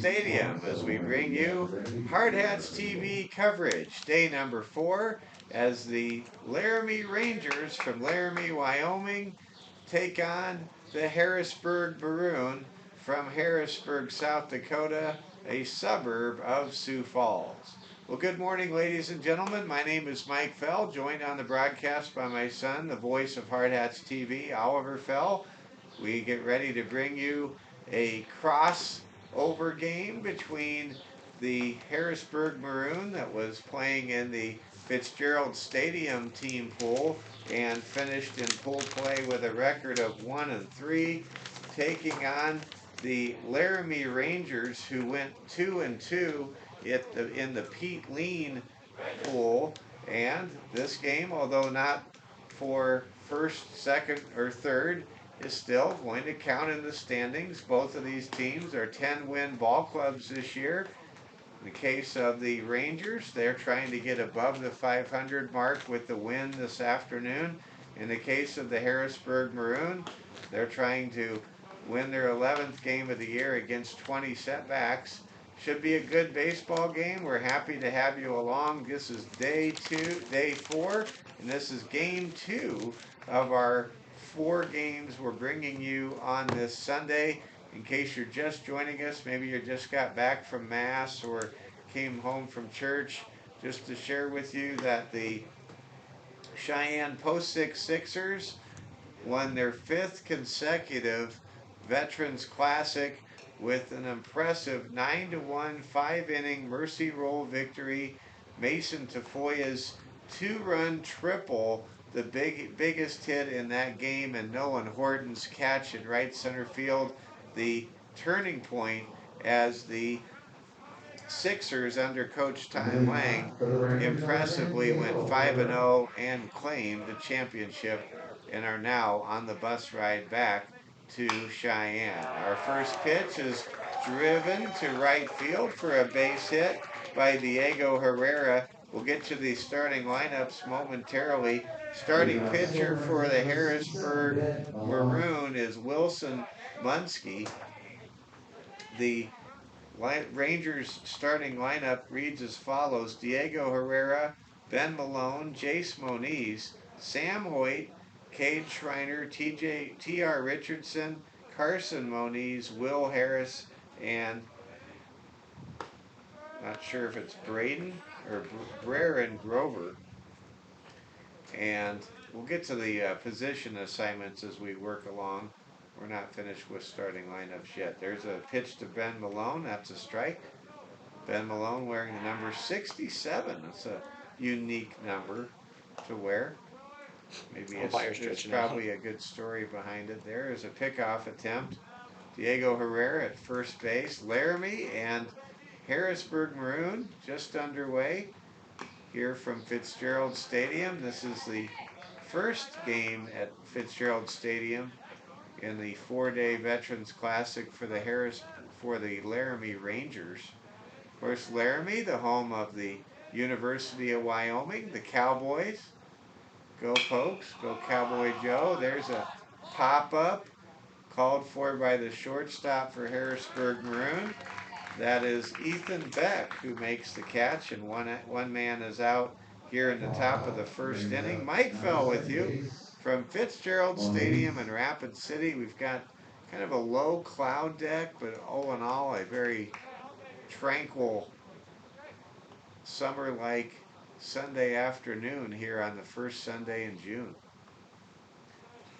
Stadium as we bring you Hard Hats TV coverage. Day number 4 as the Laramie Rangers from Laramie, Wyoming take on the Harrisburg Maroon from Harrisburg, South Dakota, a suburb of Sioux Falls. Well, good morning, ladies and gentlemen. My name is Mike Fell, joined on the broadcast by my son, the voice of Hard Hats TV, Oliver Fell. We get ready to bring you a crossover game between the Harrisburg Maroon that was playing in the Fitzgerald Stadium team pool and finished in pool play with a record of 1-3, taking on the Laramie Rangers, who went 2-2 in the Pete Lean pool. And this game, although not for first, second, or third, is still going to count in the standings. Both of these teams are 10-win ball clubs this year. In the case of the Rangers, they're trying to get above the 500 mark with the win this afternoon. In the case of the Harrisburg Maroon, they're trying to win their 11th game of the year against 20 setbacks. Should be a good baseball game. We're happy to have you along. This is day 4, and this is game 2 of our 4 games we're bringing you on this Sunday. In case you're just joining us, maybe you just got back from Mass or came home from church, just to share with you that the Cheyenne Post 6 Sixers won their 5th consecutive Veterans Classic with an impressive 9-1 5-inning Mercy Roll victory. Mason Tafoya's 2-run triple, the biggest hit in that game, and Nolan Horton's catch in right center field, the turning point as the Sixers under Coach Ty Lang impressively went 5-0 and claimed the championship and are now on the bus ride back to Cheyenne. Our first pitch is driven to right field for a base hit by Diego Herrera. We'll get to the starting lineups momentarily. Starting pitcher for the Harrisburg Maroon is Wilson Munsky. The Rangers starting lineup reads as follows: Diego Herrera, Ben Malone, Jace Moniz, Sam Hoyt, Cade Schreiner, T.R. Richardson, Carson Moniz, Will Harris, and not sure if it's Braden or Braren Grover. And we'll get to the position assignments as we work along. We're not finished with starting lineups yet. There's a pitch to Ben Malone. That's a strike. Ben Malone wearing the number 67. That's a unique number to wear. Maybe there's probably a good story behind it. There is a pickoff attempt. Diego Herrera at first base. Laramie and Harrisburg Maroon just underway here from Fitzgerald Stadium. This is the first game at Fitzgerald Stadium in the 4-day Veterans Classic for the Laramie Rangers. Of course, Laramie, the home of the University of Wyoming, the Cowboys. Go Pokes, go Cowboy Joe. There's a pop-up called for by the shortstop for Harrisburg Maroon. That is Ethan Beck, who makes the catch, and one man is out here in the top of the first inning. Mike Fell with you from Fitzgerald Stadium in Rapid City. We've got kind of a low cloud deck, but all in all, a very tranquil summer-like Sunday afternoon here on the first Sunday in June.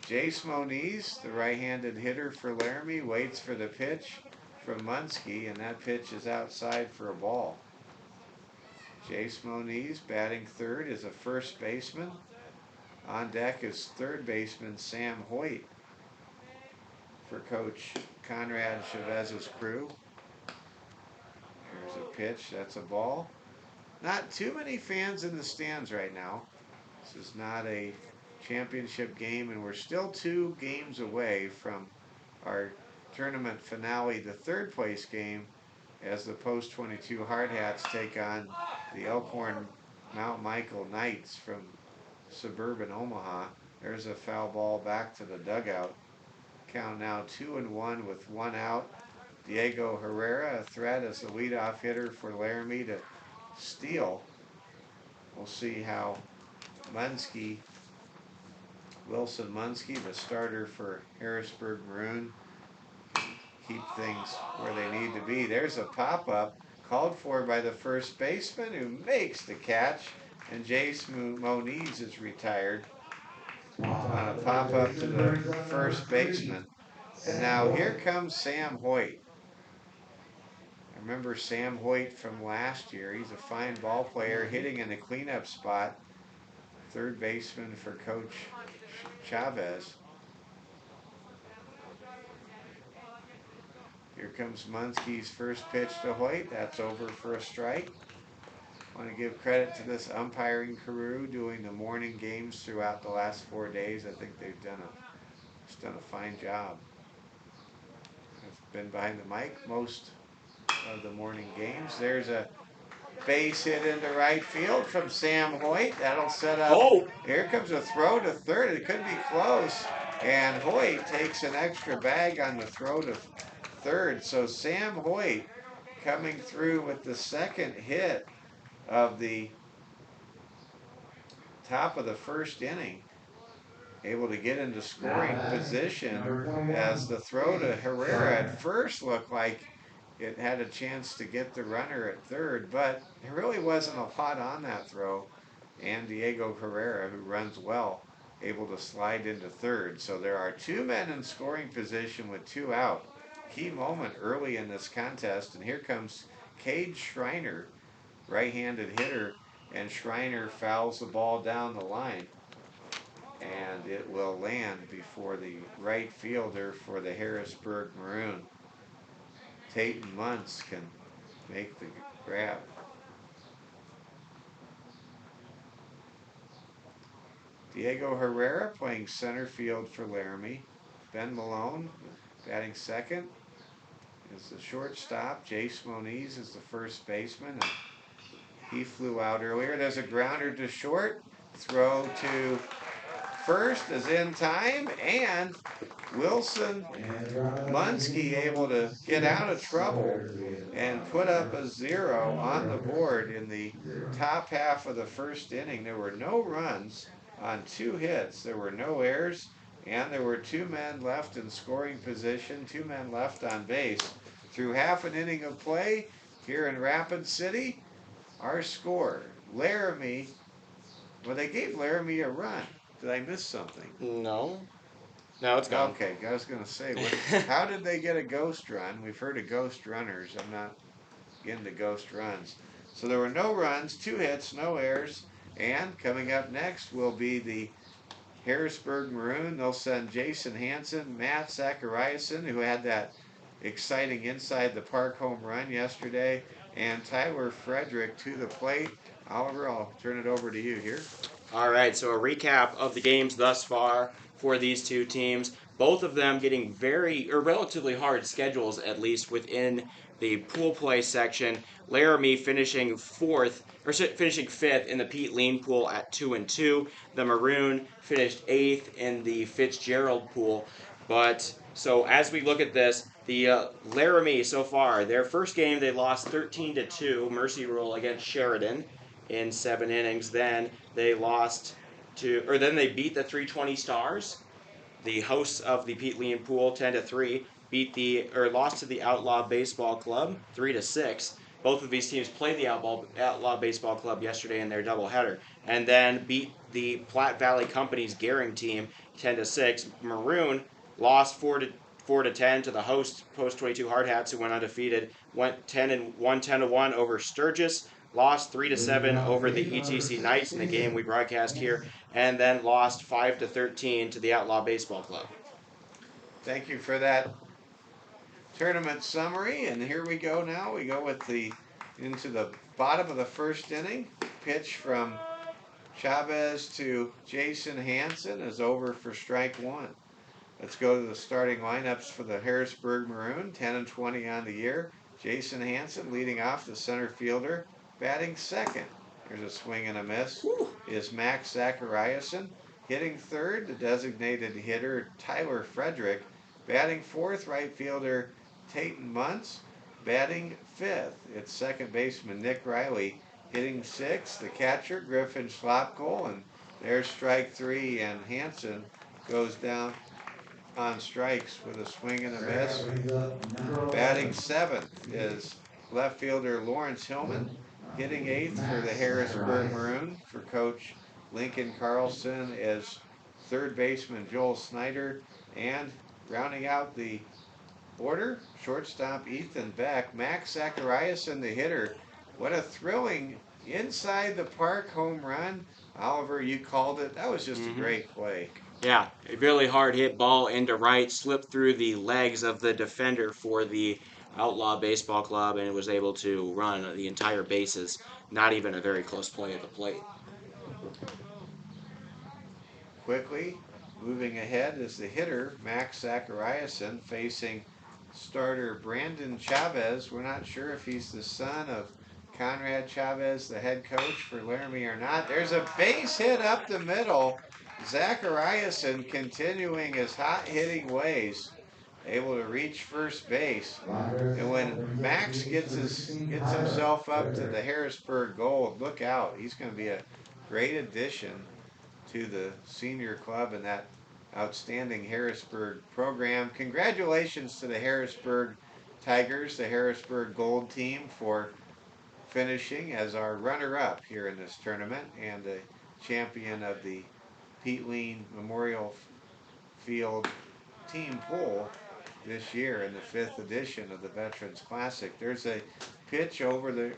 Jace Moniz, the right-handed hitter for Laramie, waits for the pitch from Munsky, and that pitch is outside for a ball. Jace Moniz, batting third, is a first baseman. On deck is third baseman Sam Hoyt for Coach Conrad Chavez's crew. Here's a pitch, that's a ball. Not too many fans in the stands right now. This is not a championship game, and we're still 2 games away from our tournament finale, the third place game, as the Post 22 Hard Hats take on the Elkhorn Mount Michael Knights from suburban Omaha. There's a foul ball back to the dugout. Count now 2-1 with 1 out. Diego Herrera a threat as the leadoff hitter for Laramie to steal. We'll see how Wilson Munski, the starter for Harrisburg Maroon, keep things where they need to be. There's a pop-up called for by the first baseman who makes the catch, and Jace Moniz is retired on a pop-up to the first baseman. And now here comes Sam Hoyt. I remember Sam Hoyt from last year. He's a fine ball player, hitting in the cleanup spot, third baseman for Coach Chavez. Here comes Munski's first pitch to Hoyt. That's over for a strike. I want to give credit to this umpiring crew doing the morning games throughout the last 4 days. I think they've done a fine job. I've been behind the mic most of the morning games. There's a base hit into right field from Sam Hoyt. That'll set up. Oh! Here comes a throw to third. It could be close. And Hoyt takes an extra bag on the throw to third. So Sam Hoyt coming through with the second hit of the top of the first inning, able to get into scoring position as the throw to Herrera at first looked like it had a chance to get the runner at third, but there really wasn't a lot on that throw. And Diego Herrera, who runs well, able to slide into third. So there are 2 men in scoring position with 2 out. Key moment early in this contest, and here comes Cade Schreiner, right-handed hitter, and Schreiner fouls the ball down the line, and it will land before the right fielder for the Harrisburg Maroon. Tate Muntz can make the grab. Diego Herrera playing center field for Laramie. Ben Malone batting second is the shortstop. Jace Moniz is the first baseman, and he flew out earlier. There's a grounder to short. Throw to first is in time, and Wilson Munski able to get out of trouble and put up a 0 on the board in the top half of the first inning. There were no runs on 2 hits. There were no errors, and there were 2 men left in scoring position, 2 men left on base. Through half an inning of play here in Rapid City, our score, Laramie, well, they gave Laramie a run. Did I miss something? No. No, it's gone. Okay, I was going to say, how did they get a ghost run? We've heard of ghost runners. I'm not into ghost runs. So there were no runs, 2 hits, no errors. And coming up next will be the Harrisburg Maroon. They'll send Jason Hansen, Matt Zachariason, who had that exciting inside the park home run yesterday, and Tyler Frederick to the plate. Oliver, I'll turn it over to you here. All right, so a recap of the games thus far for these 2 teams. Both of them getting relatively hard schedules, at least within the pool play section. Laramie finishing 5th in the Pete Lean pool at 2-2. The Maroon finished 8th in the Fitzgerald pool. But so as we look at this, the Laramie so far, their first game they lost 13-2, mercy rule against Sheridan in 7 innings. Then they then they beat the 320 Stars, the hosts of the Pete Lean pool, 10-3. Lost to the Outlaw Baseball Club 3-6. Both of these teams played the Outlaw Baseball Club yesterday in their doubleheader, and then beat the Platte Valley Company's Gehring team 10-6. Maroon lost 4-10 to the host Post 22 Hard Hats, who went undefeated. Went 10-1 over Sturgis. Lost 3-7 over the ETC Knights in the game we broadcast here, and then lost 5-13 to the Outlaw Baseball Club. Thank you for that tournament summary, and here we go now. We go into the bottom of the first inning. Pitch from Chavez to Jason Hansen is over for strike 1. Let's go to the starting lineups for the Harrisburg Maroon, 10-20 on the year. Jason Hansen leading off, the center fielder. Batting second, there's a swing and a miss, is Max Zachariason. Hitting third, the designated hitter Tyler Frederick. Batting fourth, right fielder Tatum Muntz batting fifth. It's second baseman Nick Riley hitting sixth. The catcher, Griffin Slopko, and there's strike three, and Hanson goes down on strikes with a swing and a miss. Batting seventh is left fielder Lawrence Hillman, hitting eighth for the Harrisburg Maroon. For coach Lincoln Carlson is third baseman Joel Snyder, and rounding out the order, shortstop Ethan Beck, Max Zachariason the hitter. What a thrilling inside the park home run. Oliver, you called it. That was just a great play. Yeah, a really hard hit ball into right, slipped through the legs of the defender for the Outlaw Baseball Club, and it was able to run the entire bases. Not even a very close play at the plate. Quickly moving ahead is the hitter, Max Zachariason, facing starter Brandon Chavez. We're not sure if he's the son of Conrad Chavez, the head coach for Laramie, or not. There's a base hit up the middle. Zachariason continuing his hot hitting ways, able to reach first base. And when Max gets himself up to the Harrisburg Gold, look out. He's going to be a great addition to the senior club and that outstanding Harrisburg program. Congratulations to the Harrisburg Tigers, the Harrisburg Gold team, for finishing as our runner-up here in this tournament and the champion of the Pete Lean Memorial Field team pool this year in the fifth edition of the Veterans Classic. There's a pitch over the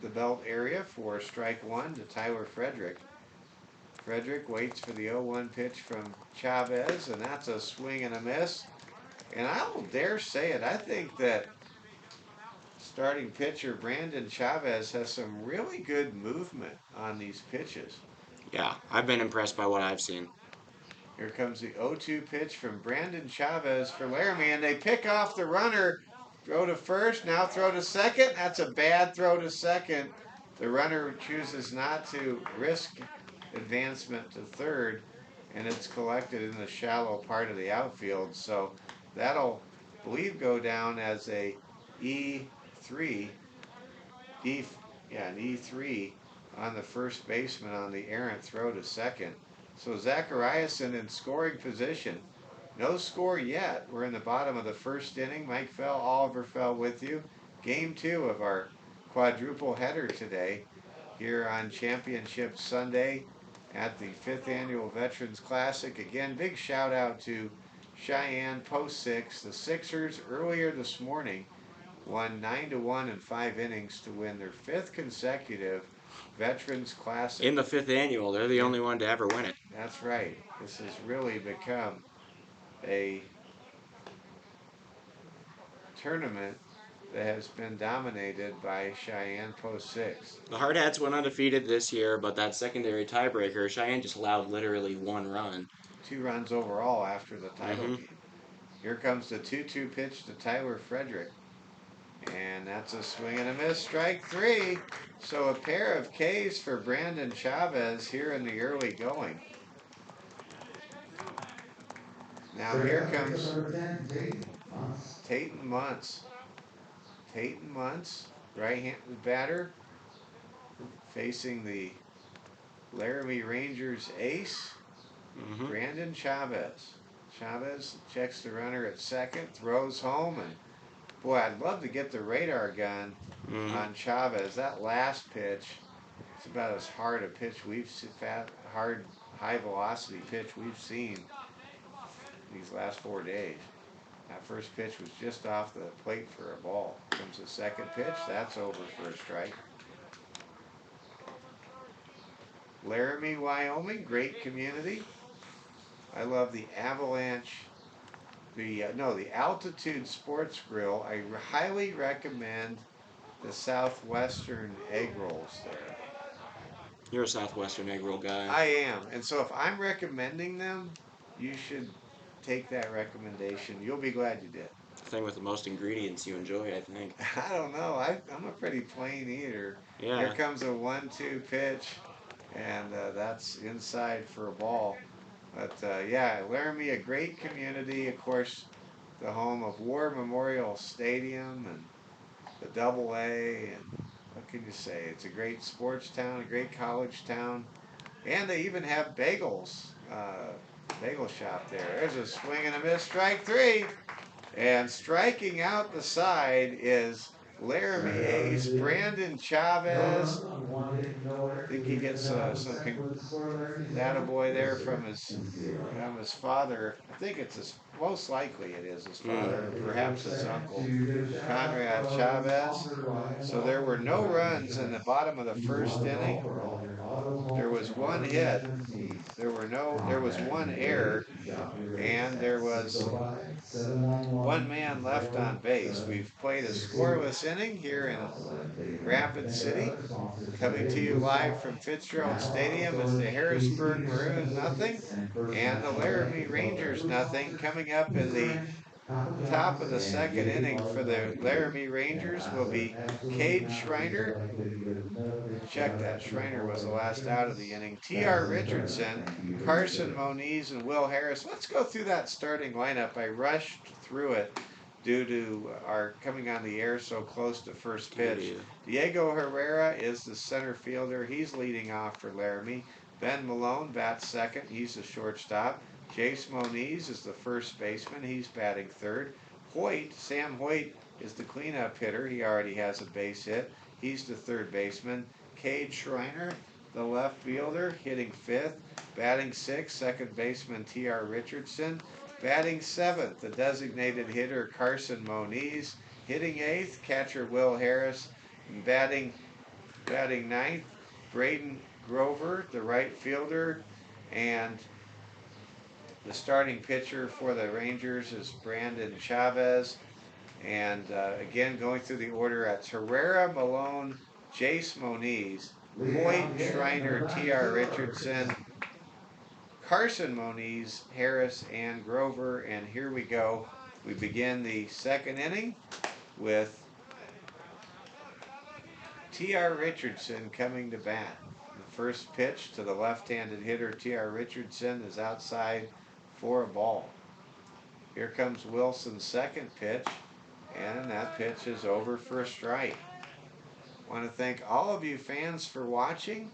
belt area for strike one to Tyler Frederick. Frederick waits for the 0-1 pitch from Chavez, and that's a swing and a miss. And I will dare say it, I think that starting pitcher Brandon Chavez has some really good movement on these pitches. Yeah, I've been impressed by what I've seen. Here comes the 0-2 pitch from Brandon Chavez for Laramie, and they pick off the runner. Throw to first, now throw to second. That's a bad throw to second. The runner chooses not to risk advancement to third, and it's collected in the shallow part of the outfield. So that'll, I believe, go down as a E3, an E3 on the first baseman on the errant throw to second. So Zachariason in scoring position. No score yet. We're in the bottom of the first inning. Mike Fell, Oliver Fell with you. Game two of our quadruple header today here on Championship Sunday at the 5th Annual Veterans Classic. Again, big shout out to Cheyenne Post 6. The Sixers earlier this morning won 9-1 in 5 innings to win their 5th consecutive Veterans Classic. In the 5th annual, they're the only one to ever win it. That's right. This has really become a tournament that has been dominated by Cheyenne Post 6. The Hard Hats went undefeated this year, but that secondary tiebreaker, Cheyenne just allowed literally 1 run. 2 runs overall after the title game. Here comes the 2-2 pitch to Tyler Frederick. And that's a swing and a miss, strike 3. So a pair of Ks for Brandon Chavez here in the early going. Now here comes Tatum Muntz. Tatum Muntz, right-handed batter, facing the Laramie Rangers ace, Brandon Chavez. Chavez checks the runner at second, throws home, and boy, I'd love to get the radar gun on Chavez. That last pitch, it's about as hard a pitch we've seen, hard, high-velocity pitch we've seen these last 4 days. That first pitch was just off the plate for a ball. Comes the second pitch. That's over for a strike. Laramie, Wyoming, great community. I love the Avalanche, the Altitude Sports Grill. I highly recommend the Southwestern egg rolls there. You're a Southwestern egg roll guy. I am. And so if I'm recommending them, you should take that recommendation. You'll be glad you did. The thing with the most ingredients you enjoy, I think. I don't know. I'm a pretty plain eater. Yeah. Here comes a 1-2 pitch, and that's inside for a ball. But yeah, Laramie, a great community. Of course, the home of War Memorial Stadium and the Double A, and what can you say? It's a great sports town, a great college town, and they even have bagels, bagel shop there. There's a swing and a miss, strike three, and striking out the side is Laramie Ace Brandon Chavez. I think he gets some attaboy there from his father. I think it's his, most likely it is his father, perhaps his uncle, Conrad Chavez. So there were no runs in the bottom of the first inning. There was one hit. There was one error, and there was one man left on base. We've played a scoreless inning here in Rapid City. Coming to you live from Fitzgerald Stadium is the Harrisburg Maroon nothing and the Laramie Rangers nothing. Coming up in the top of the second inning for the Laramie Rangers will be Cade Schreiner. Check that. Schreiner was the last out of the inning. T.R. Richardson, Carson Moniz, and Will Harris. Let's go through that starting lineup. I rushed through it due to our coming on the air so close to first pitch. Diego Herrera is the center fielder. He's leading off for Laramie. Ben Malone bats second. He's the shortstop. Jace Moniz is the first baseman. He's batting third. Sam Hoyt is the cleanup hitter. He already has a base hit. He's the third baseman. Cade Schreiner, the left fielder, hitting fifth. Batting sixth, second baseman T.R. Richardson. Batting seventh, the designated hitter Carson Moniz. Hitting eighth, catcher Will Harris. And batting ninth, Braden Grover, the right fielder. And the starting pitcher for the Rangers is Brandon Chavez. And again, going through the order, at Herrera, Malone, Jace Moniz, Hoyt, Schreiner, T.R. Richardson, Carson Moniz, Harris, and Grover. And here we go. We begin the second inning with T.R. Richardson coming to bat. The first pitch to the left-handed hitter T.R. Richardson is outside for a ball. Here comes Wilson's second pitch, and that pitch is over for a strike. I want to thank all of you fans for watching.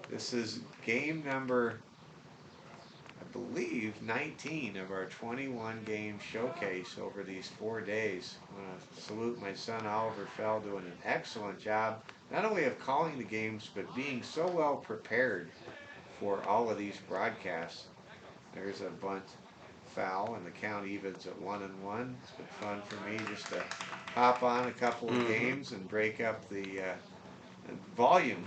This is game number, I believe, 19 of our 21 game showcase over these 4 days. I want to salute my son Oliver Fell, doing an excellent job, not only of calling the games, but being so well prepared for all of these broadcasts. There's a bunt foul, and the count evens at 1-1. It's been fun for me just to hop on a couple of games and break up the volume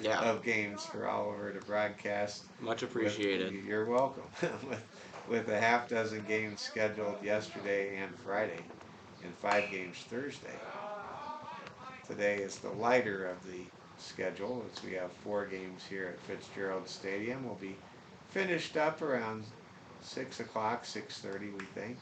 of games for Oliver to broadcast. Much appreciated. You're welcome. with a half dozen games scheduled yesterday and Friday, and 5 games Thursday. Today is the lighter of the schedule, as we have 4 games here at Fitzgerald Stadium. We'll be finished up around 6 o'clock, 6:30, we think.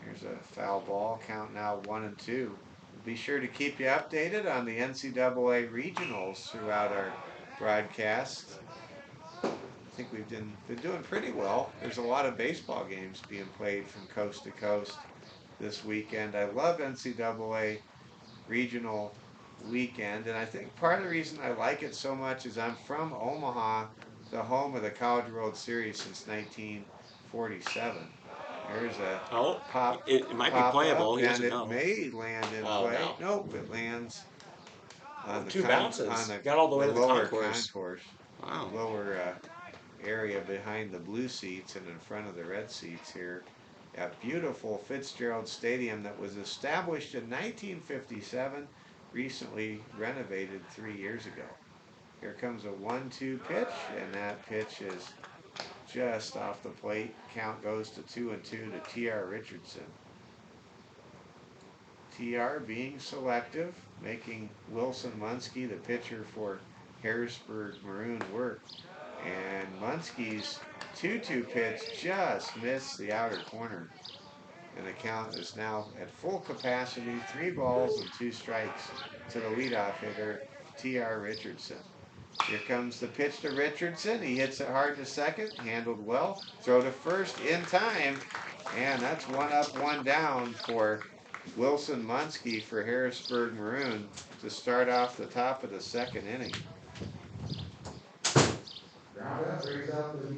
Here's a foul ball, count now 1-2. Be sure to keep you updated on the NCAA regionals throughout our broadcasts. I think we've been doing pretty well. There's a lot of baseball games being played from coast to coast this weekend. I love NCAA regional weekend, and I think part of the reason I like it so much is I'm from Omaha, the home of the College World Series since 1947. There's a pop. It might be playable. Up, and it may land in play. No. Nope, it lands on the 2 bounces. on the, got all the way to the lower concourse. Wow. Lower area behind the blue seats and in front of the red seats here at beautiful Fitzgerald Stadium that was established in 1957, recently renovated 3 years ago. Here comes a 1-2 pitch, and that pitch is just off the plate. Count goes to 2-2 to T.R. Richardson. T.R. being selective, making Wilson Munski, the pitcher for Harrisburg Maroon, work. And Munski's 2-2 pitch just missed the outer corner. And the count is now at full capacity, 3 balls and 2 strikes to the leadoff hitter, T.R. Richardson. Here comes the pitch to Richardson. He hits it hard to second, handled well. Throw to first in time, and that's one up, one down for Wilson Munski for Harrisburg Maroon to start off the top of the second inning.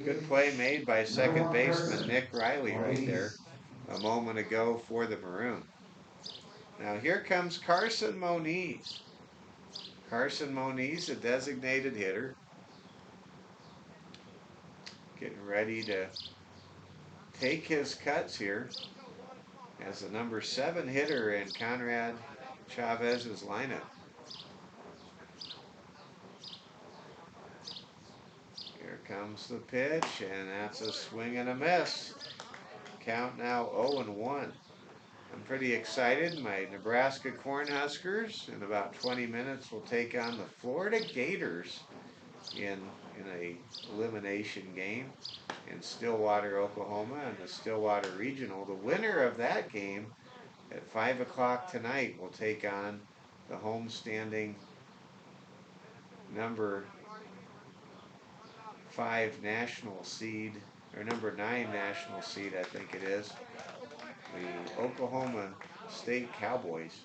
Good play made by second baseman Nick Riley right there a moment ago for the Maroon. Now here comes Carson Moniz. Carson Moniz, a designated hitter. Getting ready to take his cuts here as the number 7 hitter in Conrad Chavez's lineup. Here comes the pitch, and that's a swing and a miss. Count now 0-1. I'm pretty excited. My Nebraska Cornhuskers in about 20 minutes will take on the Florida Gators in a elimination game in Stillwater, Oklahoma, and the Stillwater Regional. The winner of that game at 5 o'clock tonight will take on the homestanding number 5 national seed, or number 9 national seed, I think it is, the Oklahoma State Cowboys.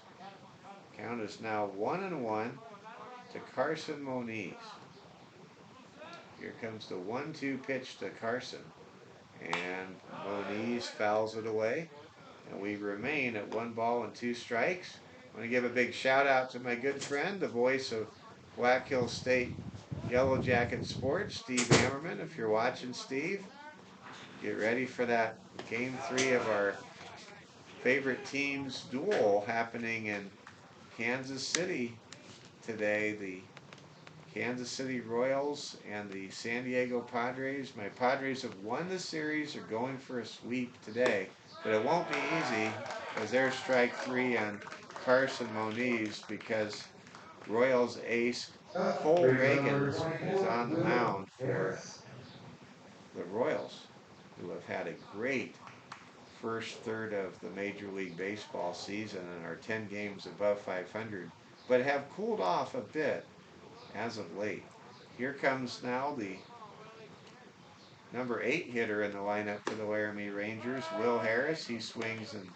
Count is now 1-1 to Carson Moniz. Here comes the 1-2 pitch to Carson, and Moniz fouls it away, and we remain at 1 ball and 2 strikes. I want to give a big shout out to my good friend, the voice of Black Hills State Yellow Jacket Sports, Steve Hammerman. If you're watching, Steve, get ready for that game 3 of our favorite teams duel happening in Kansas City today. The Kansas City Royals and the San Diego Padres. My Padres have won the series, are going for a sweep today, but it won't be easy because there's strike 3 on Carson Moniz because Royals ace Cole Reagans is on the mound for the Royals, who have had a great first third of the Major League Baseball season and are 10 games above 500, but have cooled off a bit as of late. Here comes now the number 8 hitter in the lineup for the Laramie Rangers, Will Harris. He swings and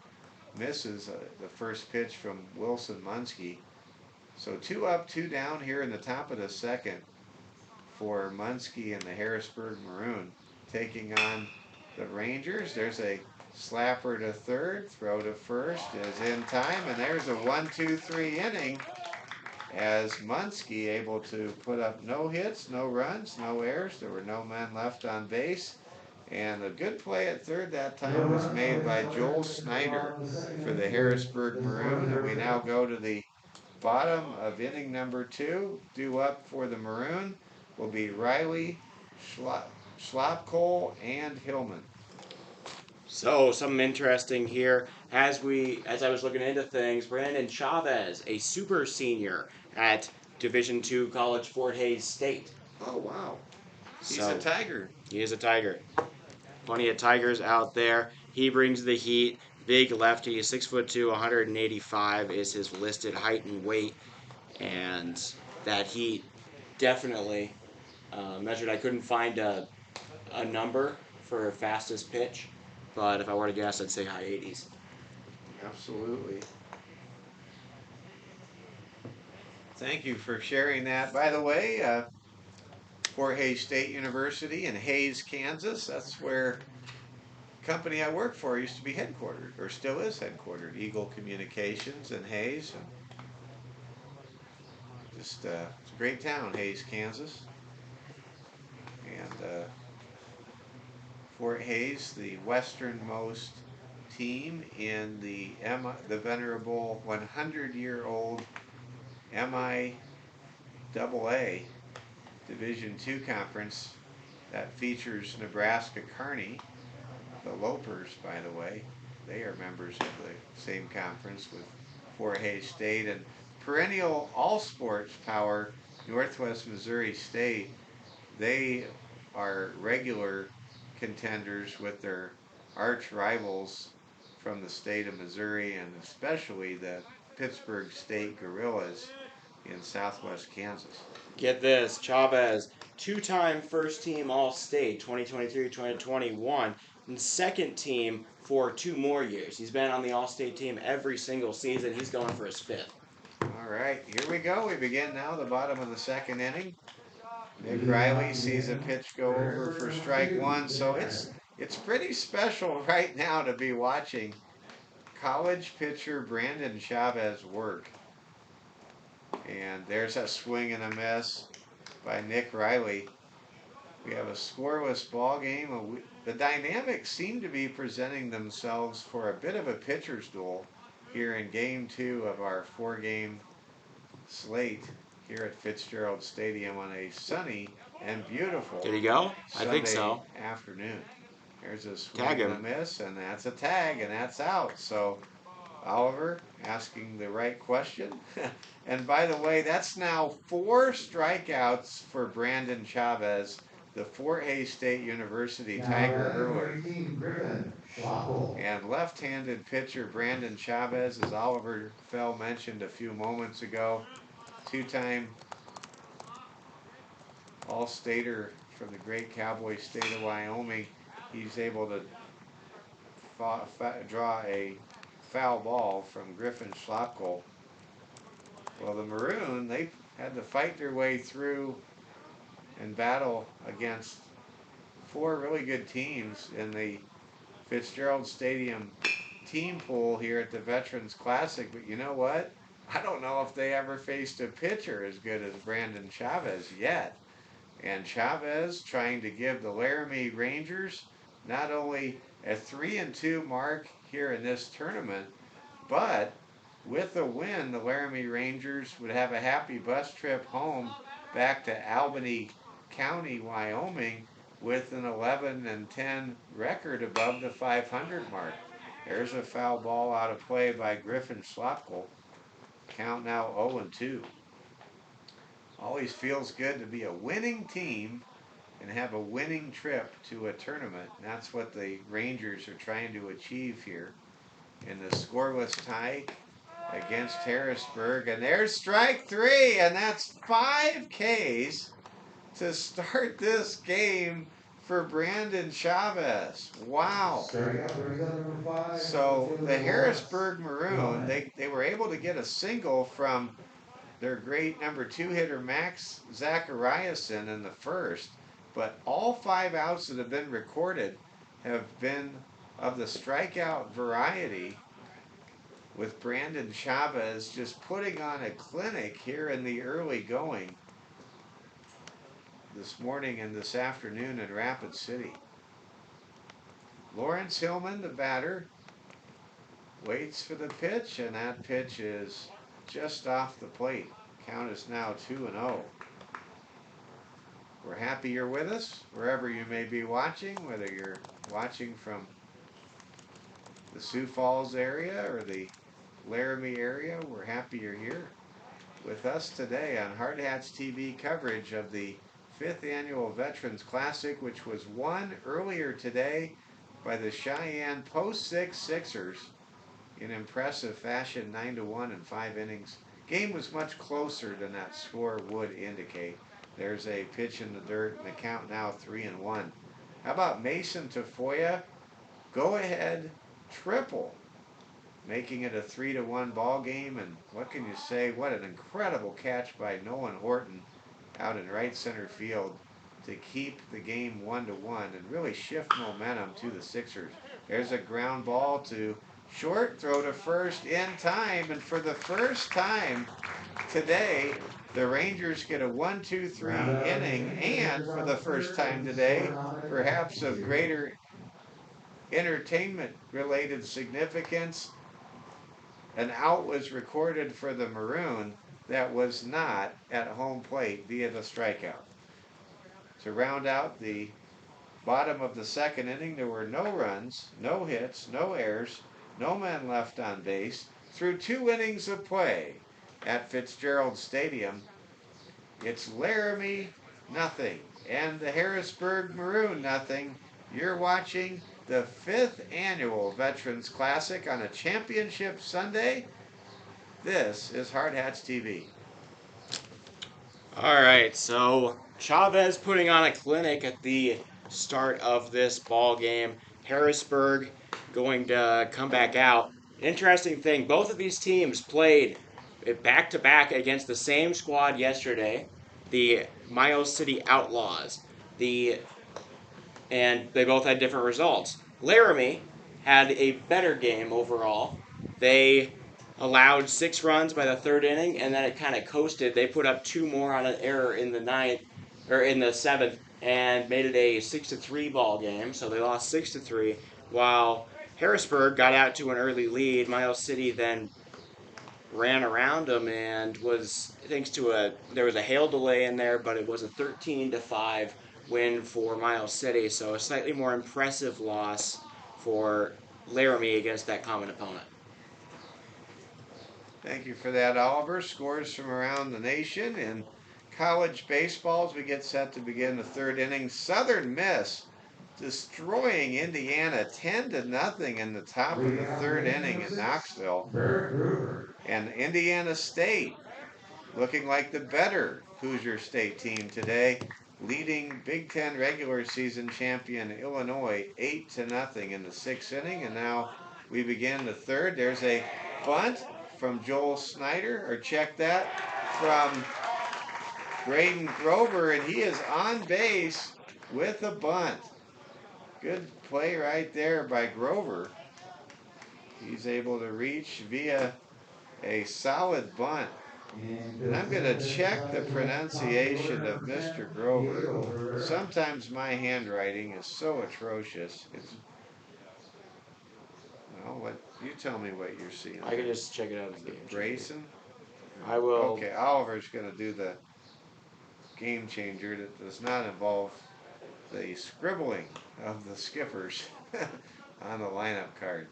misses the first pitch from Wilson Munski. So 2 up, 2 down here in the top of the second for Munski and the Harrisburg Maroon taking on the Rangers. There's a slapper to third, throw to first is in time, and there's a 1-2-3 inning as Munski able to put up no hits, no runs, no errors. There were no men left on base, and a good play at third that time was made by Joel Snyder for the Harrisburg Maroon, and we now go to the bottom of inning number 2. Due up for the Maroon will be Riley, Schlopkol, and Hillman. So something interesting here as I was looking into things. Brandon Chavez, a super senior at Division II college Fort Hays State. Oh wow, he's a Tiger. He is a Tiger. Plenty of Tigers out there. He brings the heat. Big lefty, 6'2", 185 is his listed height and weight, and that heat definitely measured. I couldn't find a number for fastest pitch, but if I were to guess, I'd say high 80s. Absolutely. Thank you for sharing that. By the way, Fort Hays State University in Hays, Kansas, that's where the company I work for used to be headquartered, or still is headquartered, Eagle Communications in Hays. Just it's a great town, Hays, Kansas. And Fort Hays, the westernmost team in the venerable 100-year-old MIAA Division II conference that features Nebraska Kearney, the Lopers, by the way. They are members of the same conference with Fort Hays State, and perennial all sports power Northwest Missouri State. They are regular contenders with their arch rivals from the state of Missouri, and especially the Pittsburgh State Gorillas. in southwest Kansas. Get this, Chavez, two-time first-team All-State, 2023-2021, and second team for 2 more years. He's been on the All-State team every single season. He's going for his 5th. All right, here we go. We begin now the bottom of the second inning. Nick Riley sees a pitch go over for strike one, so it's pretty special right now to be watching college pitcher Brandon Chavez work. And there's a swing and a miss by Nick Riley. We have a scoreless ball game. The dynamics seem to be presenting themselves for a bit of a pitcher's duel here in game 2 of our 4-game slate here at Fitzgerald Stadium on a sunny and beautiful Did he go? I think Sunday so. afternoon. There's a swing Tag and a him. miss, and that's a tag, and that's out. So Oliver asking the right question. And by the way, that's now 4 strikeouts for Brandon Chavez, the Fort Hays State University Tiger hurler. And left-handed pitcher Brandon Chavez, as Oliver Fell mentioned a few moments ago, 2-time All-Stater from the great Cowboy State of Wyoming. He's able to draw a foul ball from Griffin Schlapkohl. Well, the Maroon, they had to fight their way through and battle against 4 really good teams in the Fitzgerald Stadium team pool here at the Veterans Classic. But you know what? I don't know if they ever faced a pitcher as good as Brandon Chavez yet. And Chavez trying to give the Laramie Rangers not only a 3-2 mark here in this tournament, but with a win, the Laramie Rangers would have a happy bus trip home back to Albany County, Wyoming, with an 11-10 record above the 500 mark. There's a foul ball out of play by Griffin Schlapkohl. Count now 0-2. Always feels good to be a winning team and have a winning trip to a tournament. And that's what the Rangers are trying to achieve here in the scoreless tie against Harrisburg. And there's strike 3, and that's 5 Ks to start this game for Brandon Chavez. Wow. So the Harrisburg Maroon, they were able to get a single from their great number 2 hitter Max Zachariason in the first, but all 5 outs that have been recorded have been of the strikeout variety, with Brandon Chavez just putting on a clinic here in the early going this morning and this afternoon in Rapid City. Lawrence Hillman, the batter, waits for the pitch, and that pitch is just off the plate. Count is now 2-0. We're happy you're with us wherever you may be watching, whether you're watching from the Sioux Falls area or the Laramie area. We're happy you're here with us today on Hard Hats TV coverage of the 5th Annual Veterans Classic, which was won earlier today by the Cheyenne Post 6 Sixers in impressive fashion, 9-1 in 5 innings. Game was much closer than that score would indicate. There's a pitch in the dirt, and the count now 3-1. How about Mason Tafoya? Go ahead triple, making it a 3-1 ball game. And what can you say? What an incredible catch by Nolan Horton out in right center field to keep the game 1-1 and really shift momentum to the Sixers. There's a ground ball to short, throw to first in time, and for the first time today, the Rangers get a 1-2-3 inning, and for the first time today, perhaps of greater entertainment-related significance, an out was recorded for the Maroon that was not at home plate via the strikeout. To round out the bottom of the second inning, there were no runs, no hits, no errors, no men left on base through 2 innings of play at Fitzgerald Stadium. It's Laramie nothing and the Harrisburg Maroon nothing. You're watching the 5th Annual Veterans Classic on a championship Sunday. This is Hard Hats TV. All right, so Chavez putting on a clinic at the start of this ball game. Harrisburg going to come back out. Interesting thing, both of these teams played back to back against the same squad yesterday, the Miles City Outlaws. The and they both had different results. Laramie had a better game overall. They allowed 6 runs by the third inning, and then it kind of coasted. They put up 2 more on an error in the ninth or in the seventh, and made it a 6-3 ball game. So they lost 6-3. While Harrisburg got out to an early lead, Miles City then ran around them and was thanks to there was a hail delay in there, but it was a 13-5 win for Miles City, so a slightly more impressive loss for Laramie against that common opponent. Thank you for that, Oliver. Scores from around the nation. In college baseball, as we get set to begin the third inning, Southern Miss destroying Indiana 10-0 in the top of the third inning in Knoxville. And Indiana State looking like the better Hoosier State team today, leading Big Ten regular season champion Illinois 8-0 in the sixth inning. And now we begin the third. There's a bunt from Joel Snyder, or check that, from Braden Grover, and he is on base with a bunt. Good play right there by Grover. He's able to reach via a solid bunt. And I'm going to check the pronunciation of Mr. Grover. Sometimes my handwriting is so atrocious. It's, well, what you tell me what you're seeing. I could just check it out. Is it Brayson? I will. Okay, Oliver's going to do the game changer that does not involve the scribbling of the skippers on the lineup card.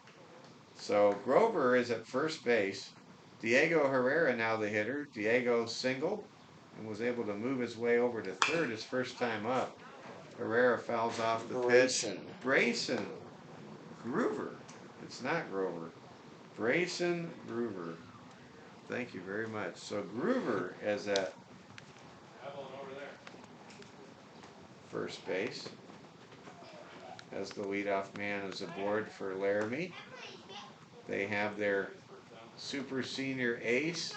So Grover is at first base. Diego Herrera now the hitter. Diego singled and was able to move his way over to third his first time up. Herrera fouls off the pitch. Brayson Groover. It's not Grover. Brayson Groover. Thank you very much. So Groover is at first base as the leadoff man is aboard for Laramie. They have their super senior ace,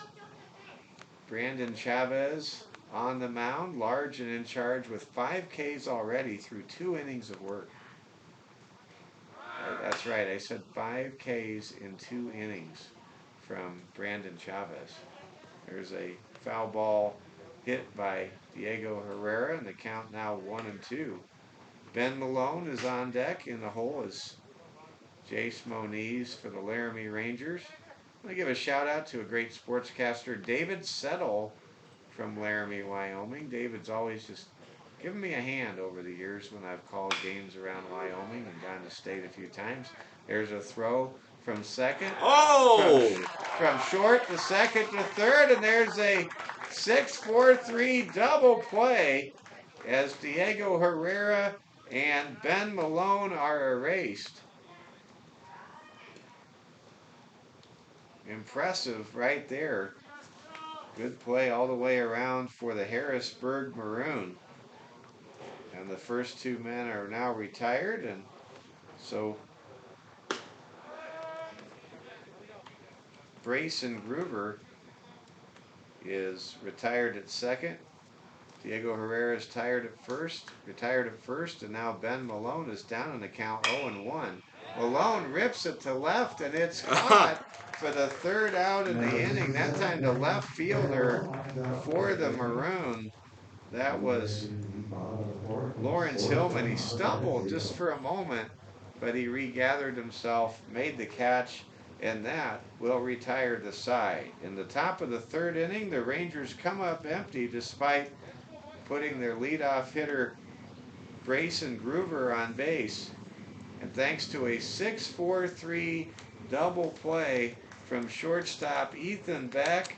Brandon Chavez, on the mound, large and in charge with 5 Ks already through 2 innings of work. That's right, I said 5 Ks in 2 innings from Brandon Chavez. There's a foul ball hit by Diego Herrera, and the count now 1-2. Ben Malone is on deck. In the hole is Jace Moniz for the Laramie Rangers. I'm going to give a shout out to a great sportscaster, David Settle from Laramie, Wyoming. David's always just given me a hand over the years when I've called games around Wyoming and gone to state a few times. There's a throw from second. Oh! From short to second to third, and there's a 6-4-3 double play as Diego Herrera and Ben Malone are erased. Impressive right there. Good play all the way around for the Harrisburg Maroon. And the first 2 men are now retired, and so Brayson Groover is retired at second. Diego Herrera is retired at first, and now Ben Malone is down in the count 0-1. Malone rips it to left, and it's caught for the third out in the inning. That time the left fielder for the Maroon, that was Lawrence Hillman. He stumbled just for a moment, but he regathered himself, made the catch, and that will retire the side. In the top of the third inning, the Rangers come up empty despite putting their leadoff hitter Brayson Groover on base. And thanks to a 6-4-3 double play from shortstop Ethan Beck,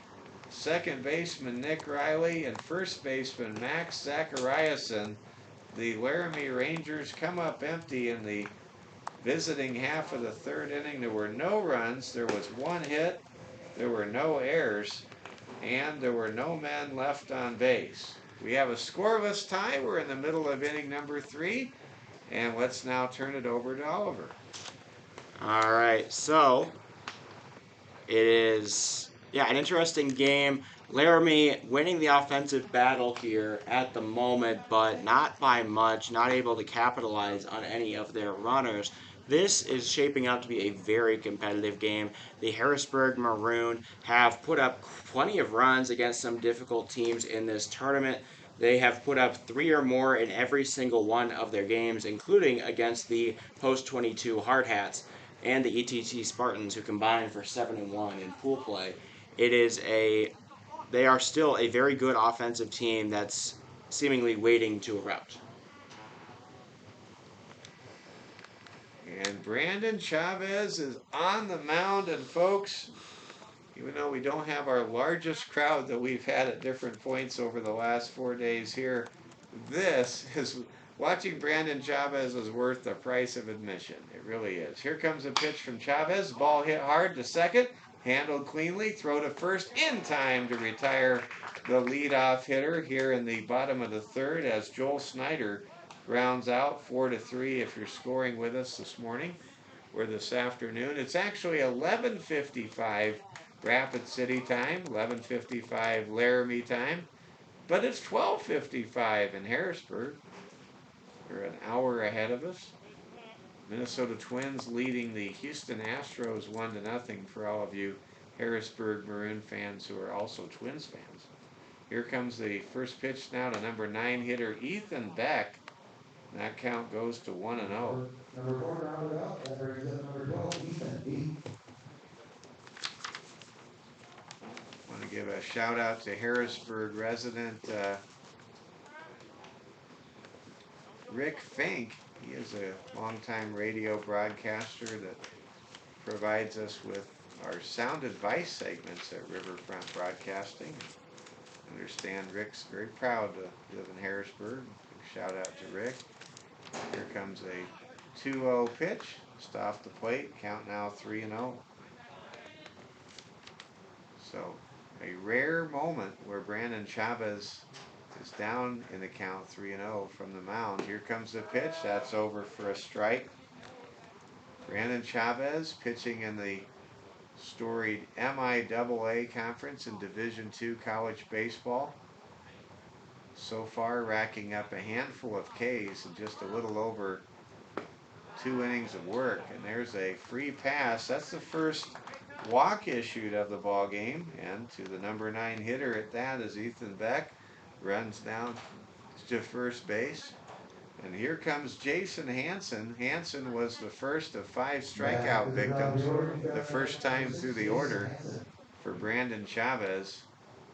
second baseman Nick Riley, and first baseman Max Zachariason, the Laramie Rangers come up empty in the visiting half of the third inning. There were no runs, there was 1 hit, there were no errors, and there were no men left on base. We have a scoreless tie. We're in the middle of inning number 3, and let's now turn it over to Oliver. All right, so it is, an interesting game. Laramie winning the offensive battle here at the moment, but not by much, not able to capitalize on any of their runners. This is shaping up to be a very competitive game. The Harrisburg Maroon have put up plenty of runs against some difficult teams in this tournament. They have put up 3 or more in every single one of their games, including against the Post 22 Hard Hats and the ETT Spartans, who combined for 7-1 in pool play. They are still a very good offensive team that's seemingly waiting to erupt. And Brandon Chavez is on the mound, and folks, even though we don't have our largest crowd that we've had at different points over the last 4 days here, this is watching Brandon Chavez is worth the price of admission. It really is. Here comes a pitch from Chavez. Ball hit hard to second, handled cleanly, throw to first in time to retire the leadoff hitter here in the bottom of the third as Joel Snyder rounds out 4-3 if you're scoring with us this morning or this afternoon. It's actually 11:55 Rapid City time, 11:55 Laramie time, but it's 12:55 in Harrisburg. They're an hour ahead of us. Minnesota Twins leading the Houston Astros 1-0 for all of you Harrisburg Maroon fans who are also Twins fans. Here comes the first pitch now to number 9 hitter Ethan Beck. That count goes to 1-0. Number 4 rounded out. That brings up number 12, Ethan. I want to give a shout out to Harrisburg resident Rick Fink. He is a longtime radio broadcaster that provides us with our sound advice segments at Riverfront Broadcasting. I understand Rick's very proud to live in Harrisburg. Shout out to Rick. Here comes a 2-0 pitch. Just off the plate. Count now 3-0. So a rare moment where Brandon Chavez is down in the count 3-0 from the mound. Here comes the pitch. That's over for a strike. Brandon Chavez pitching in the storied MIAA conference in Division II college baseball. So far racking up a handful of Ks in just a little over 2 innings of work. And there's a free pass. That's the first walk issued of the ball game, and to the number 9 hitter at that is Ethan Beck. Runs down to first base. And here comes Jason Hansen. Hansen was the first of 5 strikeout victims the first time through the order for Brandon Chavez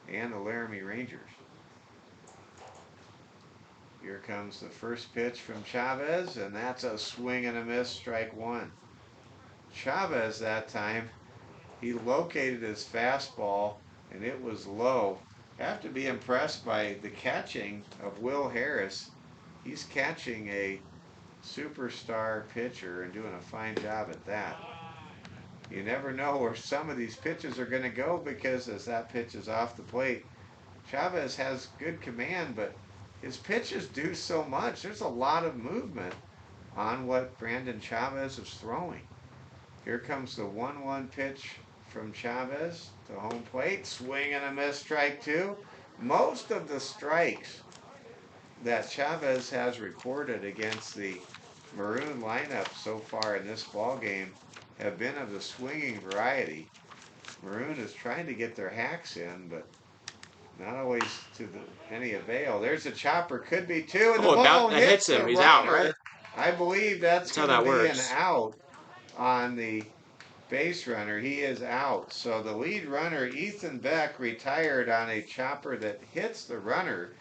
and the Laramie Rangers. Here comes the first pitch from Chavez, and that's a swing and a miss, strike 1. Chavez that time, he located his fastball, and it was low. Have to be impressed by the catching of Will Harris. He's catching a superstar pitcher and doing a fine job at that. You never know where some of these pitches are going to go, because as that pitch is off the plate, Chavez has good command, but his pitches do so much. There's a lot of movement on what Brandon Chavez is throwing. Here comes the 1-1 pitch from Chavez to home plate. Swing and a miss, strike 2. Most of the strikes that Chavez has recorded against the Maroon lineup so far in this ball game have been of the swinging variety. Maroon is trying to get their hacks in, but not always to any avail. There's a chopper, could be 2, and the ball hits him. He's out, right? I believe that's going to be an out on the base runner. He is out. So the lead runner, Ethan Beck, retired on a chopper that hits the runner.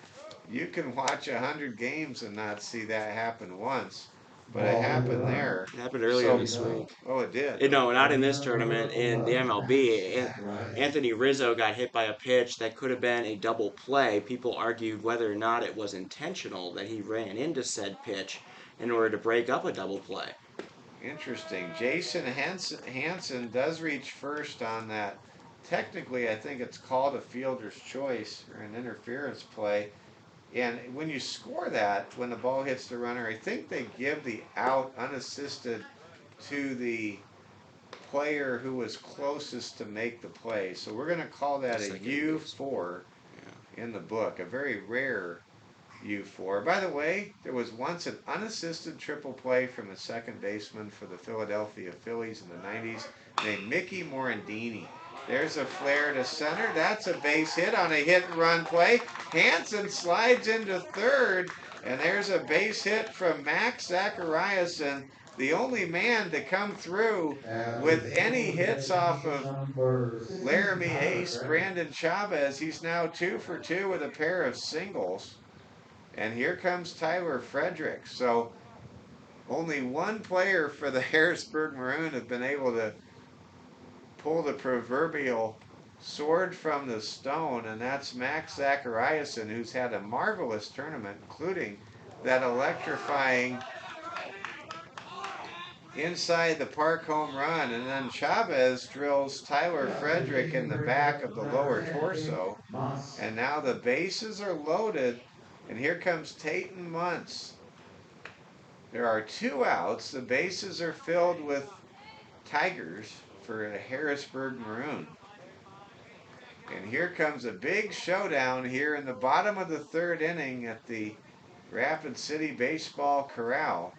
You can watch 100 games and not see that happen once, but it happened there. It happened earlier this week. Oh, it did? No, not in this tournament. In the MLB, Anthony Rizzo got hit by a pitch that could have been a double play. People argued whether or not it was intentional that he ran into said pitch in order to break up a double play. Interesting. Jason Hansen does reach first on that technically, I think it's called a fielder's choice or an interference play. And when you score that, when the ball hits the runner, I think they give the out unassisted to the player who was closest to make the play. So we're going to call that a U4 in the book, a very rare U4. By the way, there was once an unassisted triple play from a second baseman for the Philadelphia Phillies in the 90s named Mickey Morandini. There's a flare to center. That's a base hit on a hit and run play. Hansen slides into third, and there's a base hit from Max Zachariasen, the only man to come through with any hits off of Laramie ace Brandon Chavez. He's now 2 for 2 with a pair of singles. And here comes Tyler Frederick. So only one player for the Harrisburg Maroon have been able to pull the proverbial sword from the stone, and that's Max Zachariasen, who's had a marvelous tournament, including that electrifying inside the park home run. And then Chavez drills Tyler Frederick in the back of the lower torso. And now the bases are loaded, and here comes Tatum Muntz. There are 2 outs. The bases are filled with Tigers for the Harrisburg Maroon. And here comes a big showdown here in the bottom of the 3rd inning at the Rapid City Baseball Corral.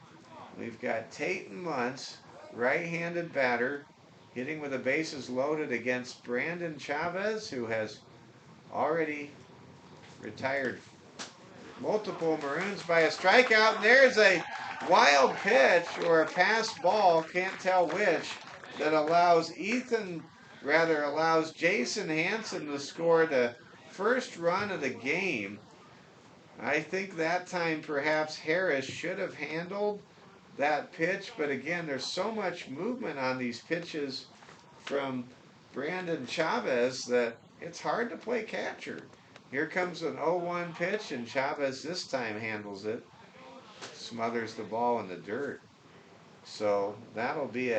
We've got Tatum Muntz, right-handed batter, hitting with the bases loaded against Brandon Chavez, who has already retired multiple Maroons by a strikeout. And there's a wild pitch or a pass ball, can't tell which, that allows Jason Hansen to score the first run of the game. I think that time perhaps Harris should have handled that pitch, but again, there's so much movement on these pitches from Brandon Chavez that it's hard to play catcher. Here comes an 0-1 pitch, and Chavez this time handles it, smothers the ball in the dirt. So that'll be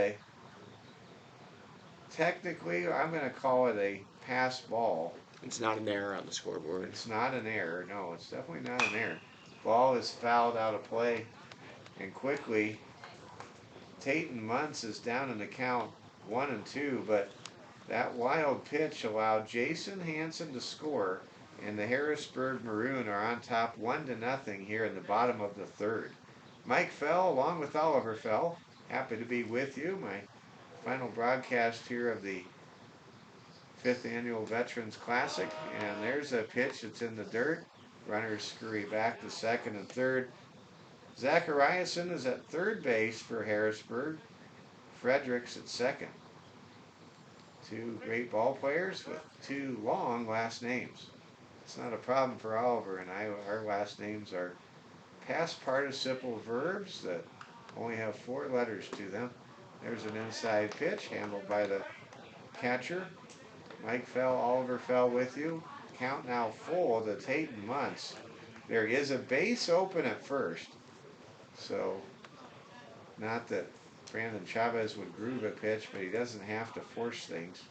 technically, I'm going to call it a pass ball. It's not an error on the scoreboard. It's not an error. No, it's definitely not an error. Ball is fouled out of play, and quickly, Tatum Muntz is down in the count 1-2, but that wild pitch allowed Jason Hansen to score, and the Harrisburg Maroon are on top 1-0 here in the bottom of the 3rd. Mike Fell, along with Oliver Fell, happy to be with you. My final broadcast here of the 5th Annual Veterans Classic, and there's a pitch that's in the dirt. Runners scurry back to 2nd and 3rd. Zachariasen is at 3rd base for Harrisburg. Fredericks at 2nd. 2 great ball players with 2 long last names. It's not a problem for Oliver and I. Our last names are past participle verbs that only have 4 letters to them. There's an inside pitch handled by the catcher. Mike Fell, Oliver Fell with you. Count now full to Tatum Muntz. There is a base open at first. So, not that Brandon Chavez would groove a pitch, but he doesn't have to force things.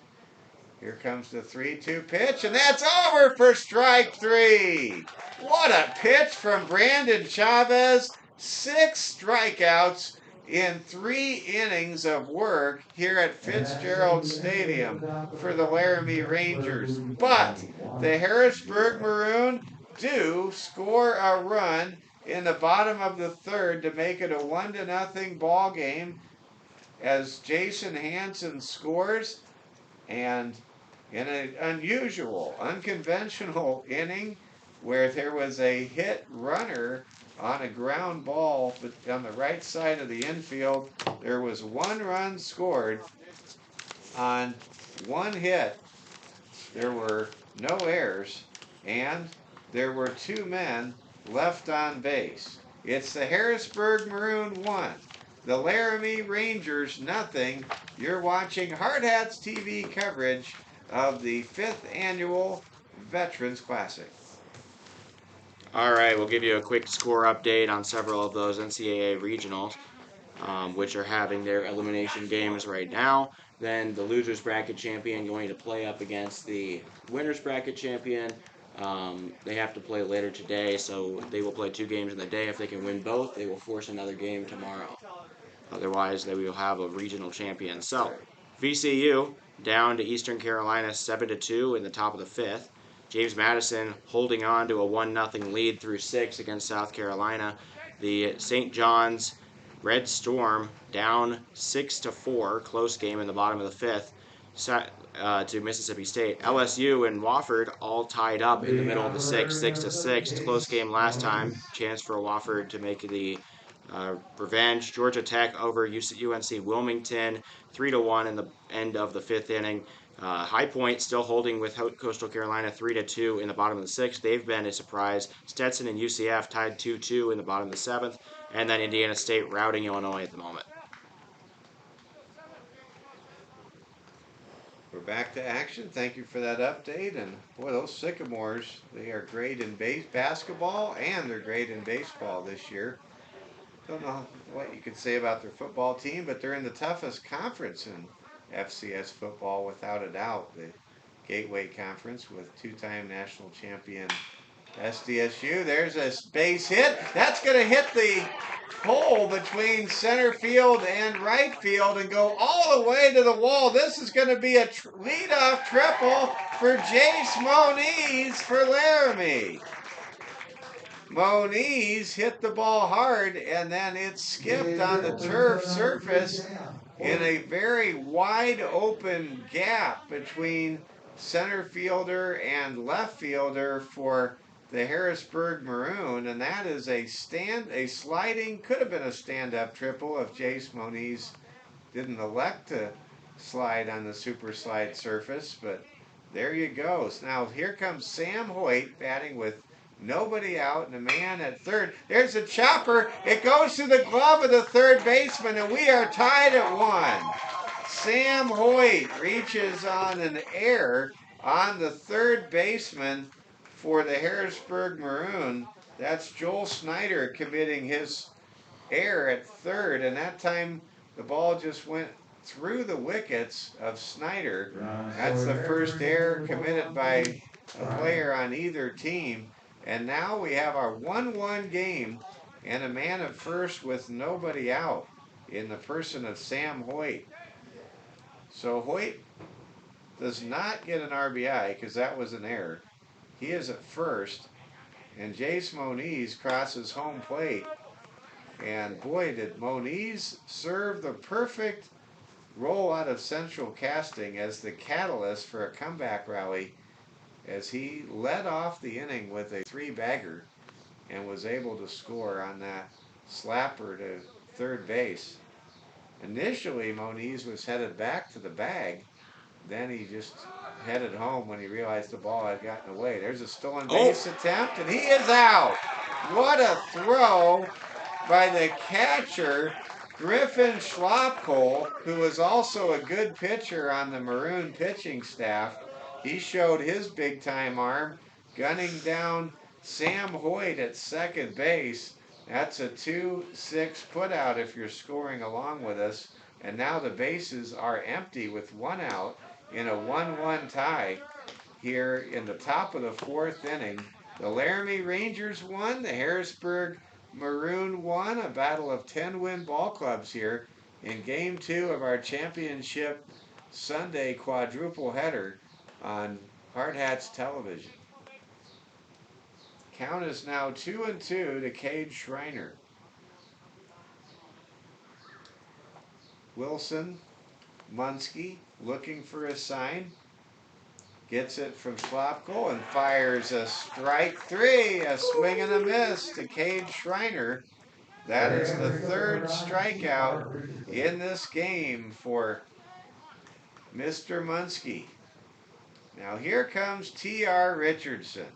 Here comes the 3-2 pitch, and that's over for strike 3. What a pitch from Brandon Chavez. 6 strikeouts in 3 innings of work here at Fitzgerald Stadium for the Laramie Rangers. But the Harrisburg Maroon do score a run in the bottom of the 3rd to make it a 1-0 ball game as Jason Hansen scores, and in an unusual, unconventional inning where there was a hit runner on a ground ball on the right side of the infield, there was 1 run scored on 1 hit. There were no errors, and there were 2 men left on base. It's the Harrisburg Maroon 1, the Laramie Rangers nothing. You're watching Hard Hats TV coverage of the 5th Annual Veterans Classic. All right, we'll give you a quick score update on several of those NCAA regionals. which are having their elimination games right now. Then the losers bracket champion going to play up against the winners bracket champion. They have to play later today, so they will play 2 games in the day. If they can win both, they will force another game tomorrow. Otherwise, they will have a regional champion. So, VCU down to Eastern Carolina 7-2 in the top of the 5th. James Madison holding on to a 1-0 lead through 6 against South Carolina. The St. John's Red Storm down 6-4, close game in the bottom of the 5th. To Mississippi State. LSU and Wofford all tied up in the middle of the 6th, 6-6. Close game last time. Chance for Wofford to make the revenge. Georgia Tech over UNC Wilmington, 3-1 in the end of the 5th inning. High Point still holding with Coastal Carolina 3-2 in the bottom of the 6th. They've been a surprise. Stetson and UCF tied 2-2 in the bottom of the 7th, and then Indiana State routing Illinois at the moment. We're back to action. Thank you for that update. And boy, those Sycamores, they are great in basketball and they're great in baseball this year. Don't know what you could say about their football team, but they're in the toughest conference in FCS football without a doubt. The Gateway Conference with 2-time national champion SDSU. There's a base hit. That's going to hit the hole between center field and right field and go all the way to the wall. This is going to be a leadoff triple for Jace Moniz for Laramie. Moniz hit the ball hard and then it skipped on the turf surface in a very wide open gap between center fielder and left fielder for the Harrisburg Maroon, and that is a sliding, could have been a stand-up triple if Jace Moniz didn't elect to slide on the super slide surface, but there you go. So now here comes Sam Hoyt batting with nobody out and a man at third. There's a chopper. It goes to the glove of the third baseman, and we are tied at 1. Sam Hoyt reaches on an error on the third baseman for the Harrisburg Maroon. That's Joel Snyder committing his error at third, and that time the ball just went through the wickets of Snyder. That's the first error committed by a player on either team. And now we have our 1-1 game and a man at first with nobody out in the person of Sam Hoyt. So Hoyt does not get an RBI because that was an error. He is at first, and Jace Moniz crosses home plate. And boy, did Moniz serve the perfect role out of Central Casting as the catalyst for a comeback rally as he led off the inning with a 3-bagger and was able to score on that slapper to third base. Initially, Moniz was headed back to the bag. Then he just headed home when he realized the ball had gotten away. There's a stolen base attempt, and he is out. What a throw by the catcher, Griffin Schlopkohl, who is also a good pitcher on the Maroon pitching staff. He showed his big-time arm, gunning down Sam Hoyt at second base. That's a 2-6 putout if you're scoring along with us. And now the bases are empty with 1 out in a 1-1 tie here in the top of the 4th inning. The Laramie Rangers won, the Harrisburg Maroon won, a battle of 10-win ball clubs here in Game 2 of our championship Sunday quadruple header on Hard Hats Television. Count is now 2-2 to Cade Schreiner. Wilson, Munski looking for a sign. Gets it from Schlopkohl and fires a strike 3, a swing and a miss to Cade Schreiner. That is the 3rd strikeout in this game for Mr. Munski. Now here comes T.R. Richardson.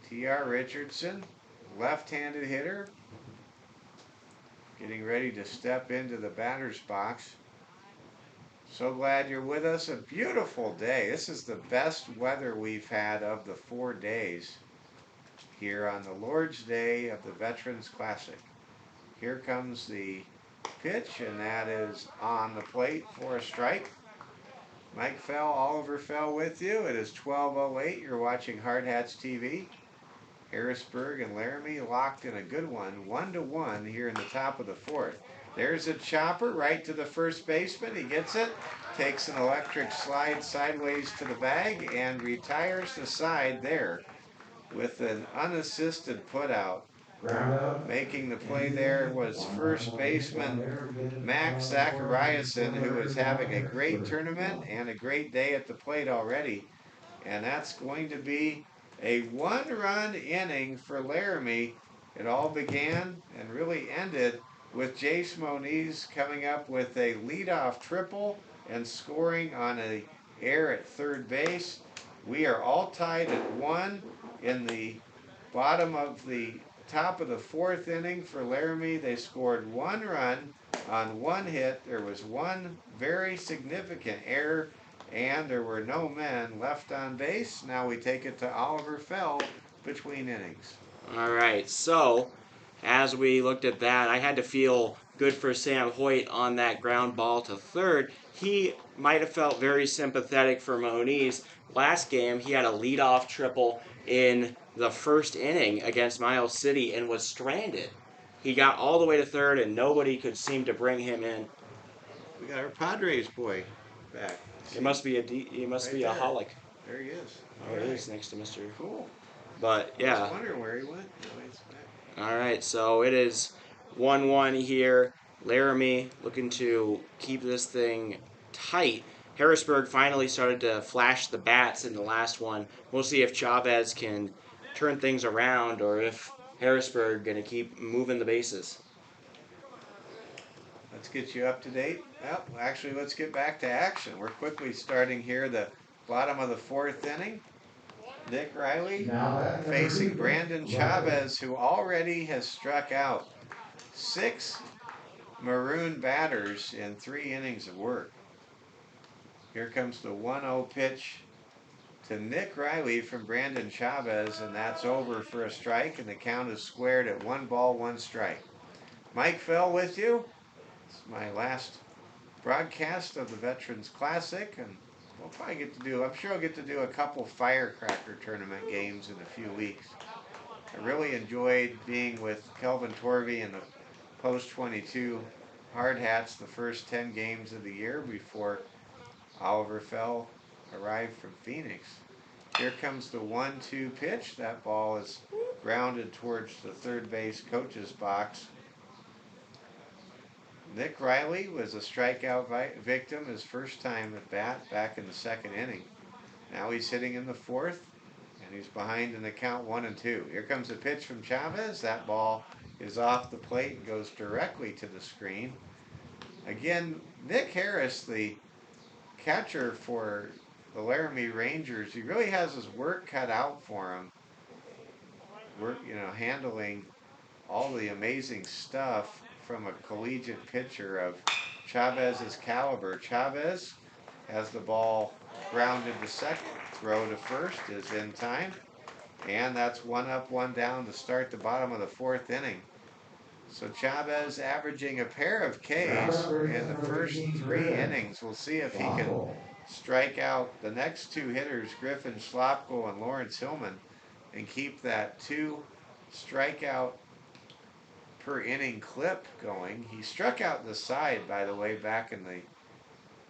T.R. Richardson, left-handed hitter, getting ready to step into the batter's box. So glad you're with us. A beautiful day. This is the best weather we've had of the 4 days here on the Lord's Day of the Veterans Classic. Here comes the pitch, and that is on the plate for a strike. Mike Fell, Oliver Fell with you. It is 12:08. You're watching Hard Hats TV. Harrisburg and Laramie locked in a good one, 1-1 here in the top of the fourth. There's a chopper right to the first baseman. He gets it, takes an electric slide sideways to the bag, and retires the side there with an unassisted putout. Making the play there was first baseman Max Zachariason, who is having a great tournament and a great day at the plate already. And that's going to be a one-run inning for Laramie. It all began and really ended with Jace Moniz coming up with a leadoff triple and scoring on a error at third base. We are all tied at 1 in the bottom of the top of the fourth inning for Laramie. They scored 1 run on 1 hit. There was 1 very significant error, and there were no men left on base. Now we take it to Oliver Fell between innings. All right, so as we looked at that, I had to feel good for Sam Hoyt on that ground ball to third. He might have felt very sympathetic for Moniz. Last game, he had a leadoff triple in the first inning against Miles City and was stranded. He got all the way to third, and nobody could seem to bring him in. We got our Padres boy back. It must be a holic. There he is. There he is next to Mr. Cool. But I yeah. was wondering where he went. No, he's back. All right, so it is 1-1 here. Laramie looking to keep this thing tight. Harrisburg finally started to flash the bats in the last one. We'll see if Chavez can turn things around or if Harrisburg going to keep moving the bases. Let's get you up to date. Well, actually, let's get back to action. We're quickly starting here the bottom of the fourth inning. Nick Riley facing Brandon Chavez, who already has struck out 6 Maroon batters in 3 innings of work. Here comes the 1-0 pitch to Nick Riley from Brandon Chavez, and that's over for a strike, and the count is squared at 1 ball, 1 strike. Mike Fell with you. It's my last broadcast of the Veterans Classic, and we'll probably get to do, I'm sure I'll get to do a couple Firecracker tournament games in a few weeks. I really enjoyed being with Kelvin Torvey in the Post 22 Hard Hats the first 10 games of the year before Oliver Fell arrived from Phoenix. Here comes the 1-2 pitch. That ball is grounded towards the third base coach's box. Nick Riley was a strikeout victim his first time at bat back in the second inning. Now he's hitting in the fourth, and he's behind in the count 1-2. Here comes a pitch from Chavez. That ball is off the plate and goes directly to the screen. Again, Nick Harris, the catcher for the Laramie Rangers, he really has his work cut out for him. Handling all the amazing stuff from a collegiate pitcher of Chavez's caliber. Chavez has the ball grounded to second. Throw to first is in time. And that's 1 up, 1 down to start the bottom of the fourth inning. So Chavez averaging a pair of Ks in the first 3 innings. We'll see if he can strike out the next 2 hitters, Griffin Schlopko and Lawrence Hillman, and keep that 2 strikeout per inning clip going. He struck out the side, by the way, back in the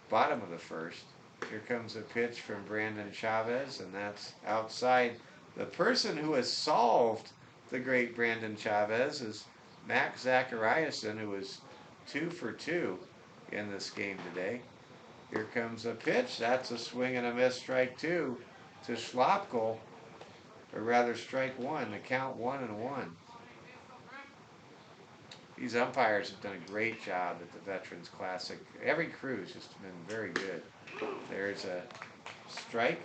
bottom of the first. Here comes a pitch from Brandon Chavez, and that's outside. The person who has solved the great Brandon Chavez is Max Zachariason, who is 2 for 2 in this game today. Here comes a pitch. That's a swing and a miss, strike 2 to Schlopko, or rather strike 1. The count 1-1. These umpires have done a great job at the Veterans Classic. Every crew's just been very good. There's a strike.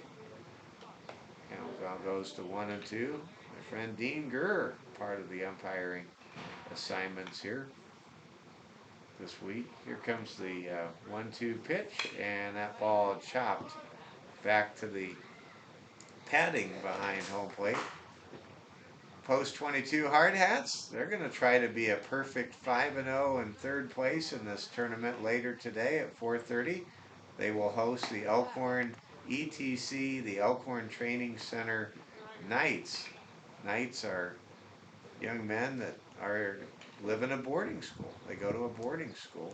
Count goes to 1-2. My friend Dean Gurr, part of the umpiring assignments here this week. Here comes the 1-2 pitch, and that ball chopped back to the padding behind home plate. Post 22 Hard Hats, they're going to try to be a perfect 5-0 in third place in this tournament later today at 4:30. They will host the Elkhorn ETC, the Elkhorn Training Center Knights. Knights are young men that live in a boarding school. They go to a boarding school.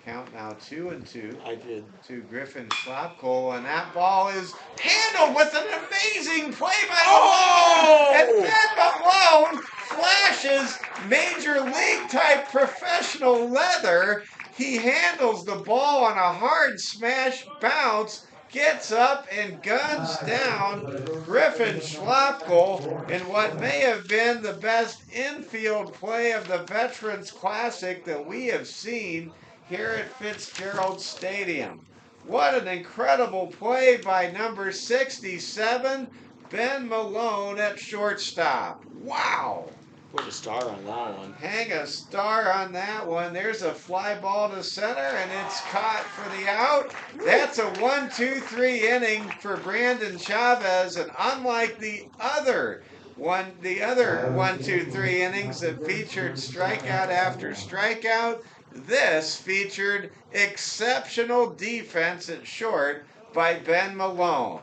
Count now 2-2. I did. To Griffin Schlapkohl, and that ball is handled with an amazing play by Malone. And Ben Malone flashes major league type professional leather. He handles the ball on a hard smash bounce, gets up and guns down Griffin Schlapkohl in what may have been the best infield play of the Veterans Classic that we have seen here at Fitzgerald Stadium. What an incredible play by number 67, Ben Malone at shortstop. Wow. Put a star on that one. Hang a star on that one. There's a fly ball to center, and it's caught for the out. That's a 1-2-3 inning for Brandon Chavez, and unlike the other 1-2-3 innings that featured strikeout after strikeout, this featured exceptional defense at short by Ben Malone.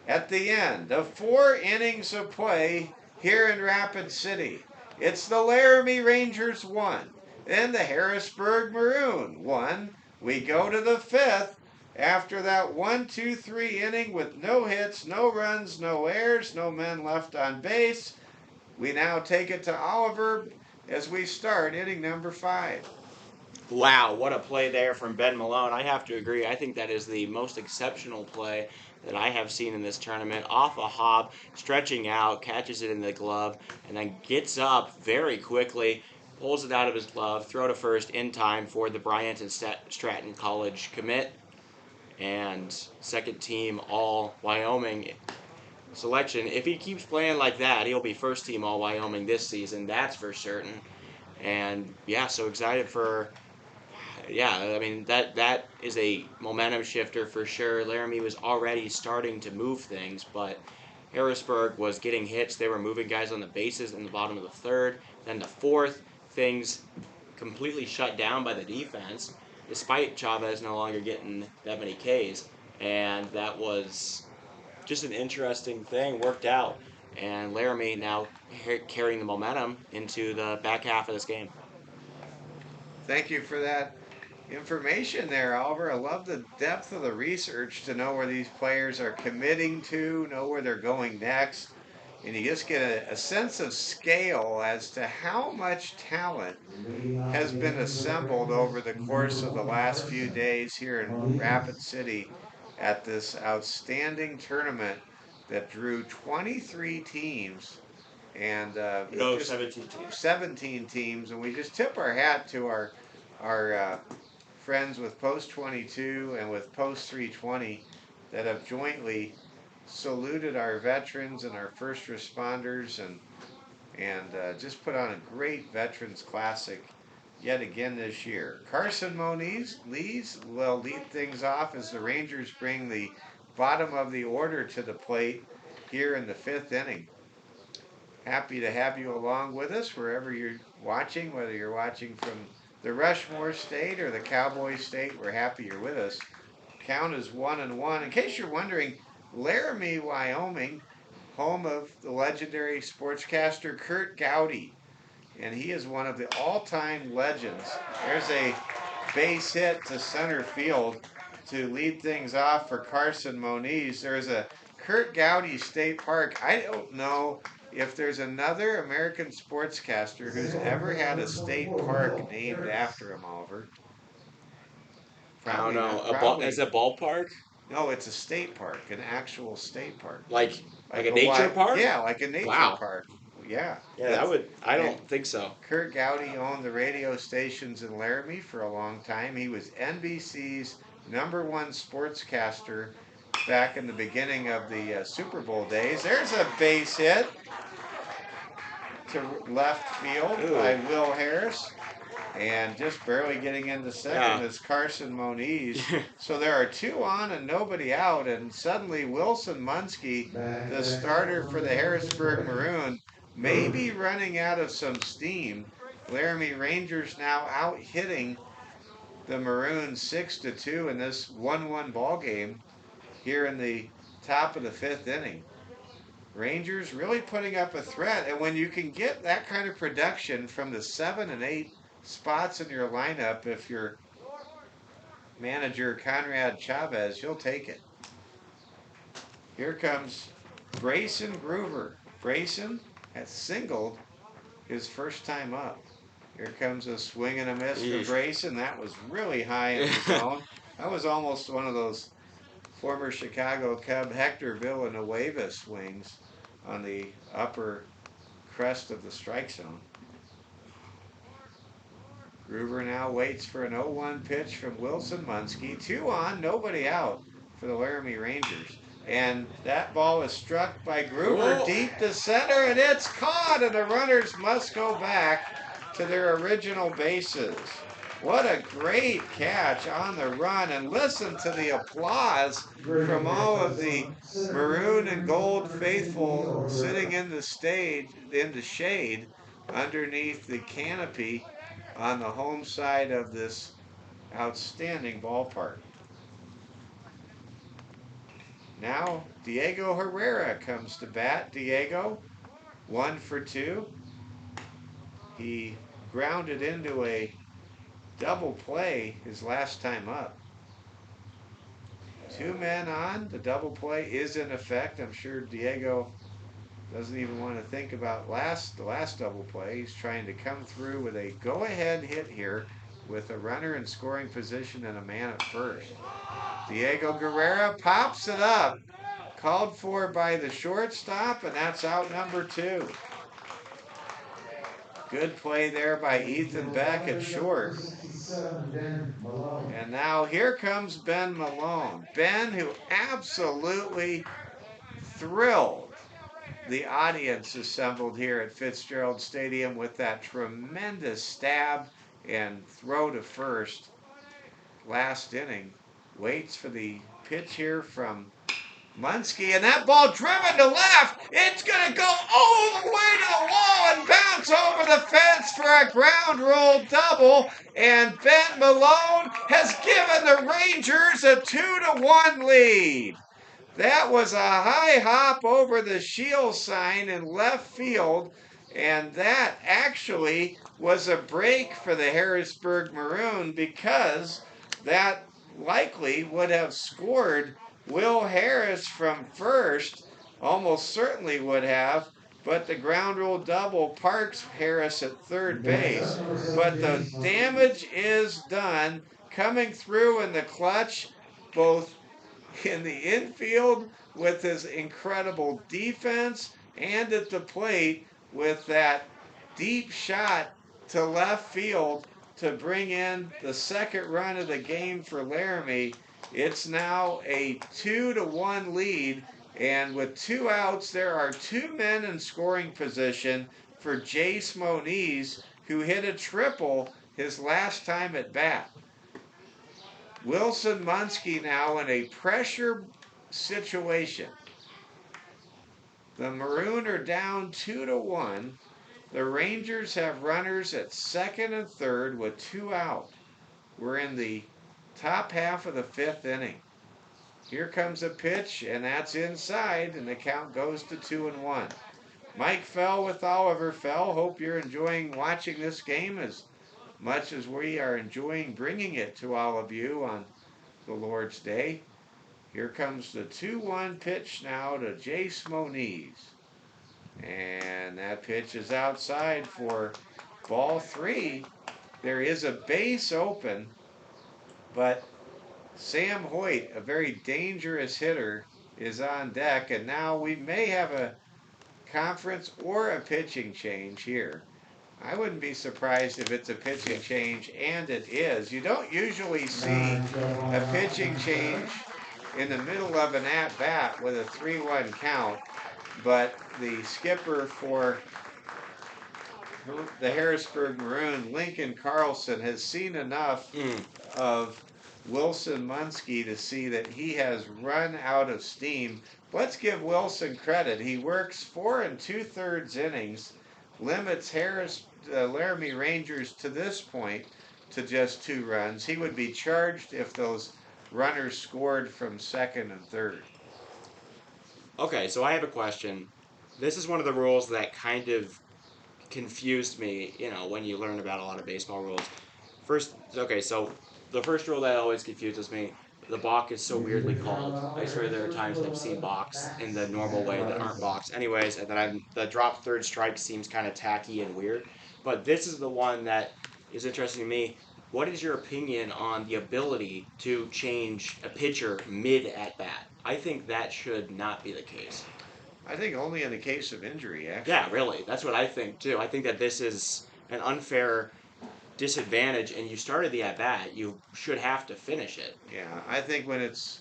At the end of 4 innings of play here in Rapid City, it's the Laramie Rangers 1 and the Harrisburg Maroon 1. We go to the 5th after that 1-2-3 inning with no hits, no runs, no errors, no men left on base. We now take it to Oliver as we start inning number 5. Wow, what a play there from Ben Malone. I have to agree. I think that is the most exceptional play that I have seen in this tournament. Off a hop, stretching out, catches it in the glove, and then gets up very quickly, pulls it out of his glove, throw to first in time for the Bryant and Stratton College commit, and second team All Wyoming selection. If he keeps playing like that, he'll be first team All Wyoming this season, that's for certain. And yeah, so excited for... Yeah, I mean, that is a momentum shifter for sure. Laramie was already starting to move things, but Harrisburg was getting hits. They were moving guys on the bases in the bottom of the 3rd. Then the 4th, things completely shut down by the defense, despite Chavez no longer getting that many Ks. And that was just an interesting thing, worked out. And Laramie now carrying the momentum into the back half of this game. Thank you for that information there, Oliver. I love the depth of the research to know where these players are committing to, know where they're going next, and you just get a sense of scale as to how much talent has been assembled over the course of the last few days here in Rapid City at this outstanding tournament that drew 23 teams and 17 teams. 17 teams, and we just tip our hat to our friends with Post 22 and with Post 320 that have jointly saluted our veterans and our first responders and just put on a great Veterans Classic yet again this year. Carson Moniz will lead things off as the Rangers bring the bottom of the order to the plate here in the 5th inning. Happy to have you along with us wherever you're watching, whether you're watching from the Rushmore State or the Cowboy State. We're happy you're with us. Count is 1-1. In case you're wondering, Laramie, Wyoming, home of the legendary sportscaster Kurt Gowdy, and he is one of the all-time legends. There's a base hit to center field to lead things off for Carson Moniz. There's a Kurt Gowdy State Park. I don't know if there's another American sportscaster who's ever had a state park named after him, Oliver. I don't know. Is it a ballpark? No, it's a state park, an actual state park. Like a nature park? Yeah, like a nature park. Yeah. Yeah, that would. I don't think so. Kurt Gowdy owned the radio stations in Laramie for a long time. He was NBC's #1 sportscaster back in the beginning of the Super Bowl days. There's a base hit to left field by Will Harris. And just barely getting into second is Carson Moniz. So there are 2 on and nobody out. And suddenly Wilson Munsky, the starter for the Harrisburg Maroon, maybe running out of some steam. Laramie Rangers now out hitting the Maroons 6-2 in this 1-1 ball game here in the top of the 5th inning. Rangers really putting up a threat, and when you can get that kind of production from the 7 and 8 spots in your lineup, if you're manager Conrad Chavez, you'll take it. Here comes Brayson Groover. Brayson has singled his first time up. Here comes a swing and a miss for Brayson. That was really high in the zone. That was almost one of those former Chicago Cub Hector Villanueva swings on the upper crest of the strike zone. Groover now waits for an 0-1 pitch from Wilson Munski. 2 on, nobody out for the Laramie Rangers. And that ball is struck by Groover deep to center, and it's caught, and the runners must go back to their original bases. What a great catch on the run, and listen to the applause from all of the maroon and gold faithful sitting in the shade underneath the canopy on the home side of this outstanding ballpark. Now Diego Herrera comes to bat. Diego, 1 for 2. He grounded into a double play his last time up. 2 men on. The double play is in effect. I'm sure Diego doesn't even want to think about the last double play. He's trying to come through with a go-ahead hit here with a runner in scoring position and a man at first. Diego Guerrera pops it up. Called for by the shortstop, and that's out number 2. Good play there by Ethan Beck at short. And now here comes Ben Malone. Ben, who absolutely thrilled the audience assembled here at Fitzgerald Stadium with that tremendous stab and throw to first last inning. Waits for the pitch here from Munski, and that ball driven to left. It's going to go all the way to the wall and bounce over the fence for a ground rule double. And Ben Malone has given the Rangers a 2-1 lead. That was a high hop over the shield sign in left field, and that actually was a break for the Harrisburg Maroon, because that likely would have scored Will Harris from first, almost certainly would have, but the ground rule double parks Harris at third base. But the damage is done, coming through in the clutch, both in the infield with his incredible defense and at the plate with that deep shot to left field to bring in the second run of the game for Laramie. It's now a 2-1 lead, and with 2 outs, there are 2 men in scoring position for Jace Moniz, who hit a triple his last time at bat. Wilson Munski now in a pressure situation. The Maroon are down 2-1. The Rangers have runners at second and third with 2 out. We're in the top half of the 5th inning. Here comes a pitch, and that's inside, and the count goes to 2-1. Mike Fell with Oliver Fell. Hope you're enjoying watching this game as much as we are enjoying bringing it to all of you on the Lord's Day. Here comes the 2-1 pitch now to Jace Moniz. And that pitch is outside for ball 3. There is a base open, but Sam Hoyt, a very dangerous hitter, is on deck, and now we may have a conference or a pitching change here. I wouldn't be surprised if it's a pitching change, and it is. You don't usually see a pitching change in the middle of an at-bat with a 3-1 count, but the skipper for the Harrisburg Maroon, Lincoln Carlson, has seen enough of Wilson Munsky to see that he has run out of steam. Let's give Wilson credit. He works 4 2/3 innings, limits Laramie Rangers to this point to just 2 runs. He would be charged if those runners scored from second and third. Okay, so I have a question. This is one of the rules that kind of confused me, when you learn about a lot of baseball rules. Okay, so the first rule that always confuses me, the balk is so weirdly called. I swear there are times I've seen balks in the normal way that aren't balks. Anyways, and then the drop third strike seems kind of tacky and weird. But this is the one that is interesting to me. What is your opinion on the ability to change a pitcher mid at bat? I think that should not be the case. I think only in the case of injury, Yeah, actually. really. That's what I think too. I think that this is an unfair disadvantage, and you started the at bat, you should have to finish it. Yeah, I think when it's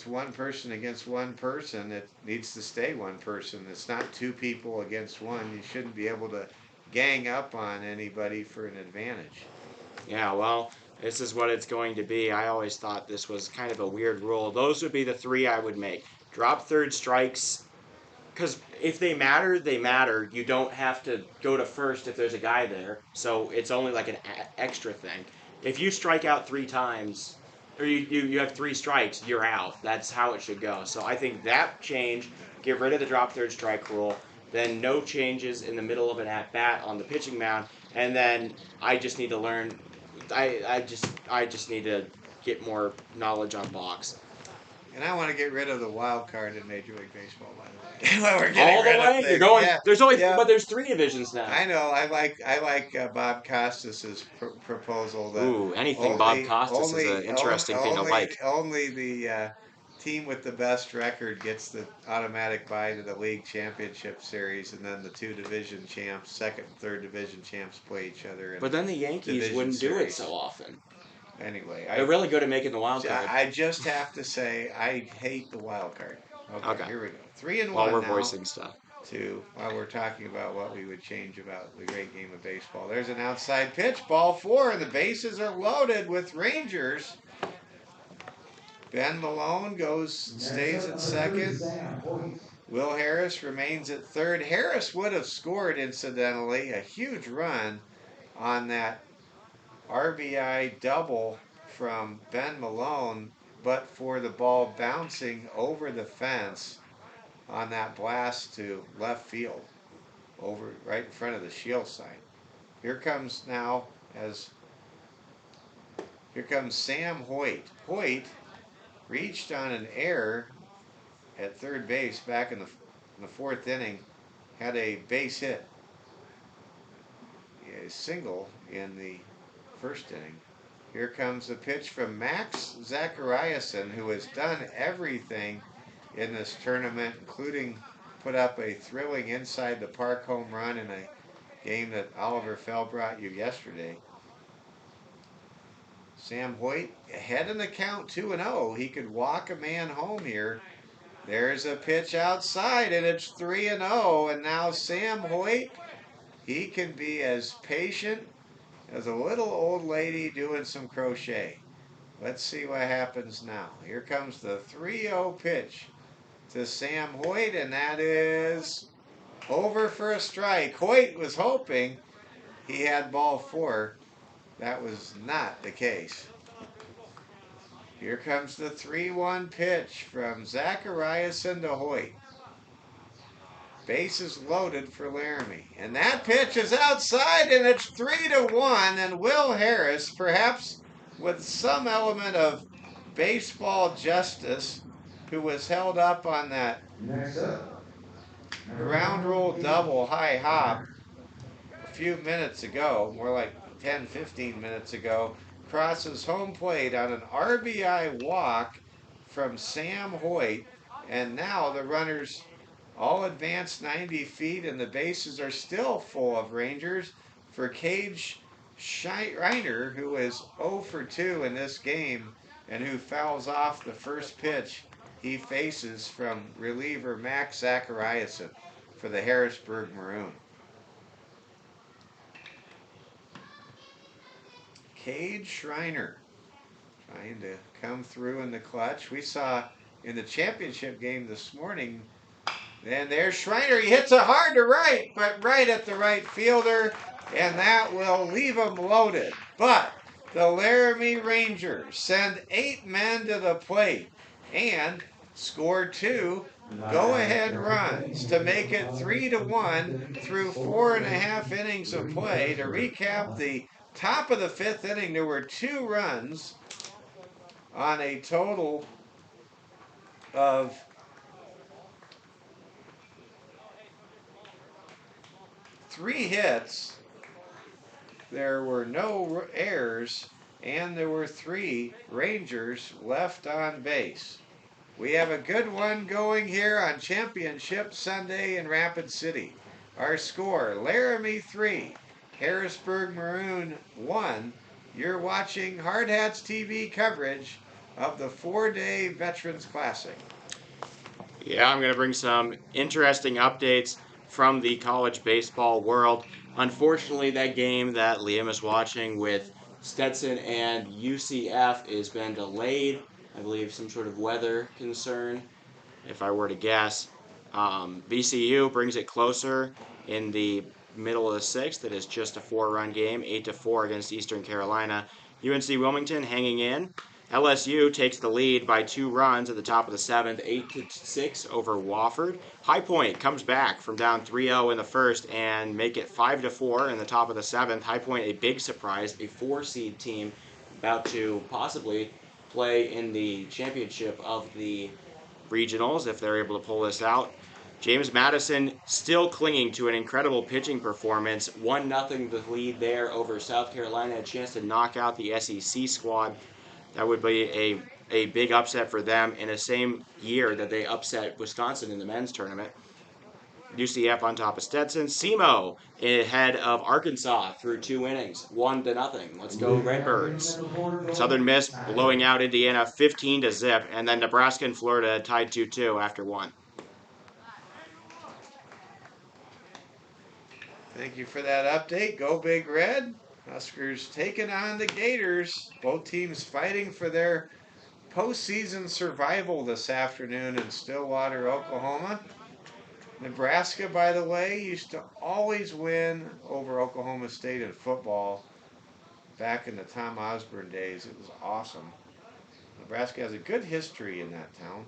one person against one person, it needs to stay one person. It's not two people against one. You shouldn't be able to gang up on anybody for an advantage. Yeah, well, this is what it's going to be. I always thought this was kind of a weird rule. Those would be the three I would make. Drop third strikes, because if they matter, they matter. You don't have to go to first if there's a guy there, so it's only like an extra thing. If you strike out 3 times, or you have 3 strikes, you're out. That's how it should go. So I think that change, get rid of the drop third strike rule, then no changes in the middle of an at bat on the pitching mound, and then I just need to learn. I just need to get more knowledge on box. And I want to get rid of the wild card in Major League Baseball, by the way. While we're getting All the rid of way? You're things, going. yeah, There's only, yeah. but there's 3 divisions now. I know. I like Bob Costas's proposal that Ooh, anything Bob only Costas is an only interesting thing to like. only the team with the best record gets the automatic bye to the league championship series, and then the two division champs, second and third division champs, play each other in But then the Yankees division wouldn't do it series. so often. Anyway, They're really good at making the wild card. I just have to say I hate the wild card. Okay, Okay. here we go. 3 and While 1 we're now. voicing stuff. While we're talking about what we would change about the great game of baseball. There's an outside pitch, ball 4, and the bases are loaded with Rangers. Ben Malone stays at second. Will Harris remains at third. Harris would have scored, incidentally, a huge run on that RBI double from Ben Malone, but for the ball bouncing over the fence on that blast to left field, over right in front of the shield sign. Here comes Sam Hoyt. Hoyt reached on an error at third base back in the fourth inning, had a base hit, a single in the first inning. Here comes the pitch from Max Zachariasen, who has done everything in this tournament, including put up a thrilling inside the park home run in a game that Oliver Fell brought you yesterday. Sam Hoyt ahead in the count 2-0. He could walk a man home here. There's a pitch outside, and it's 3-0. And now Sam Hoyt, he can be as patient as a little old lady doing some crochet. Let's see what happens now. Here comes the 3-0 pitch to Sam Hoyt, and that is over for a strike. Hoyt was hoping he had ball 4. That was not the case. Here comes the 3-1 pitch from Zachariasen to Hoyt. Bases loaded for Laramie. And that pitch is outside, and it's 3-1. And Will Harris, perhaps with some element of baseball justice, who was held up on that ground rule double high hop a few minutes ago, more like 10, 15 minutes ago, crosses home plate on an RBI walk from Sam Hoyt, and now the runners all advanced 90 feet, and the bases are still full of Rangers for Cage Reiner, who is 0 for 2 in this game, and who fouls off the first pitch he faces from reliever Max Zachariasen for the Harrisburg Maroon. Cage Schreiner trying to come through in the clutch. We saw in the championship game this morning. And there's Schreiner. He hits it hard to right, but right at the right fielder, and that will leave him loaded. But the Laramie Rangers send 8 men to the plate and score 2 go-ahead runs to make it 3-1 through 4.5 innings of play. To recap the top of the 5th inning, there were 2 runs on a total of 3 hits. There were no errors, and there were 3 Rangers left on base. We have a good one going here on Championship Sunday in Rapid City. Our score, Laramie 3, Harrisburg Maroon 1. You're watching Hard Hats TV coverage of the 4-day Veterans Classic. Yeah, I'm going to bring some interesting updates from the college baseball world. Unfortunately, that game that Liam is watching with Stetson and UCF has been delayed. I believe some sort of weather concern, if I were to guess. VCU brings it closer in the middle of the 6th. It is just a 4-run game, 8-4 against Eastern Carolina. UNC Wilmington hanging in. LSU takes the lead by 2 runs at the top of the 7th, 8-6 over Wofford. High Point comes back from down 3-0 in the first and make it 5-4 in the top of the 7th. High Point, a big surprise, a 4-seed team about to possibly play in the championship of the regionals if they're able to pull this out. James Madison still clinging to an incredible pitching performance. 1-0 the lead there over South Carolina. A chance to knock out the SEC squad. That would be a big upset for them in the same year that they upset Wisconsin in the men's tournament. UCF on top of Stetson. SEMO ahead of Arkansas through 2 innings, 1-0. Let's go Redbirds. Southern Miss blowing out Indiana 15-0, and then Nebraska and Florida tied 2-2 after 1. Thank you for that update. Go Big Red. Huskers taking on the Gators. Both teams fighting for their postseason survival this afternoon in Stillwater, Oklahoma. Nebraska, by the way, used to always win over Oklahoma State in football back in the Tom Osborne days. It was awesome. Nebraska has a good history in that town.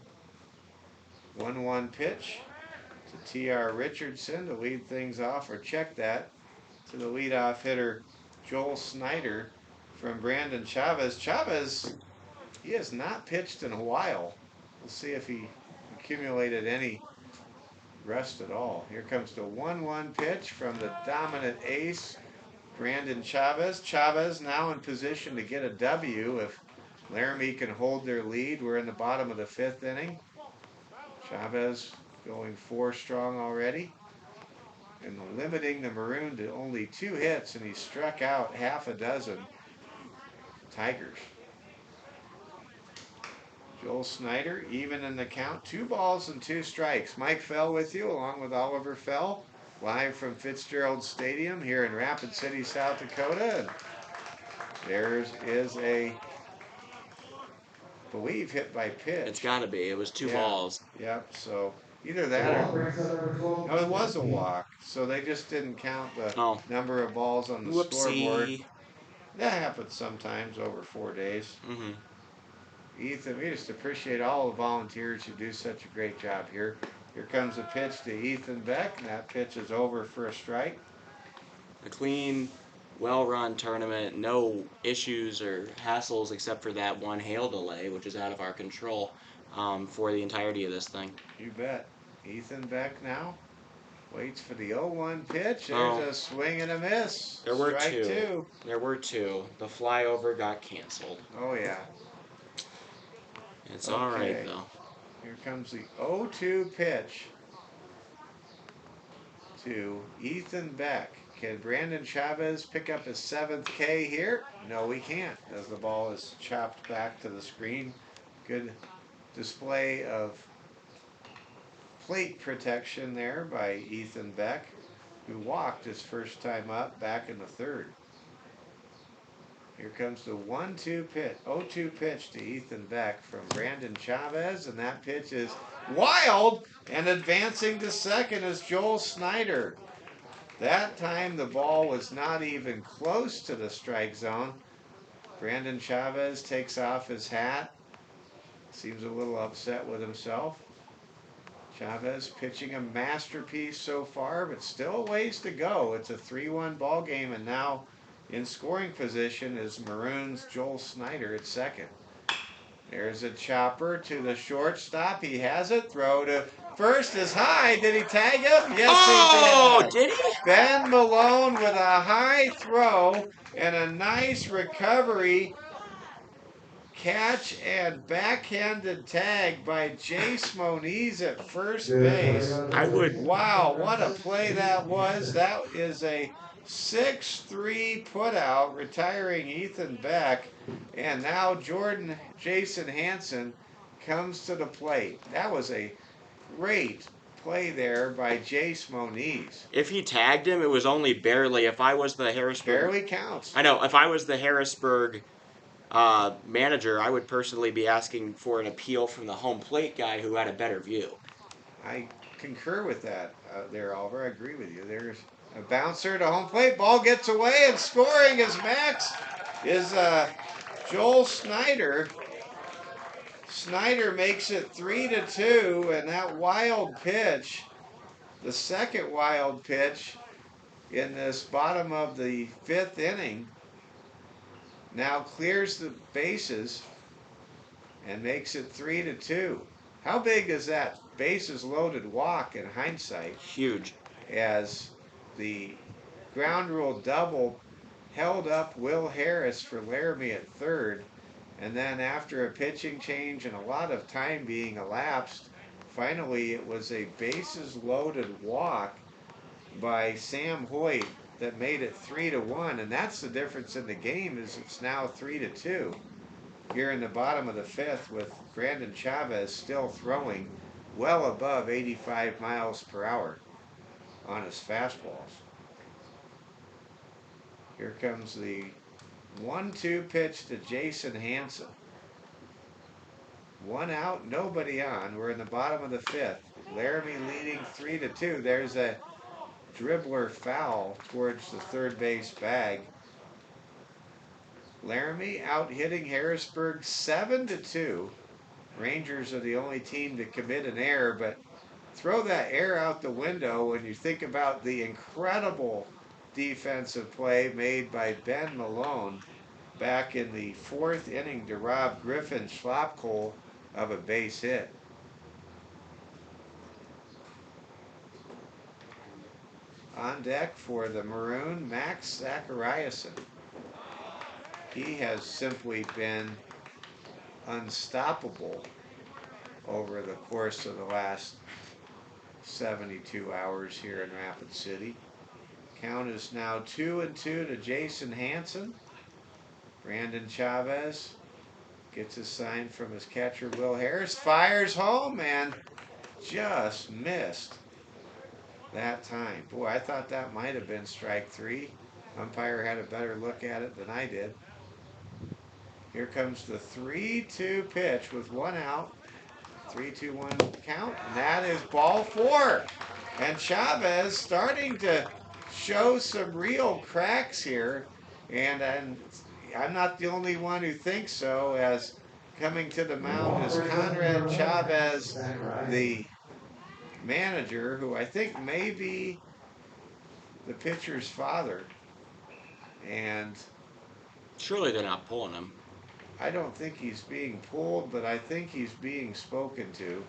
1-1 pitch to T.R. Richardson to lead things off, or check that, to the leadoff hitter Joel Snyder from Brandon Chavez. Chavez, he has not pitched in a while. We'll see if he accumulated any rest at all. Here comes the 1-1 pitch from the dominant ace, Brandon Chavez. Chavez now in position to get a W if Laramie can hold their lead. We're in the bottom of the 5th inning. Chavez going 4 strong already, and limiting the Maroon to only 2 hits, and he struck out half a dozen Tigers. Joel Snyder even in the count, 2 balls and 2 strikes. Mike Fell with you along with Oliver Fell, live from Fitzgerald Stadium here in Rapid City, South Dakota. And there is a, I believe, hit by pitch. It's got to be. It was 2 balls. Yep, so either that or no, it was a walk. So they just didn't count the number of balls on the scoreboard. That happens sometimes over 4 days. Mm-hmm. Ethan, we just appreciate all the volunteers who do such a great job here. Here comes a pitch to Ethan Beck, and that pitch is over for a strike. A clean, well-run tournament. No issues or hassles except for that one hail delay, which is out of our control for the entirety of this thing. You bet. Ethan Beck now waits for the 0-1 pitch. There's a swing and a miss. There were strike 2. There were 2. The flyover got canceled. Oh, yeah. It's all right, though. Here comes the 0-2 pitch to Ethan Beck. Can Brandon Chavez pick up his 7th K here? No, he can't, as the ball is chopped back to the screen. Good display of plate protection there by Ethan Beck, who walked his first time up back in the 3rd. Here comes the 1-2 pitch, 0-2 pitch to Ethan Beck from Brandon Chavez, and that pitch is wild, and advancing to second is Joel Snyder. That time the ball was not even close to the strike zone. Brandon Chavez takes off his hat, seems a little upset with himself. Chavez pitching a masterpiece so far, but still a ways to go. It's a 3-1 ball game, and now in scoring position is Maroon's Joel Snyder at second. There's a chopper to the shortstop. He has it. Throw to first is high. Did he tag him? Yes, he did. Did he? Ben Malone with a high throw and a nice recovery. Catch and backhanded tag by Jace Moniz at first base. Wow, what a play that was. That is a 6-3 putout, retiring Ethan Beck. And now Jason Hansen comes to the plate. That was a great play there by Jace Moniz. If he tagged him, it was only barely. If I was the Harrisburg... Barely counts. I know. If I was the Harrisburg manager, I would personally be asking for an appeal from the home plate guy who had a better view. I concur with that there, Oliver. I agree with you. There's a bouncer to home plate. Ball gets away, and scoring is Joel Snyder. Snyder makes it 3-2, and that wild pitch, the second wild pitch in this bottom of the 5th inning, now clears the bases and makes it 3-2. How big is that bases loaded walk in hindsight? Huge. As the ground rule double held up Will Harris for Laramie at third, and then after a pitching change and a lot of time being elapsed, finally it was a bases loaded walk by Sam Hoyt that made it 3-1, and that's the difference in the game. Is it's now 3-2 here in the bottom of the 5th, with Brandon Chavez still throwing well above 85 miles per hour on his fastballs. Here comes the 1-2 pitch to Jason Hansen. 1 out, nobody on. We're in the bottom of the 5th. Laramie leading 3-2. There's a dribbler foul towards the third base bag. Laramie out hitting Harrisburg 7-2. Rangers are the only team to commit an error, but throw that error out the window when you think about the incredible defensive play made by Ben Malone back in the 4th inning to rob Griffin Schlapkohl of a base hit. On deck for the Maroon, Max Zachariasen. He has simply been unstoppable over the course of the last 72 hours here in Rapid City. Count is now 2-2 to Jason Hansen. Brandon Chavez gets a sign from his catcher, Will Harris. Fires home and just missed that time. Boy, I thought that might have been strike 3. Umpire had a better look at it than I did. Here comes the 3-2 pitch with 1 out. 3-2-1 count, and that is ball 4. And Chavez starting to show some real cracks here, and I'm not the only one who thinks so, as coming to the mound is Conrad Chavez, the manager, who I think may be the pitcher's father. And surely they're not pulling him. I don't think he's being pulled, but I think he's being spoken to.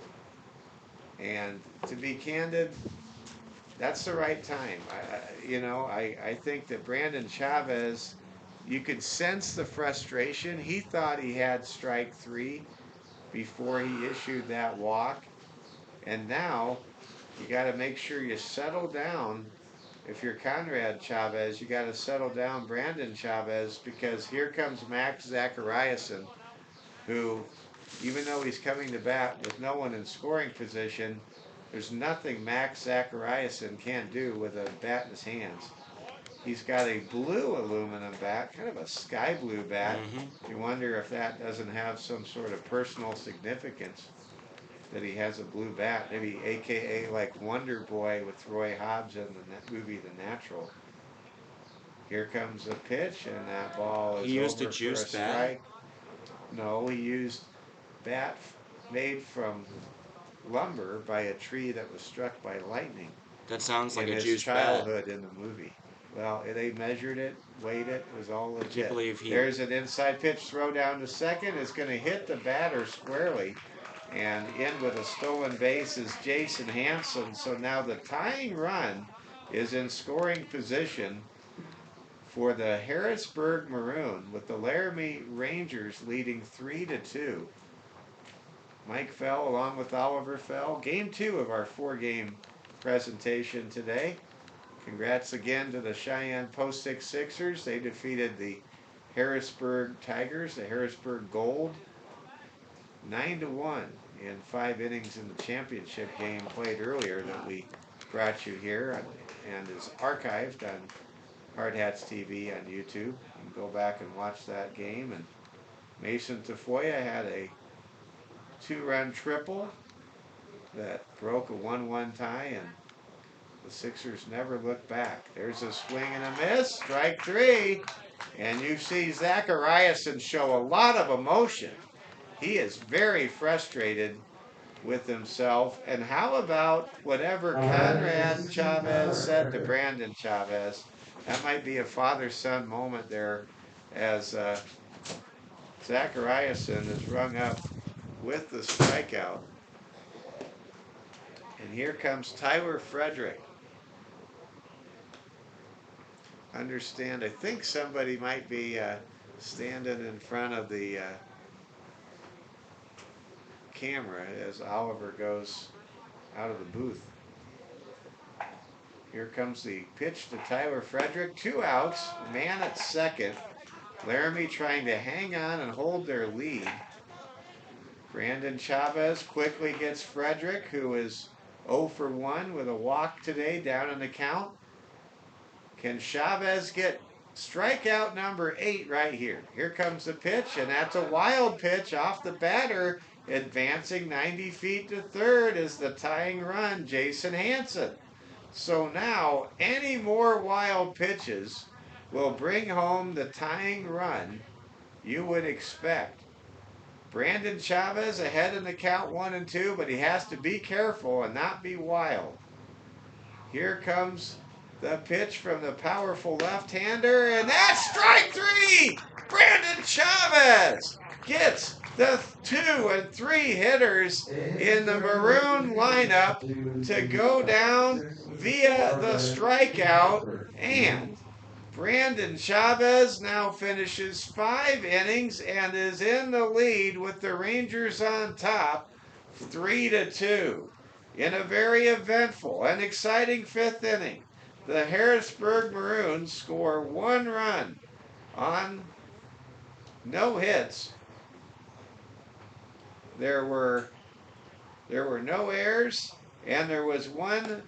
And to be candid, that's the right time. I think that Brandon Chavez, you could sense the frustration. He thought he had strike 3 before he issued that walk. And now you got to make sure you settle down. If you're Conrad Chavez, you got to settle down Brandon Chavez, because here comes Max Zachariasen, who, even though he's coming to bat with no one in scoring position, there's nothing Max Zachariasen can't do with a bat in his hands. He's got a blue aluminum bat, kind of a sky blue bat. Mm-hmm. You wonder if that doesn't have some sort of personal significance that he has a blue bat, maybe AKA like Wonder Boy with Roy Hobbs in the movie The Natural. Here comes the pitch, and that ball He is used a over for juice a bat. strike. No, he used bat made from lumber by a tree that was struck by lightning That sounds like in a his juice bat. childhood in the movie. Well, they measured it, weighed it, it was all I can't legit. believe he. There's an inside pitch throw down to second. It's going to hit the batter squarely. And in with a stolen base is Jason Hanson. So now the tying run is in scoring position for the Harrisburg Maroon, with the Laramie Rangers leading 3-2. Mike Fell along with Oliver Fell. Game 2 of our 4-game presentation today. Congrats again to the Cheyenne Post 6 Sixers. They defeated the Harrisburg Tigers, the Harrisburg Gold, 9-1 in 5 innings in the championship game played earlier that we brought you here and is archived on Hard Hats TV on YouTube. You can go back and watch that game. And Mason Tafoya had a 2-run triple that broke a 1-1 tie, and the Sixers never looked back. There's a swing and a miss, strike 3, and you see Zachariason show a lot of emotion. He is very frustrated with himself. And how about whatever Conrad Chavez said to Brandon Chavez? That might be a father-son moment there, as Zachariason is rung up with the strikeout. And here comes Tyler Frederick. Understand, I think somebody might be standing in front of the camera as Oliver goes out of the booth. Here comes the pitch to Tyler Frederick. 2 outs, man at second. Laramie trying to hang on and hold their lead. Brandon Chavez quickly gets Frederick, who is 0 for 1 with a walk today, down in the count. Can Chavez get strikeout number 8 right here? Here comes the pitch, and that's a wild pitch off the batter. Advancing 90 feet to third is the tying run, Jason Hanson. So now any more wild pitches will bring home the tying run you would expect. Brandon Chavez ahead in the count 1-2, but he has to be careful and not be wild. Here comes the pitch from the powerful left-hander, and that's strike 3! Brandon Chavez gets the 2 and 3 hitters in the Maroon lineup to go down via the strikeout, and Brandon Chavez now finishes 5 innings and is in the lead with the Rangers on top, 3-2. In a very eventful and exciting 5th inning, the Harrisburg Maroons score 1 run on no hits. There were no errors, and there was 1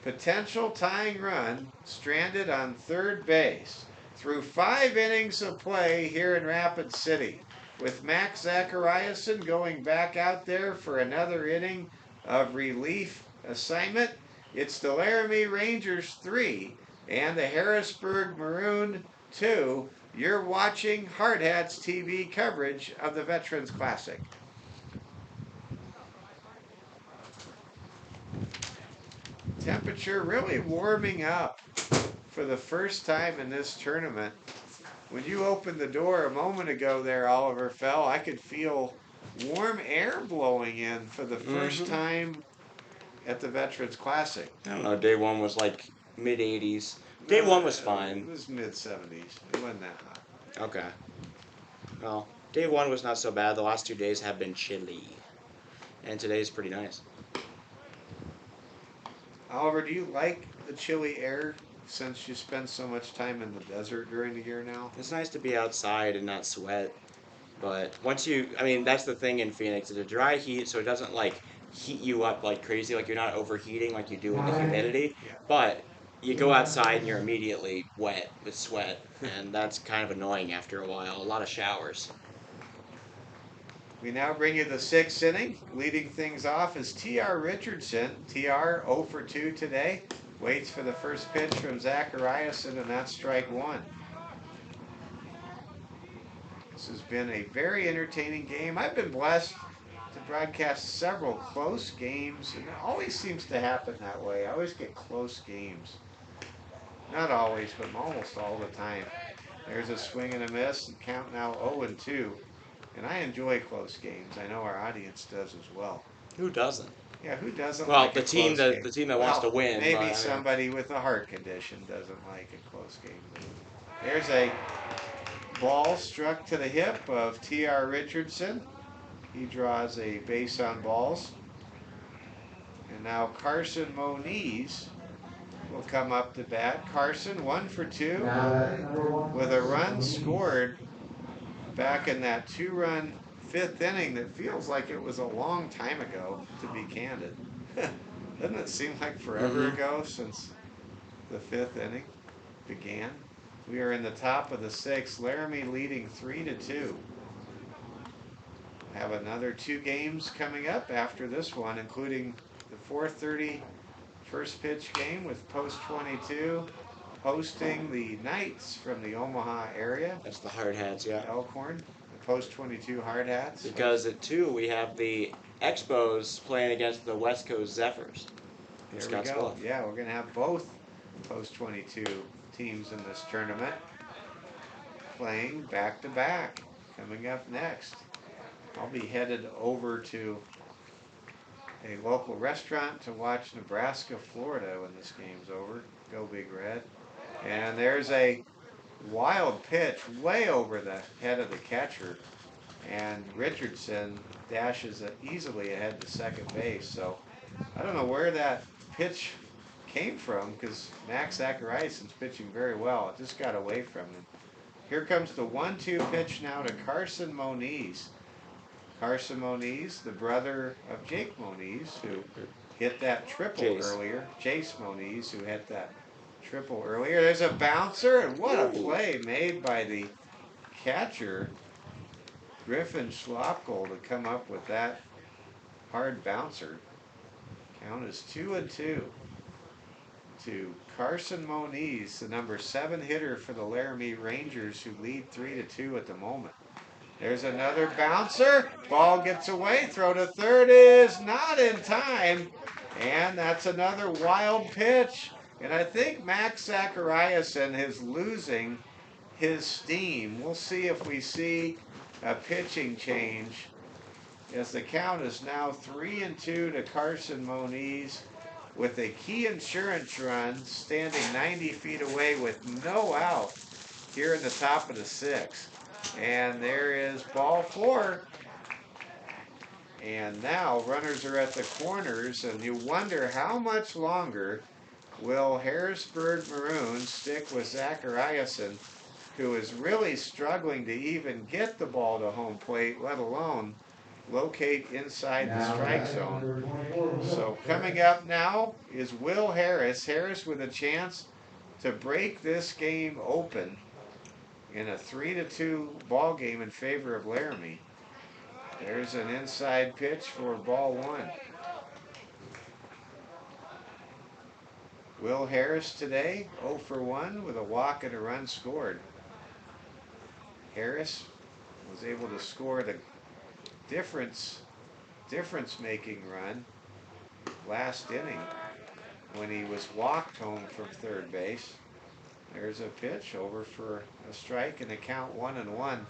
potential tying run stranded on third base through 5 innings of play here in Rapid City, with Max Zachariason going back out there for another inning of relief assignment. It's the Laramie Rangers 3 and the Harrisburg Maroon 2. You're watching Hard Hats TV coverage of the Veterans Classic. Temperature really warming up for the first time in this tournament. When you opened the door a moment ago there, Oliver Fell, I could feel warm air blowing in for the first time at the Veterans Classic. I don't know. Day 1 was like mid 80s. Day 1 was It fine. was mid 70s. It wasn't that hot. Okay. Well, day 1 was not so bad. The last 2 days have been chilly, and today's pretty nice. Oliver, do you like the chilly air since you spend so much time in the desert during the year now? It's nice to be outside and not sweat. But I mean, that's the thing in Phoenix. It's a dry heat, so it doesn't like heat you up like crazy. Like you're not overheating like you do in the humidity. Yeah. But you go outside and you're immediately wet with sweat, and that's kind of annoying after a while. A lot of showers. We now bring you the 6th inning. Leading things off is T.R. Richardson. T.R. 0 for 2 today. Waits for the first pitch from Zachariason, and that's strike one. This has been a very entertaining game. I've been blessed to broadcast several close games, and it always seems to happen that way. I always get close games. Not always, but almost all the time. There's a swing and a miss, and count now 0 and 2. And I enjoy close games. I know our audience does as well. Who doesn't? Yeah, who doesn't Well, like the a team close that game? the team that wants to win. Maybe but, I mean, somebody with a heart condition doesn't like a close game. There's a ball struck to the hip of T.R. Richardson. He draws a base on balls. And now Carson Moniz will come up to bat. Carson 1 for 2 with a run scored back in that 2-run 5th inning that feels like it was a long time ago, to be candid. Doesn't it seem like forever ago since the 5th inning began? We are in the top of the 6th. Laramie leading 3 to 2. Have another 2 games coming up after this one, including the 4:30 first pitch game with Post 22 hosting the Knights from the Omaha area. that's the Hard Hats, yeah. Elkhorn, the Post 22 Hard Hats. Because at 2 we have the Expos playing against the West Coast Zephyrs. There we go. Yeah, we're going to have both Post 22 teams in this tournament playing back to back. Coming up next, I'll be headed over to a local restaurant to watch Nebraska, Florida when this game's over. Go Big Red. And there's a wild pitch way over the head of the catcher. And Richardson dashes it easily ahead to second base. So I don't know where that pitch came from because Max Zachariason's pitching very well. It just got away from him. Here comes the 1-2 pitch now to Carson Moniz. Carson Moniz, the brother of Jake Moniz, who hit that triple earlier. Chase Moniz, who hit that triple earlier. There's a bouncer, and what a play made by the catcher, Griffin Schlopkel, to come up with that hard bouncer. Count is 2 and 2 to Carson Moniz, the number 7 hitter for the Laramie Rangers, who lead 3 to 2 at the moment. There's another bouncer. Ball gets away. Throw to third is not in time. And that's another wild pitch. And I think Max Zachariason is losing his steam. We'll see if we see a pitching change as the count is now 3 and 2 to Carson Moniz with a key insurance run standing 90 feet away with no out here in the top of the 6th. And there is ball 4. And now runners are at the corners, and you wonder how much longer will Harrisburg Maroon stick with Zachariason, who is really struggling to even get the ball to home plate, let alone locate inside the strike zone. So coming up now is Will Harris. Harris with a chance to break this game open in a 3 to 2 ball game in favor of Laramie. There's an inside pitch for ball 1. Will Harris today 0 for 1 with a walk and a run scored. Harris was able to score the difference-making run last inning when he was walked home from third base. There's a pitch over for a strike and the count 1-1.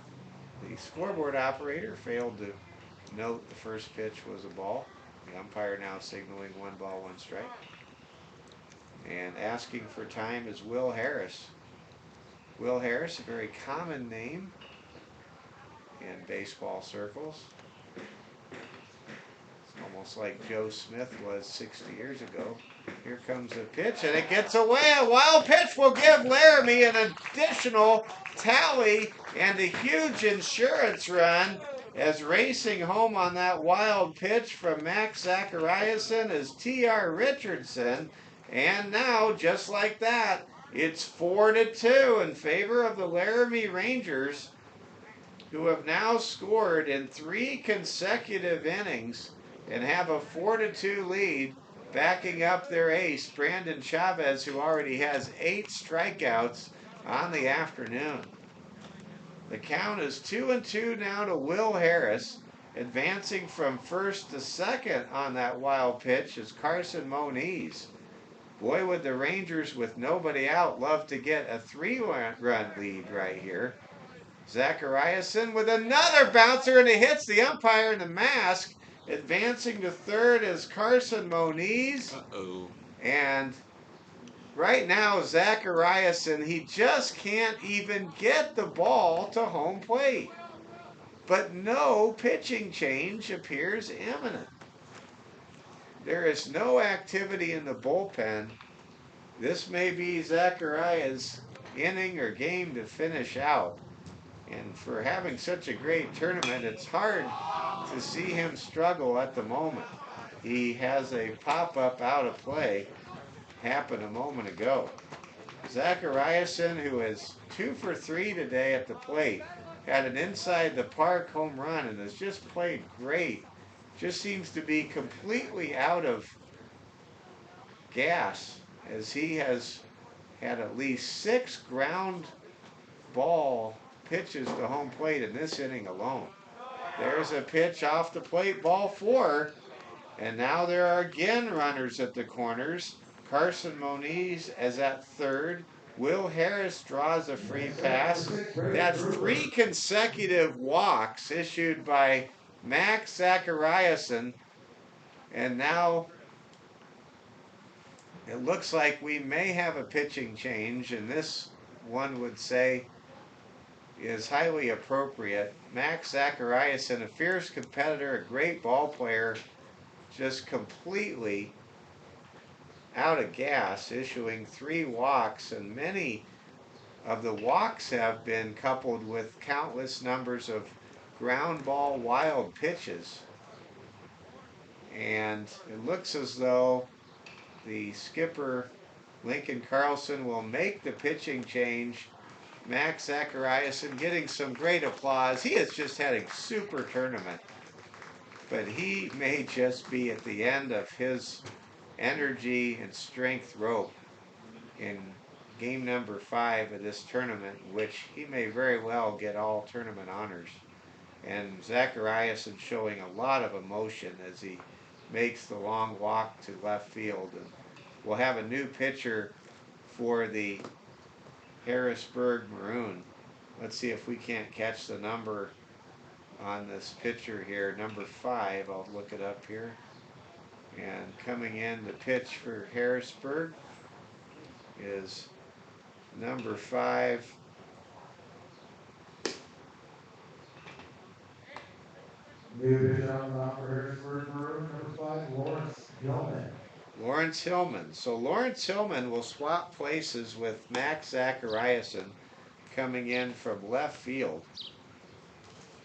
The scoreboard operator failed to note the first pitch was a ball. The umpire now signaling 1 ball, 1 strike. And asking for time is Will Harris. Will Harris, a very common name in baseball circles. It's almost like Joe Smith was 60 years ago. Here comes a pitch, and it gets away. A wild pitch will give Laramie an additional tally and a huge insurance run, as racing home on that wild pitch from Max Zachariason is T.R. Richardson, And now, just like that, it's 4-2 in favor of the Laramie Rangers, who have now scored in 3 consecutive innings and have a 4-2 lead, backing up their ace, Brandon Chavez, who already has 8 strikeouts on the afternoon. The count is 2-2 now to Will Harris. Advancing from first to second on that wild pitch is Carson Moniz. Boy, would the Rangers, with nobody out, love to get a 3-run lead right here. Zachariasen with another bouncer, and it hits the umpire in the mask. Advancing to third is Carson Moniz. Uh-oh. And right now, Zachariasen, he just can't even get the ball to home plate. But no pitching change appears imminent. There is no activity in the bullpen. This may be Zachariah's inning or game to finish out. And for having such a great tournament, it's hard to see him struggle at the moment. He has a pop-up out of play happen a moment ago. Zachariasen, who is 2 for 3 today at the plate, had an inside the park home run and has just played great. Just seems to be completely out of gas, as he has had at least 6 ground ball pitches to home plate in this inning alone. There's a pitch off the plate, ball 4. And now there are again runners at the corners. Carson Moniz is at third. Will Harris draws a free pass. That's 3 consecutive walks issued by Max Zachariasen. And now it looks like we may have a pitching change, and this one would say is highly appropriate. Max Zachariasen, a fierce competitor, a great ball player, just completely out of gas, issuing 3 walks, and many of the walks have been coupled with countless numbers of ground ball wild pitches. And it looks as though the skipper, Lincoln Carlson, will make the pitching change. Max Zachariasen getting some great applause. He has just had a super tournament, but he may just be at the end of his energy and strength rope in game number 5 of this tournament, which he may very well get all tournament honors. And Zachariasen showing a lot of emotion as he makes the long walk to left field. And we'll have a new pitcher for the Harrisburg Maroon. Let's see if we can't catch the number on this pitcher here. Number 5, I'll look it up here. And coming in to pitch for Harrisburg is number 5. New pitcher on the mound for Harrisburg Maroon, number 5, Lawrence Hillman. Lawrence Hillman. So Lawrence Hillman will swap places with Max Zachariasen coming in from left field.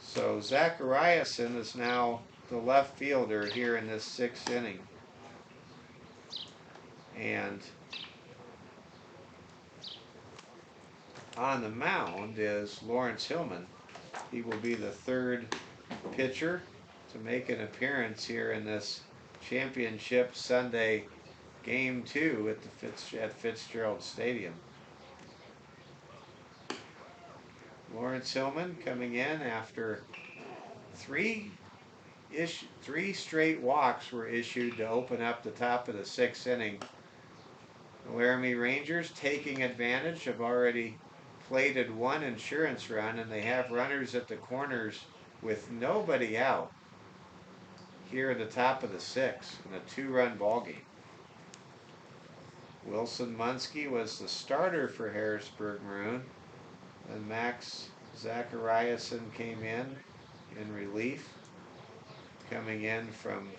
So Zachariasen is now the left fielder here in this 6th inning. And on the mound is Lawrence Hillman. He will be the 3rd pitcher to make an appearance here in this championship Sunday game 2 at Fitzgerald Stadium. Lawrence Hillman coming in after 3 straight walks were issued to open up the top of the 6th inning. The Laramie Rangers taking advantage of already plated 1 insurance run, and they have runners at the corners with nobody out here at the top of the 6th in a 2-run ball game. Wilson Munski was the starter for Harrisburg Maroon, and Max Zachariasen came in relief, coming in from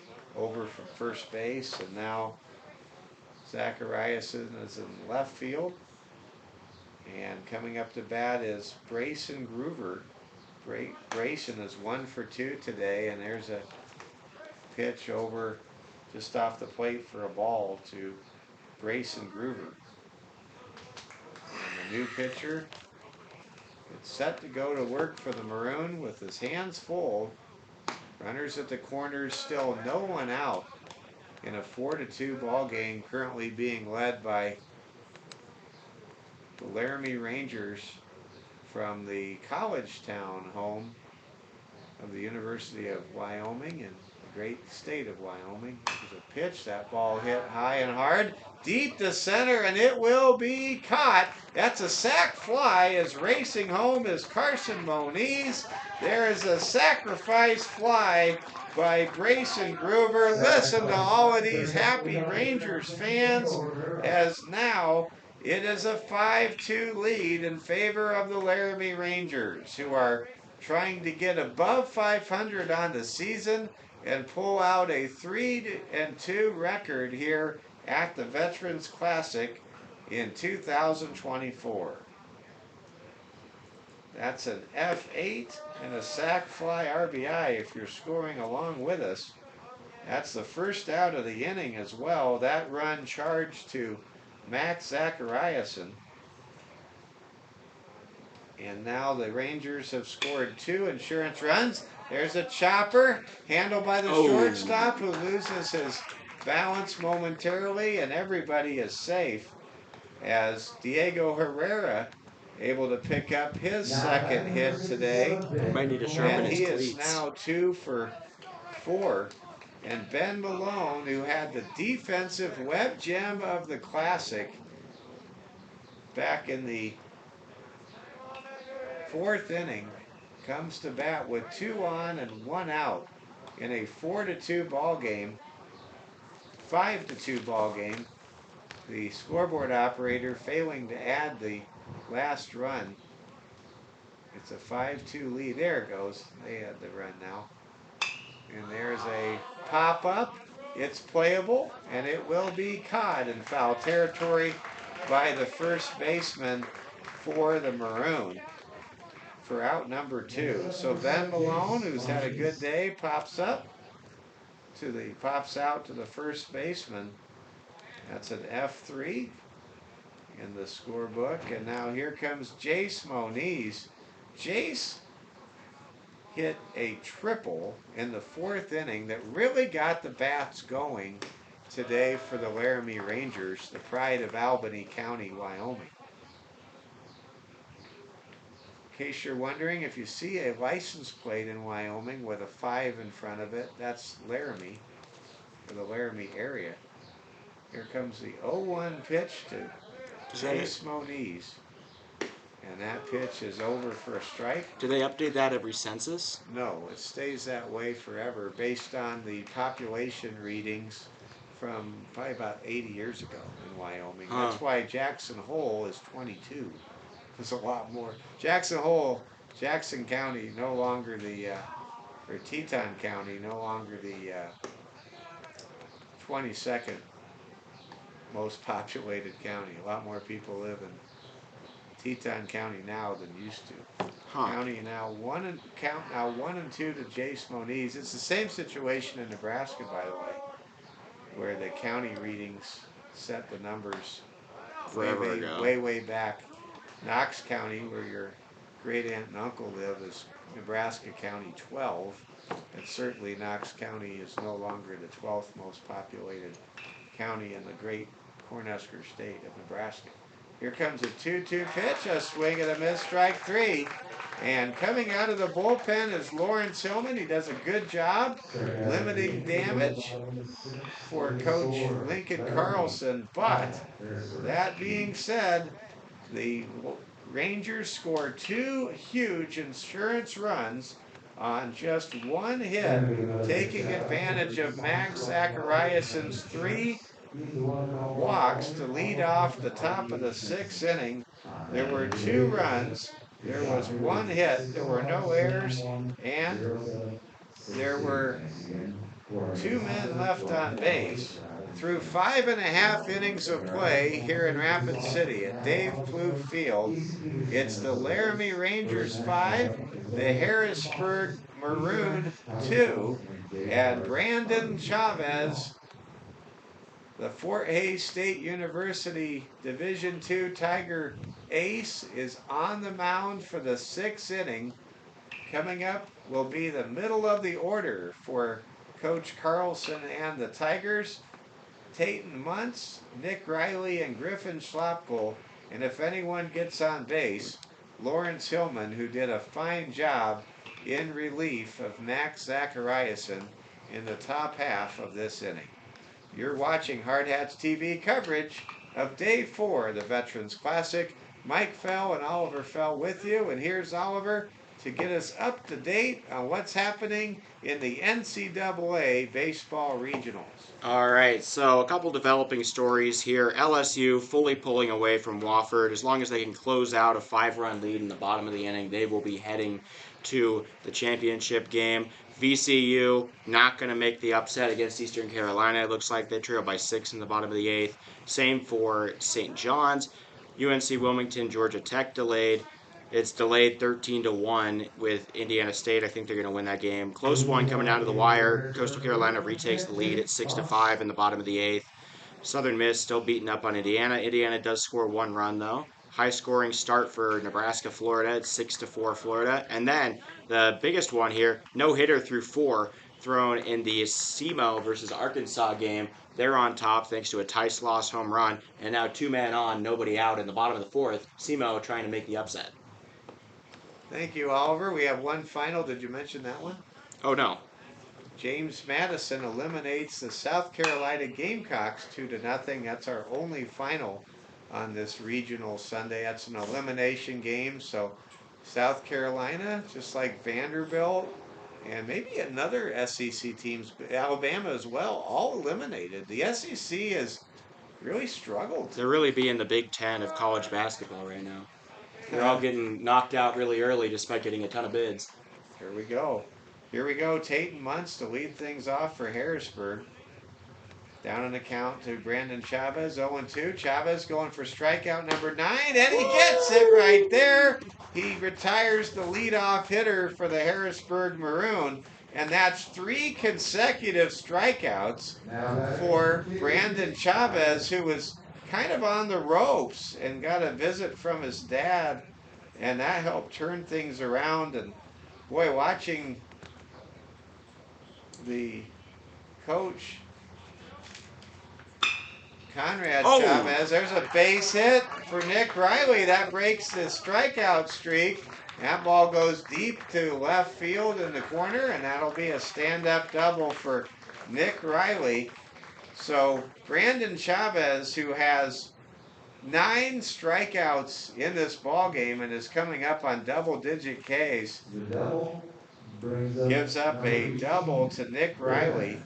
first base, and now Zachariasen is in left field. And coming up to bat is Brayson Groover. Brayson is 1 for 2 today, and there's a pitch over just off the plate for a ball to Grayson Groover. And the new pitcher is set to go to work for the Maroon with his hands full. Runners at the corners, still no one out in a 4-2 ball game, currently being led by the Laramie Rangers from the college town home of the University of Wyoming in the great state of Wyoming. There's a pitch. That ball hit high and hard, deep to center, and it will be caught. That's a sac fly. As racing home is Carson Moniz. There is a sacrifice fly by Grayson Groover. Listen to all of these happy Rangers fans, as now it is a 5-2 lead in favor of the Laramie Rangers, who are trying to get above 500 on the season and pull out a 3-2 record here at the Veterans Classic in 2024. That's an F8 and a sac fly RBI if you're scoring along with us. That's the first out of the inning as well. That run charged to Max Zachariasen. And now the Rangers have scored 2 insurance runs. There's a chopper handled by the shortstop, who loses his balance momentarily, and everybody is safe as Diego Herrera able to pick up his second hit today. Might need to sharpen And his he cleats. is now 2 for 4. And Ben Malone, who had the defensive web gem of the Classic back in the 4th inning, comes to bat with 2 on and 1 out in a 4-2 ball game, 5-2 ball game. The scoreboard operator failing to add the last run. It's a 5-2 lead. There it goes. They had the run now. And there's a pop-up. It's playable, and it will be caught in foul territory by the first baseman for the Maroon for out number 2. So Ben Malone, who's had a good day, pops out to the first baseman. That's an F3 in the scorebook. And now here comes Jace Moniz. Jace hit a triple in the 4th inning that really got the bats going today for the Laramie Rangers, the pride of Albany County, Wyoming. In case you're wondering, if you see a license plate in Wyoming with a 5 in front of it, that's Laramie, for the Laramie area. Here comes the 0-1 pitch to Jace Moniz. And that pitch is over for a strike. Do they update that every census? No, it stays that way forever based on the population readings from probably about 80 years ago in Wyoming. That's why Jackson Hole is 22. There's a lot more. Jackson Hole, Jackson County, no longer the, or Teton County, no longer the 22nd most populated county. A lot more people live in Teton County now than used to. County now 1 and 2 to Jace Moniz. It's the same situation in Nebraska, by the way, where the county readings set the numbers way back. Knox County, where your great aunt and uncle live, is Nebraska County 12, and certainly Knox County is no longer the 12th most populated county in the great Cornhusker state of Nebraska. Here comes a 2-2 pitch, a swing and a miss, strike 3. And coming out of the bullpen is Lawrence Hillman. He does a good job limiting damage for Coach Lincoln Carlson. But that being said, the Rangers score 2 huge insurance runs on just 1 hit, taking advantage of Max Zachariasen's 3 walks to lead off the top of the 6th inning. There were 2 runs, there was 1 hit, there were no errors, and there were 2 men left on base. Through 5.5 innings of play here in Rapid City at Dave Plouffe Field, it's the Laramie Rangers 5, the Harrisburg Maroon 2, and Brandon Chavez The Fort Hays State University Division II Tiger ace is on the mound for the 6th inning. Coming up will be the middle of the order for Coach Carlson and the Tigers. Tayton Muntz, Nick Riley, and Griffin Schlopkel. And if anyone gets on base, Lawrence Hillman, who did a fine job in relief of Max Zachariason in the top half of this inning. You're watching Hard Hats TV coverage of Day 4 of the Veterans Classic. Mike Fell and Oliver Fell with you, and here's Oliver to get us up to date on what's happening in the NCAA Baseball Regionals. All right, so a couple developing stories here. LSU fully pulling away from Wofford. As long as they can close out a 5-run lead in the bottom of the inning, they will be heading to the championship game. VCU not going to make the upset against Eastern Carolina. It looks like they trail by 6 in the bottom of the 8th. Same for St. John's. UNC Wilmington, Georgia Tech delayed. It's delayed 13-1 with Indiana State. I think they're going to win that game. Close one coming down to the wire. Coastal Carolina retakes the lead at 6-5 in the bottom of the 8th. Southern Miss still beating up on Indiana. Indiana does score 1 run though. High scoring start for Nebraska, Florida at 6-4 Florida. And then the biggest one here, no hitter through 4 thrown in the SEMO versus Arkansas game. They're on top thanks to a Tice Loss home run. And now 2 men on, nobody out in the bottom of the 4th. SEMO trying to make the upset. Thank you, Oliver. We have one final. Did you mention that one? Oh, no. James Madison eliminates the South Carolina Gamecocks 2-0. That's our only final on this regional Sunday. That's an elimination game. So South Carolina, just like Vanderbilt and maybe another SEC teams, Alabama as well, all eliminated. The SEC has really struggled. They're really being the Big Ten of college basketball right now. They're all getting knocked out really early despite getting a ton of bids. Here we go. Here we go. Tayton Muntz to lead things off for Harrisburg. Down an account to Brandon Chavez, 0-2. Chavez going for strikeout number 9, and he gets it right there. He retires the leadoff hitter for the Harrisburg Maroon, and that's 3 consecutive strikeouts for Brandon Chavez, who was kind of on the ropes and got a visit from his dad, and that helped turn things around. And boy, watching the coach Conrad Chavez, there's a base hit for Nick Riley. That breaks the strikeout streak. That ball goes deep to left field in the corner, and that'll be a stand-up double for Nick Riley. So Brandon Chavez, who has 9 strikeouts in this ball game and is coming up on double-digit Ks, gives up a double to Nick Riley.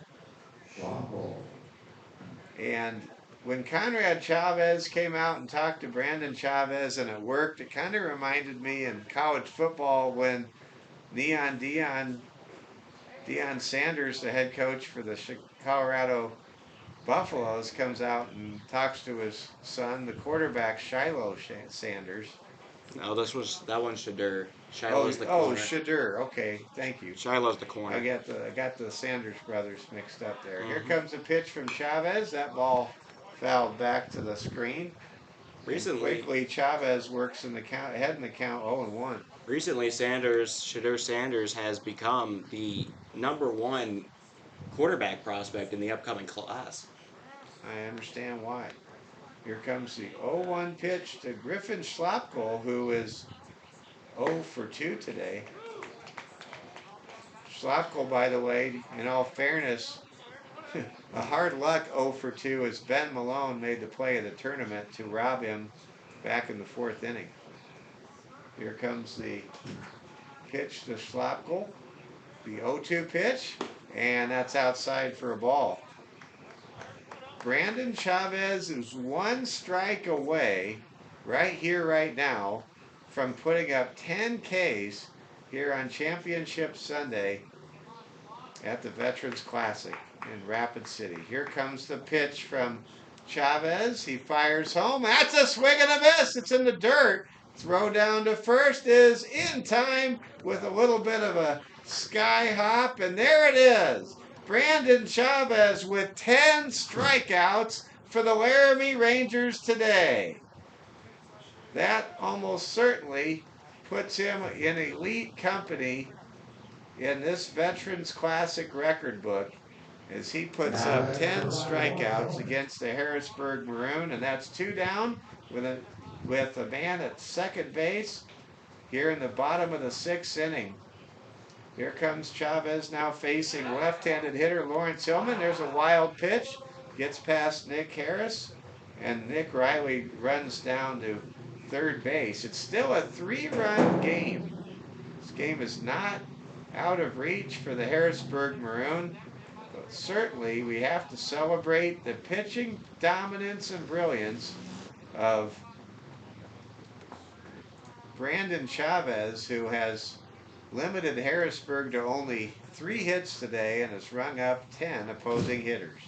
And when Conrad Chavez came out and talked to Brandon Chavez and it worked, it kind of reminded me in college football when Deion Sanders, the head coach for the Colorado Buffaloes, comes out and talks to his son, the quarterback Shiloh Sanders. No, that one's Shadur. Shiloh's the corner. Oh, Shadur. Okay, thank you. Shiloh's the corner. I got the Sanders brothers mixed up there. Here comes a pitch from Chavez. That ball fouled back to the screen. Recently, quickly Chavez works in the count, ahead in the count, 0-1. Recently, Shadur Sanders has become the #1 quarterback prospect in the upcoming class. I understand why. Here comes the 0-1 pitch to Griffin Schlopkel, who is 0-for-2 today. Schlopkel, by the way, in all fairness, a hard luck 0-for-2 as Ben Malone made the play of the tournament to rob him back in the 4th inning. Here comes the pitch to Schlopkel, the 0-2 pitch, and that's outside for a ball. Brandon Chavez is 1 strike away right here, right now, from putting up 10 Ks here on Championship Sunday at the Veterans Classic in Rapid City. Here comes the pitch from Chavez. He fires home. That's a swing and a miss. It's in the dirt. Throw down to first is in time with a little bit of a sky hop, and there it is. Brandon Chavez with 10 strikeouts for the Laramie Rangers today. That almost certainly puts him in elite company in this Veterans Classic record book as he puts up 10 strikeouts against the Harrisburg Maroon, and that's 2 down with a man at second base here in the bottom of the 6th inning. Here comes Chavez now facing left-handed hitter Lawrence Hillman. There's a wild pitch, gets past Nick Harris, and Nick Riley runs down to third base. It's still a 3-run game. This game is not out of reach for the Harrisburg Maroon, but certainly we have to celebrate the pitching dominance and brilliance of Brandon Chavez, who has limited Harrisburg to only 3 hits today and has rung up 10 opposing hitters.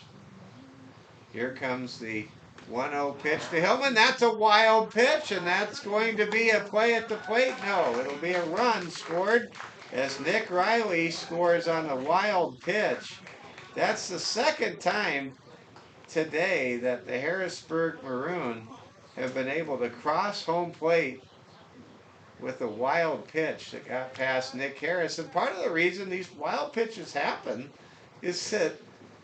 Here comes the 1-0 pitch to Hillman. That's a wild pitch, and that's going to be a play at the plate. No, it'll be a run scored as Nick Riley scores on a wild pitch. That's the second time today that the Harrisburg Maroon have been able to cross home plate with a wild pitch that got past Nick Harris. And part of the reason these wild pitches happen is that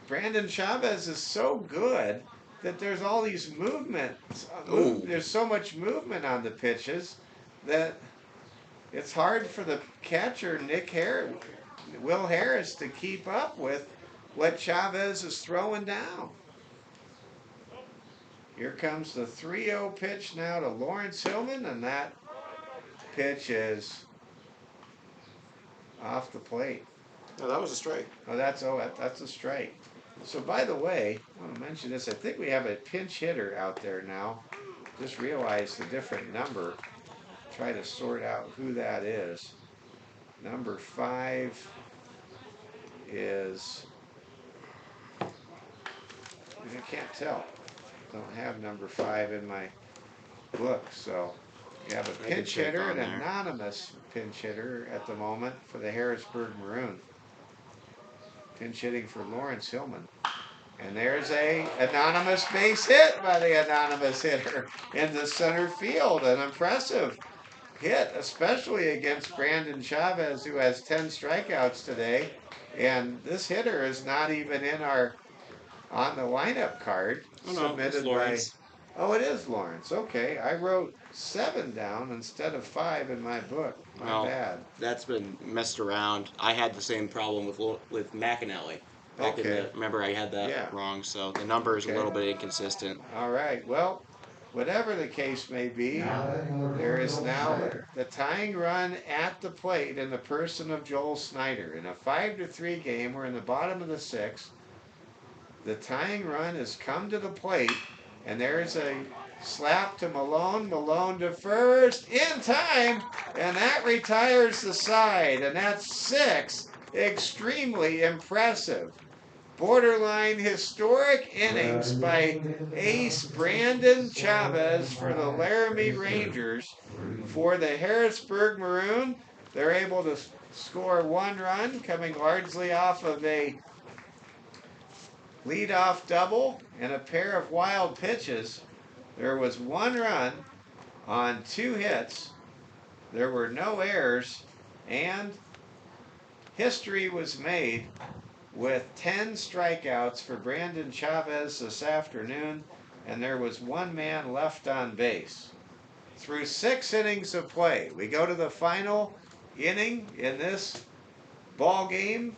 Brandon Chavez is so good that there's all these movements. There's so much movement on the pitches that it's hard for the catcher, Will Harris, to keep up with what Chavez is throwing down. Here comes the 3-0 pitch now to Lawrence Hillman, and that pitch is off the plate. No, that was a strike. That's a strike. So by the way, I want to mention this. I think we have a pinch hitter out there now. Just realized the different number. Try to sort out who that is. Number 5 is, I can't tell. Don't have number 5 in my book, so we have a pinch hitter, an anonymous pinch hitter at the moment for the Harrisburg Maroon. Pinch hitting for Lawrence Hillman. And there's a anonymous base hit by the anonymous hitter in the center field. An impressive hit, especially against Brandon Chavez, who has 10 strikeouts today. And this hitter is not even on the lineup card. Submitted by. Oh, it is Lawrence. Okay, I wrote 7 down instead of 5 in my book. My bad. That's been messed around. I had the same problem with McAnally. Remember I had that wrong, so the number is a little bit inconsistent. All right. Well, whatever the case may be, there is now the tying run at the plate in the person of Joel Snyder. In a 5-3 game, we're in the bottom of the 6th. The tying run has come to the plate, and there's a slap to Malone. Malone to first in time, and that retires the side, and that's 6. Extremely impressive. Borderline historic innings by ace Brandon Chavez for the Laramie Rangers. For the Harrisburg Maroon, they're able to score 1 run, coming largely off of a leadoff double and a pair of wild pitches. There was 1 run on 2 hits. There were no errors, and history was made with 10 strikeouts for Brandon Chavez this afternoon, and there was 1 man left on base. Through 6 innings of play, we go to the final inning in this ball game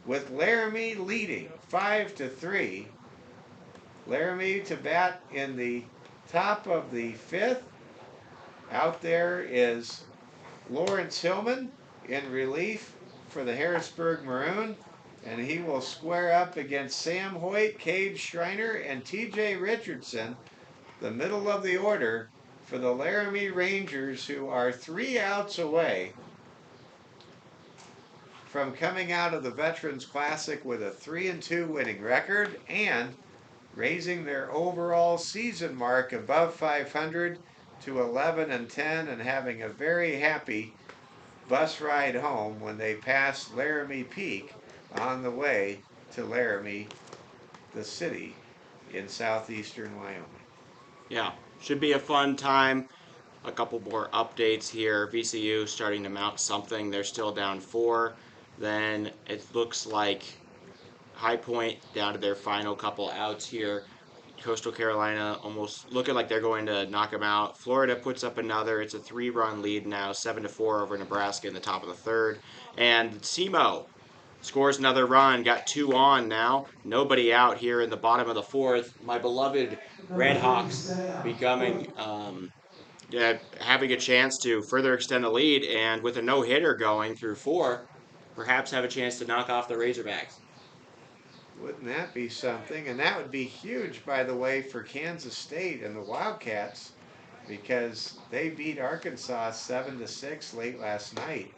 with Laramie leading 5-3. Laramie to bat in the top of the 5th. Out there is Lawrence Hillman in relief for the Harrisburg Maroon, and he will square up against Sam Hoyt, Cade Schreiner, and TJ Richardson, the middle of the order for the Laramie Rangers, who are 3 outs away from coming out of the Veterans Classic with a 3-2 winning record and raising their overall season mark above 500 to 11-10, and having a very happy bus ride home when they pass Laramie Peak on the way to Laramie, the city in southeastern Wyoming. Yeah, should be a fun time. A couple more updates here. VCU starting to mount something. They're still down 4. Then it looks like High Point down to their final couple outs here. Coastal Carolina almost looking like they're going to knock them out. Florida puts up another. It's a 3-run lead now, 7-4 over Nebraska in the top of the third. And SEMO scores another run. Got 2 on now. Nobody out here in the bottom of the fourth. My beloved Number 3, Redhawks Sam. becoming having a chance to further extend the lead, and with a no-hitter going through 4, perhaps have a chance to knock off the Razorbacks. Wouldn't that be something? And that would be huge, by the way, for Kansas State and the Wildcats, because they beat Arkansas 7-6 late last night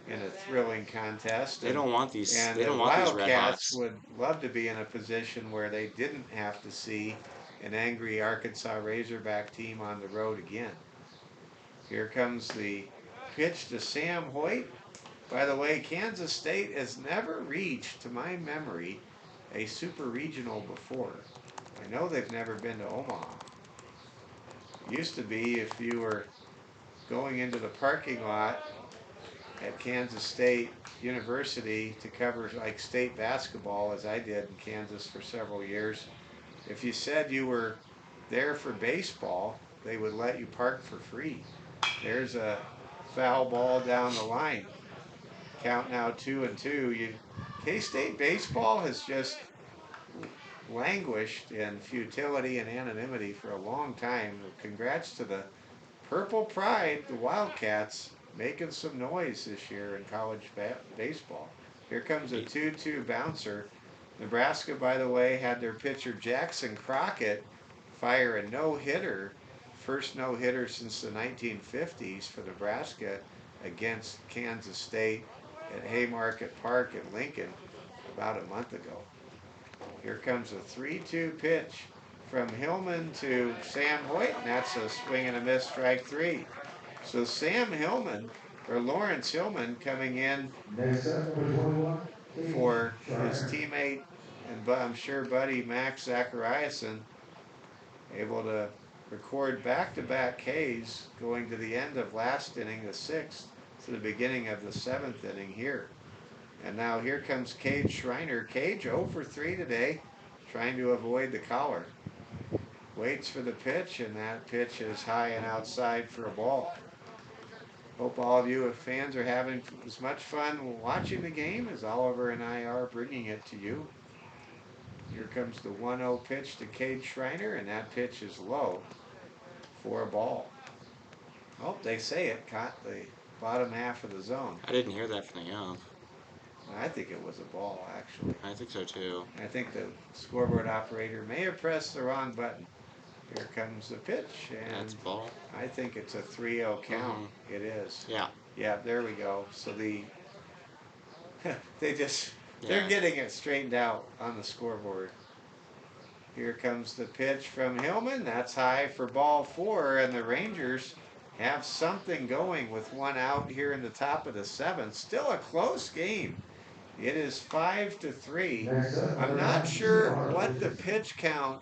in a thrilling contest. They don't want these. And They the don't want these Wildcats Redhawks. would love to be in a position where they didn't have to see an angry Arkansas Razorback team on the road again. Here comes the pitch to Sam Hoyt. By the way, Kansas State has never reached, to my memory, a super regional before. I know they've never been to Omaha. Used to be if you were going into the parking lot at Kansas State University to cover like state basketball, as I did in Kansas for several years. If you said you were there for baseball, they would let you park for free. There's a foul ball down the line. Count now 2-2. K-State baseball has just languished in futility and anonymity for a long time. Congrats to the Purple Pride, the Wildcats, making some noise this year in college baseball. Here comes a 2-2 bouncer. Nebraska, by the way, had their pitcher Jackson Crockett fire a no-hitter, first no-hitter since the 1950s for Nebraska against Kansas State at Haymarket Park in Lincoln about a month ago. Here comes a 3-2 pitch from Hillman to Sam Hoyt, and that's a swing and a miss, strike 3. So Sam Hillman, or Lawrence Hillman, coming in Next up, number 21, for his Schreiner. teammate and I'm sure buddy Max Zachariasen, able to record back-to-back Ks going to the end of last inning, the 6th, to the beginning of the 7th inning here. And now here comes Cage Schreiner. Cage 0 for 3 today, trying to avoid the collar. Waits for the pitch, and that pitch is high and outside for a ball. Hope all of you fans are having as much fun watching the game as Oliver and I are bringing it to you. Here comes the 1-0 pitch to Cade Schreiner, and that pitch is low for a ball. Oh, they say it caught the bottom half of the zone. I didn't hear that from the ump. I think it was a ball, actually. I think so too. I think the scoreboard operator may have pressed the wrong button. Here comes the pitch, and That's ball. I think it's a 3-0 count. It is. Yeah. Yeah, there we go. So they're Yeah. getting it straightened out on the scoreboard. Here comes the pitch from Hillman. That's high for ball 4, and the Rangers have something going with one out here in the top of the 7th. Still a close game. It is 5-3. I'm not sure what the pitch count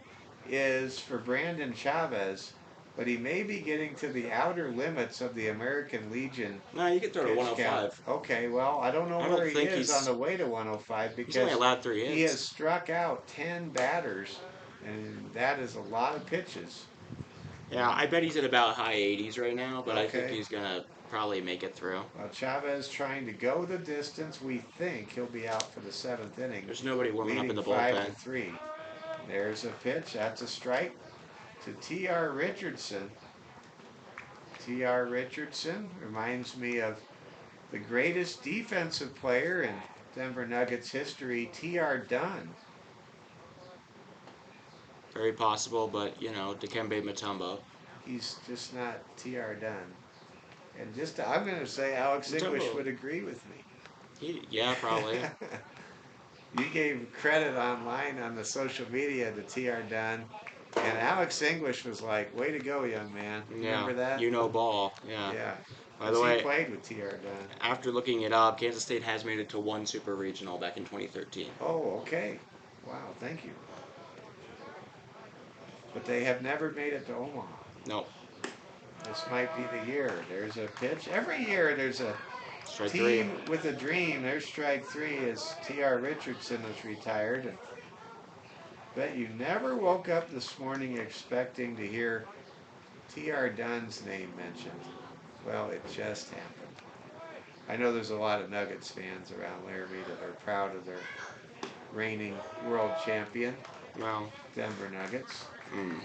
is for Brandon Chavez, but he may be getting to the outer limits of the American Legion. No, you can throw to pitch 105. count. Okay, well, I don't know where he is on the way to 105 He's only because allowed 3 hits. he has struck out 10 batters, and that is a lot of pitches. Yeah, I bet he's at about high 80s right now, but I think Okay. he's going to probably make it through. Well, Chavez trying to go the distance. We think he'll be out for the 7th inning. There's nobody warming up in the Leading bullpen. 5-3. There's a pitch. That's a strike to T.R. Richardson. T.R. Richardson reminds me of the greatest defensive player in Denver Nuggets history, T.R. Dunn. Very possible, but, Dikembe Mutombo. He's just not T.R. Dunn. And I'm going to say Alex English would agree with me. Yeah, probably. You gave credit online on the social media to T.R. Dunn, and Alex English was like, way to go, young man. Remember that? Ball. Yeah. Yeah. By the He way, played with T.R. Dunn. after looking it up, Kansas State has made it to one super regional back in 2013. Oh, okay. Wow, thank you. But they have never made it to Omaha. No. This might be the year. There's a pitch. Every year there's a Strike team three. with a dream. There's strike three as T.R. Richardson is retired. And bet you never woke up this morning expecting to hear T.R. Dunn's name mentioned. Well, it just happened. I know there's a lot of Nuggets fans around Laramie that are proud of their reigning world champion, Well, Denver Nuggets. mm.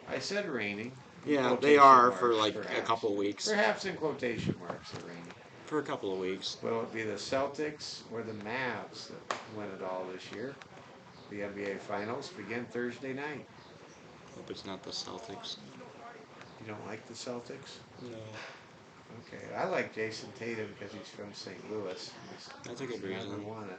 I said reigning. Yeah, they are Marks, for like perhaps. a couple of weeks. Perhaps in quotation marks, the reigning. For a couple of weeks. Will it be the Celtics or the Mavs that win it all this year? The NBA Finals begin Thursday night. Hope it's not the Celtics. You don't like the Celtics? No. Okay, I like Jason Tatum because he's from St. Louis. That's a good reason. Never won it.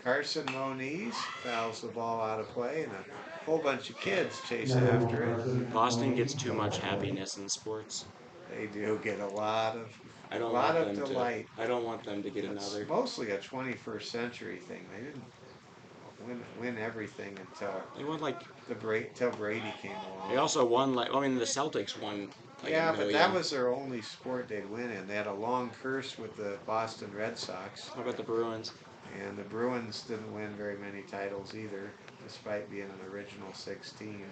Carson Moniz fouls the ball out of play, and a whole bunch of kids chase after it. Boston gets too much happiness in sports. They do get a lot of I don't lot want of them delight. I don't want them to get It's another. mostly a 21st century thing. They didn't win everything until They won like. till Brady came along. They also won like. I mean, the Celtics won. Like Yeah, a but million. that was their only sport they'd win in. They had a long curse with the Boston Red Sox. How about the Bruins? And the Bruins didn't win very many titles either, despite being an original 16.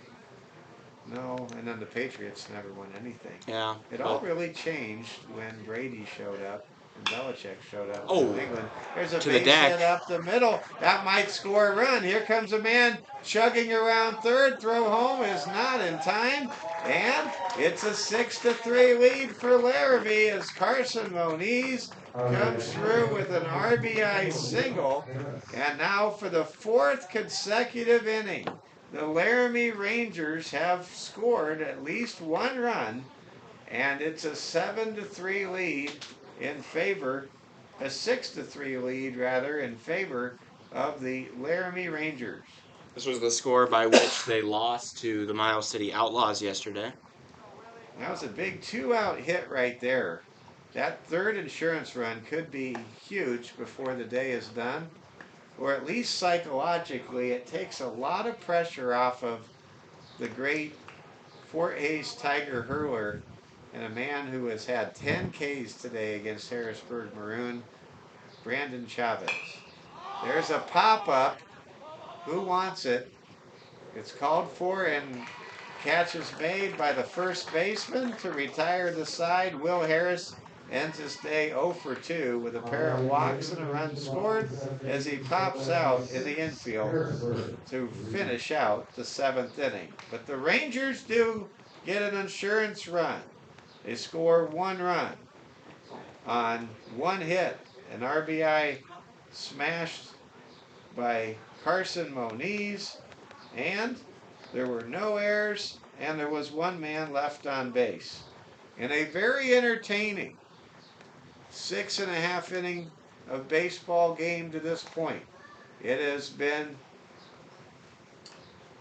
No, and then the Patriots never won anything. Yeah. It all really changed when Brady showed up and Belichick showed up Oh, in New England. There's a to the base deck. hit up the middle. That might score a run. Here comes a man chugging around third. Throw home is not in time. And it's a 6-3 lead for Laramie as Carson Moniz comes through with an RBI single. And now for the fourth consecutive inning, the Laramie Rangers have scored at least one run, and it's a 7-3 lead in favor, a 6-3 lead rather, in favor of the Laramie Rangers. This was the score by which they lost to the Miles City Outlaws yesterday. That was a big 2-out hit right there. That third insurance run could be huge before the day is done. Or at least psychologically, it takes a lot of pressure off of the great Fort Hays Tiger hurler and a man who has had 10 Ks today against Harrisburg Maroon, Brandon Chavez. There's a pop-up. Who wants it? It's called for, and catch is made by the first baseman to retire the side. Will Harris ends his day 0 for 2 with a pair of walks and a run scored as he pops out in the infield to finish out the 7th inning. But the Rangers do get an insurance run. They score one run on one hit, an RBI smashed by Carson Moniz, and there were no errors, and there was one man left on base. In a very entertaining 6.5 inning of baseball game to this point, it has been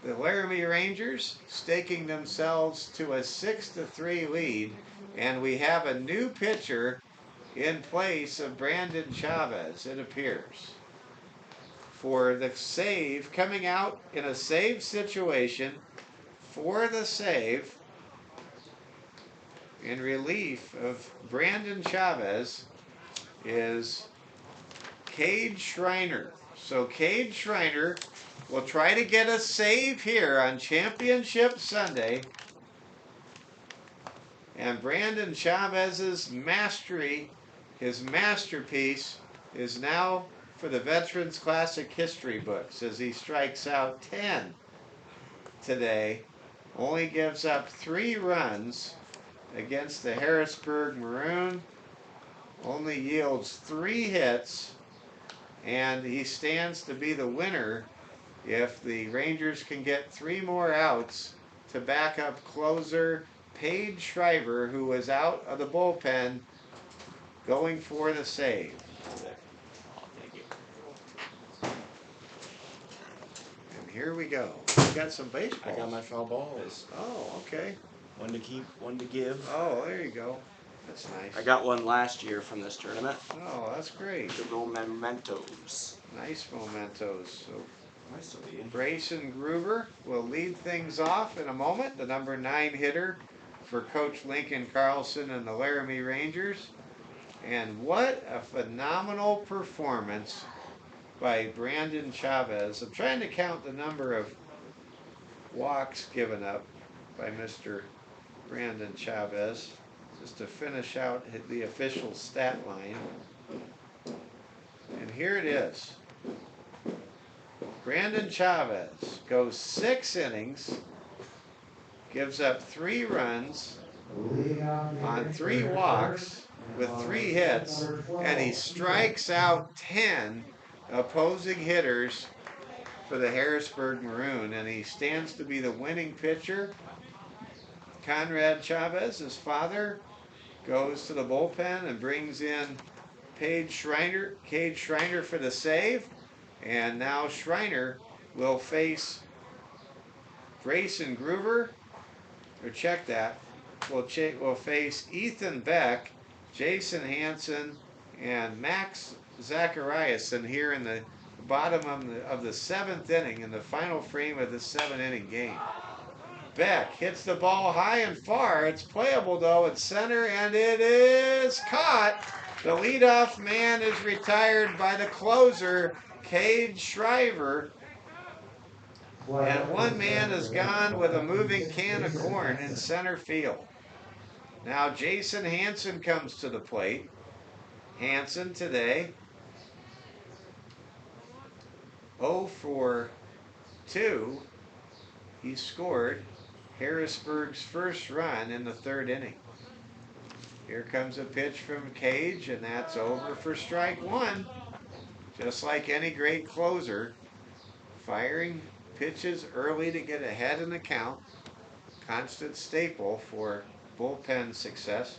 the Laramie Rangers staking themselves to a 6-3 lead, and we have a new pitcher in place of Brandon Chavez, it appears, for the save, coming out in a save situation for the save in relief of Brandon Chavez is Cade Schreiner. So Cade Schreiner will try to get a save here on Championship Sunday. And Brandon Chavez's mastery, his masterpiece, is now for the Veterans Classic history books as he strikes out 10 today. Only gives up 3 runs against the Harrisburg Maroon. Only yields 3 hits. And he stands to be the winner if the Rangers can get 3 more outs to back up closer Paige Shriver, who was out of the bullpen going for the save. And here we go. We got some baseball. I got my foul balls. Oh, okay. One to keep, one to give. Oh, there you go. That's nice. I got one last year from this tournament. Oh, that's great. The little mementos. Nice mementos. So Nice to be. Grayson Gruber will lead things off in a moment. The number 9 hitter for Coach Lincoln Carlson and the Laramie Rangers. And what a phenomenal performance by Brandon Chavez. I'm trying to count the number of walks given up by Mr. Brandon Chavez just to finish out the official stat line. And here it is. Brandon Chavez goes 6 innings, gives up 3 runs on 3 walks with 3 hits, and he strikes out 10 opposing hitters for the Harrisburg Maroon, and he stands to be the winning pitcher. Conrad Chavez, his father, goes to the bullpen and brings in Cade Schreiner for the save, and now Schreiner will face Grayson Gruber, or check that, will face Ethan Beck, Jason Hansen, and Max Zachariason here in the bottom of the 7th inning, in the final frame of the 7-inning game. Beck hits the ball high and far. It's playable though at center, and it is caught. The leadoff man is retired by the closer, Cade Shriver. And one man is gone with a moving can of corn in center field. Now Jason Hansen comes to the plate. Hansen today 0 for 2. He scored Harrisburg's first run in the 3rd inning. Here comes a pitch from Cage, and that's over for strike 1. Just like any great closer, firing pitches early to get ahead in the count. Constant staple for bullpen success.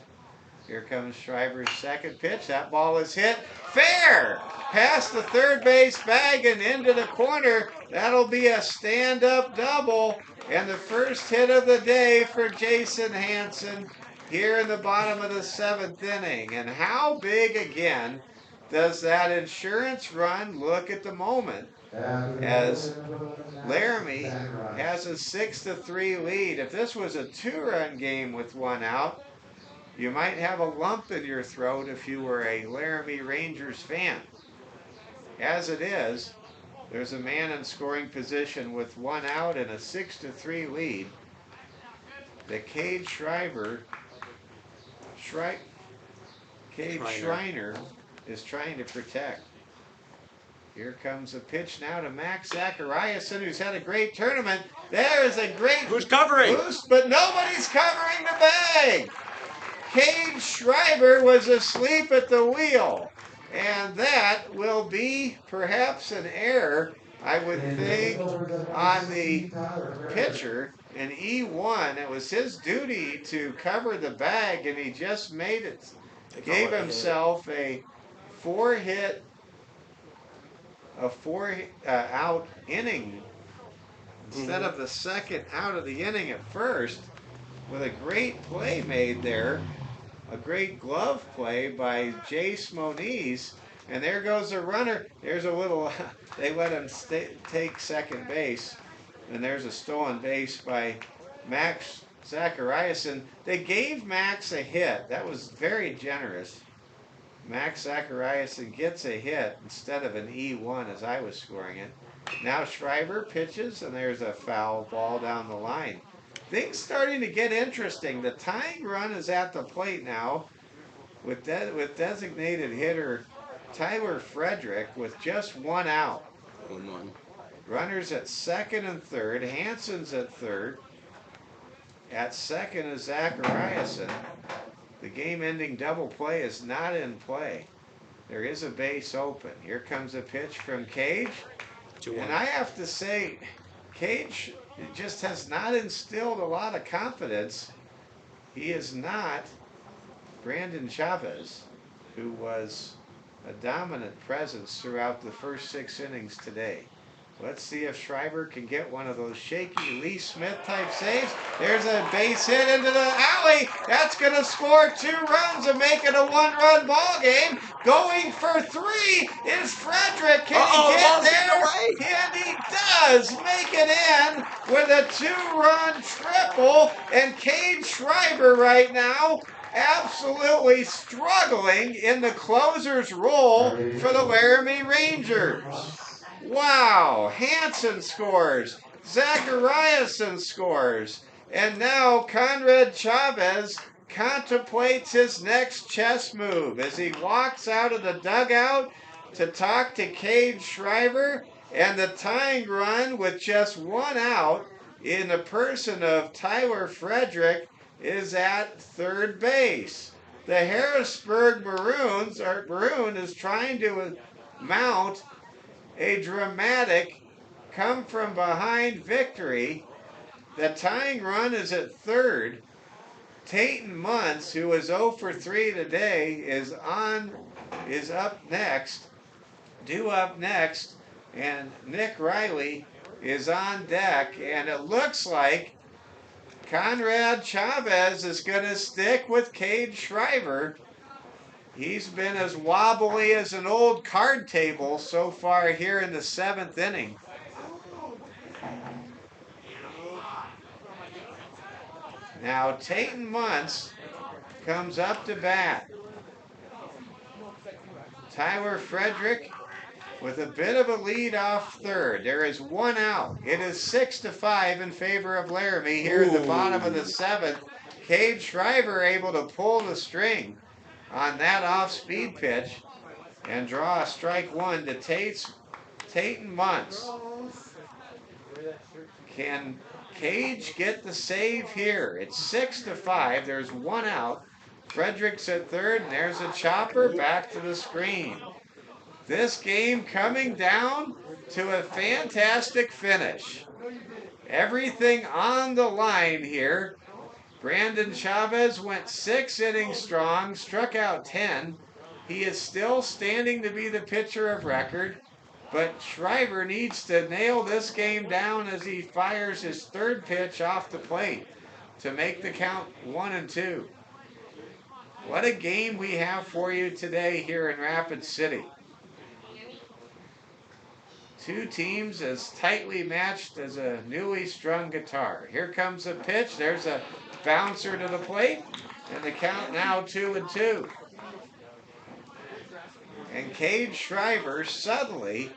Here comes Shriver's second pitch. That ball is hit fair past the third base bag and into the corner. That'll be a stand-up double, and the first hit of the day for Jason Hansen here in the bottom of the 7th inning. And how big again does that insurance run look at the moment, as Laramie has a 6-3 lead. If this was a 2-run game with 1 out, you might have a lump in your throat if you were a Laramie Rangers fan. As it is, there's a man in scoring position with 1 out and a 6-3 lead. The Cade Schreiner is trying to protect. Here comes a pitch now to Max Zachariason, who's had a great tournament. There is a great Who's covering? boost, but nobody's covering the bag. Cade Schreiber was asleep at the wheel, and that will be perhaps an error, I would think, on the pitcher. In E1, it was his duty to cover the bag, and he just made it. Gave himself a 4-out inning instead of the 2nd out of the inning at first, with a great play made there. A great glove play by Jace Moniz. And there goes a runner. There's a little, they let him take second base. And there's a stolen base by Max Zachariason. They gave Max a hit. That was very generous. Max Zachariason gets a hit instead of an E1 as I was scoring it. Now Schreiber pitches, and there's a foul ball down the line. Things starting to get interesting. The tying run is at the plate now with designated hitter Tyler Frederick with just 1 out. 1-1. Runners at 2nd and 3rd. Hansen's at 3rd. At 2nd is Zachariason. The game-ending double play is not in play. There is a base open. Here comes a pitch from Cage. 2-1. And I have to say, Cage just has not instilled a lot of confidence. He is not Brandon Chavez, who was a dominant presence throughout the first 6 innings today. Let's see if Schreiber can get one of those shaky Lee Smith type saves. There's a base hit into the alley. That's going to score 2 runs and make it a 1-run ball game. Going for 3 is Frederick. Can he get there? And he does make it in with a 2-run triple. And Cade Schreiber right now absolutely struggling in the closer's role for the Laramie Rangers. Wow, Hansen scores, Zachariasen scores, and now Conrad Chavez contemplates his next chess move as he walks out of the dugout to talk to Cade Schreiber, and the tying run with just 1 out in the person of Tyler Frederick is at third base. The Harrisburg Maroon is trying to mount a dramatic come from behind victory. The tying run is at third. Tayton Muntz, who is 0 for 3 today, is up next, due up next, and Nick Riley is on deck, and it looks like Conrad Chavez is going to stick with Cade Schreiber. He's been as wobbly as an old card table so far here in the 7th inning. Now Tayton Muntz comes up to bat. Tyler Frederick with a bit of a lead off third. There is 1 out. It is 6-5 in favor of Laramie here at the bottom of the 7th. Cade Schreiber able to pull the string on that off-speed pitch and draw a strike 1 to Tayton Muntz. Can Cage get the save here? It's 6-5. There's 1 out. Frederick's at third, and there's a chopper back to the screen. This game coming down to a fantastic finish. Everything on the line here. Brandon Chavez went 6 innings strong, struck out 10. He is still standing to be the pitcher of record, but Schreiber needs to nail this game down as he fires his 3rd pitch off the plate to make the count 1-2. What a game we have for you today here in Rapid City. 2 teams as tightly matched as a newly strung guitar. Here comes a pitch. There's a bouncer to the plate, and the count now 2-2. And Cade Schreiber suddenly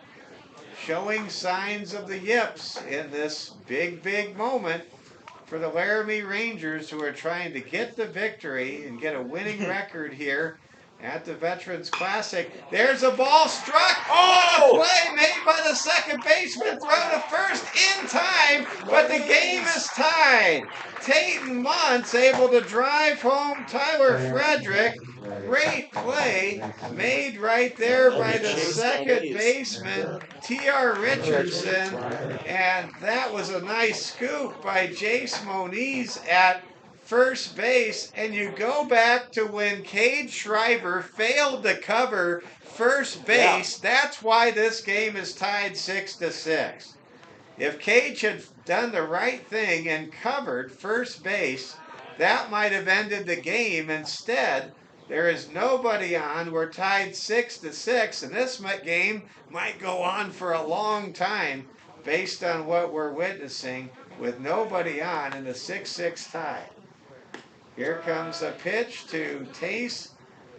showing signs of the yips in this big moment for the Laramie Rangers, who are trying to get the victory and get a winning record here at the Veterans Classic. There's a ball struck. Oh! A play made by the 2nd baseman. Throw to first in time, but the game is tied. Tayton Muntz able to drive home Tyler Frederick. Great play made right there by the 2nd baseman, T.R. Richardson. And that was a nice scoop by Jace Moniz at first base. And you go back to when Cade Schreiber failed to cover first base. That's why this game is tied 6-6. If Cage had done the right thing and covered first base, that might have ended the game. Instead, there is nobody on. We're tied 6-6, and this game might go on for a long time based on what we're witnessing with nobody on in the 6-6 tie. Here comes a pitch to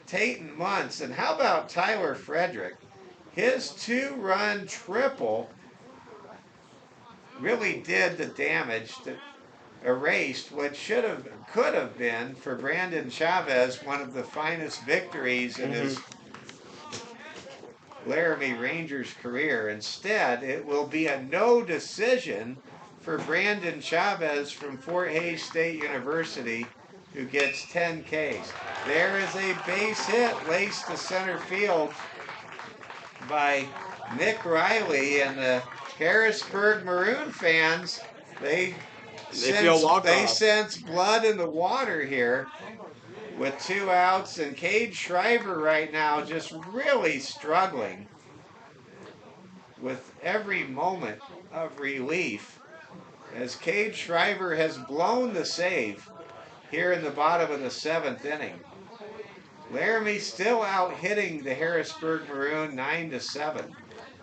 Tayton Muntz. And how about Tyler Frederick? His 2-run triple really did the damage that erased what could have been for Brandon Chavez one of the finest victories in his Laramie Rangers career. Instead, it will be a no decision for Brandon Chavez from Fort Hays State University, who gets 10 Ks. There is a base hit laced to center field by Nick Riley, and the Harrisburg Maroon fans, they sense blood in the water here with 2 outs, and Cade Schreiber right now just really struggling. with every moment of relief as Cade Shriver has blown the save here in the bottom of the 7th inning. Laramie still out hitting the Harrisburg Maroon 9-7.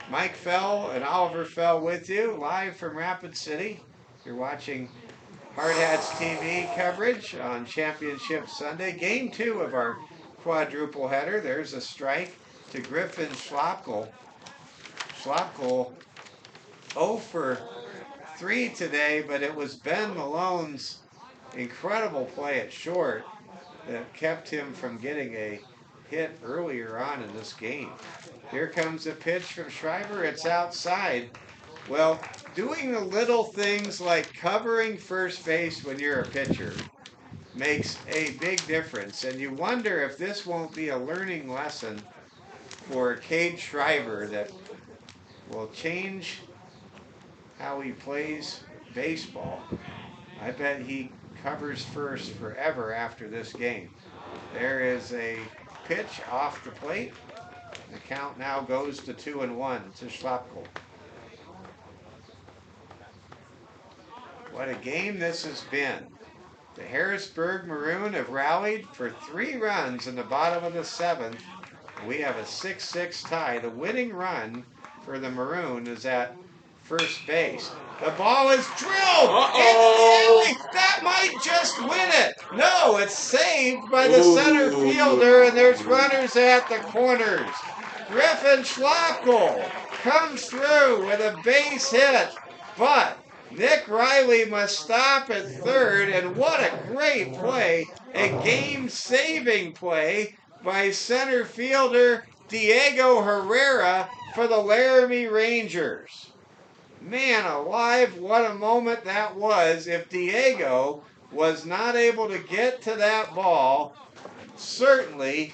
Mike Fell and Oliver Fell with you live from Rapid City. You're watching Hard Hats TV coverage on Championship Sunday. Game 2 of our quadruple header. There's a strike to Griffin Schlopkel. Schlopkel 0 for 3 today, but it was Ben Malone's incredible play at short that kept him from getting a hit earlier on in this game. Here comes a pitch from Shriver. It's outside. Well, doing the little things like covering first base when you're a pitcher makes a big difference. And you wonder if this won't be a learning lesson for Cade Shriver that will change how he plays baseball. I bet he covers first forever after this game. There is a pitch off the plate. The count now goes to 2-1 to Schlopkel. What a game this has been. The Harrisburg Maroon have rallied for 3 runs in the bottom of the 7th. We have a 6-6 tie. The winning run for the Maroon is at first base. The ball is drilled. That might just win it. No, it's saved by the center fielder, and there's runners at the corners. Griffin Schlopkel comes through with a base hit, but Nick Riley must stop at third, and what a great play, a game-saving play by center fielder Diego Herrera for the Laramie Rangers. Man alive, what a moment that was. If Diego was not able to get to that ball, certainly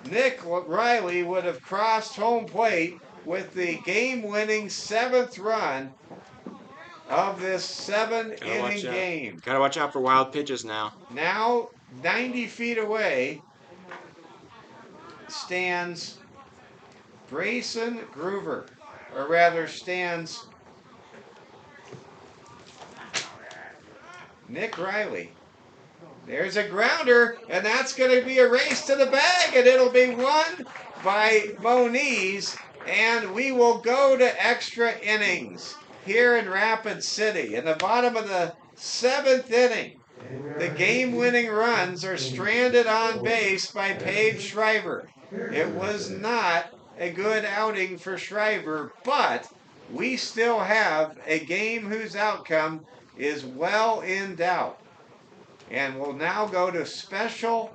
Nick Riley would have crossed home plate with the game-winning 7th run of this 7-inning game. Gotta watch out for wild pitches now. Now, 90 feet away, stands Brayson Groover, or rather stands Nick Riley. There's a grounder, and that's going to be a race to the bag, and it'll be won by Moniz, and we will go to extra innings here in Rapid City. In the bottom of the 7th inning, the game-winning runs are stranded on base by Paige Shriver. It was not a good outing for Shriver, but we still have a game whose outcome is well in doubt. And we'll now go to a special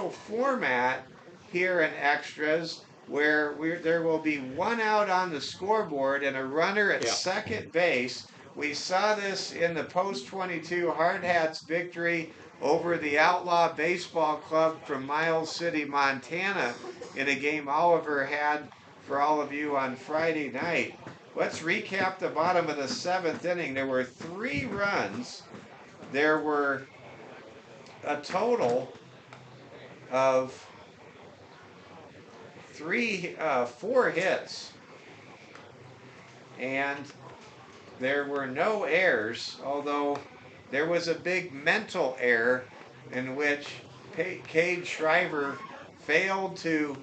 format here in extras where there will be 1 out on the scoreboard and a runner at second base. We saw this in the post-22 Hard Hats victory over the Outlaw Baseball Club from Miles City, Montana, in a game Oliver had for all of you on Friday night. Let's recap the bottom of the 7th inning. There were 3 runs. There were a total of 4 hits, and there were no errors, although there was a big mental error in which Cade Shriver failed to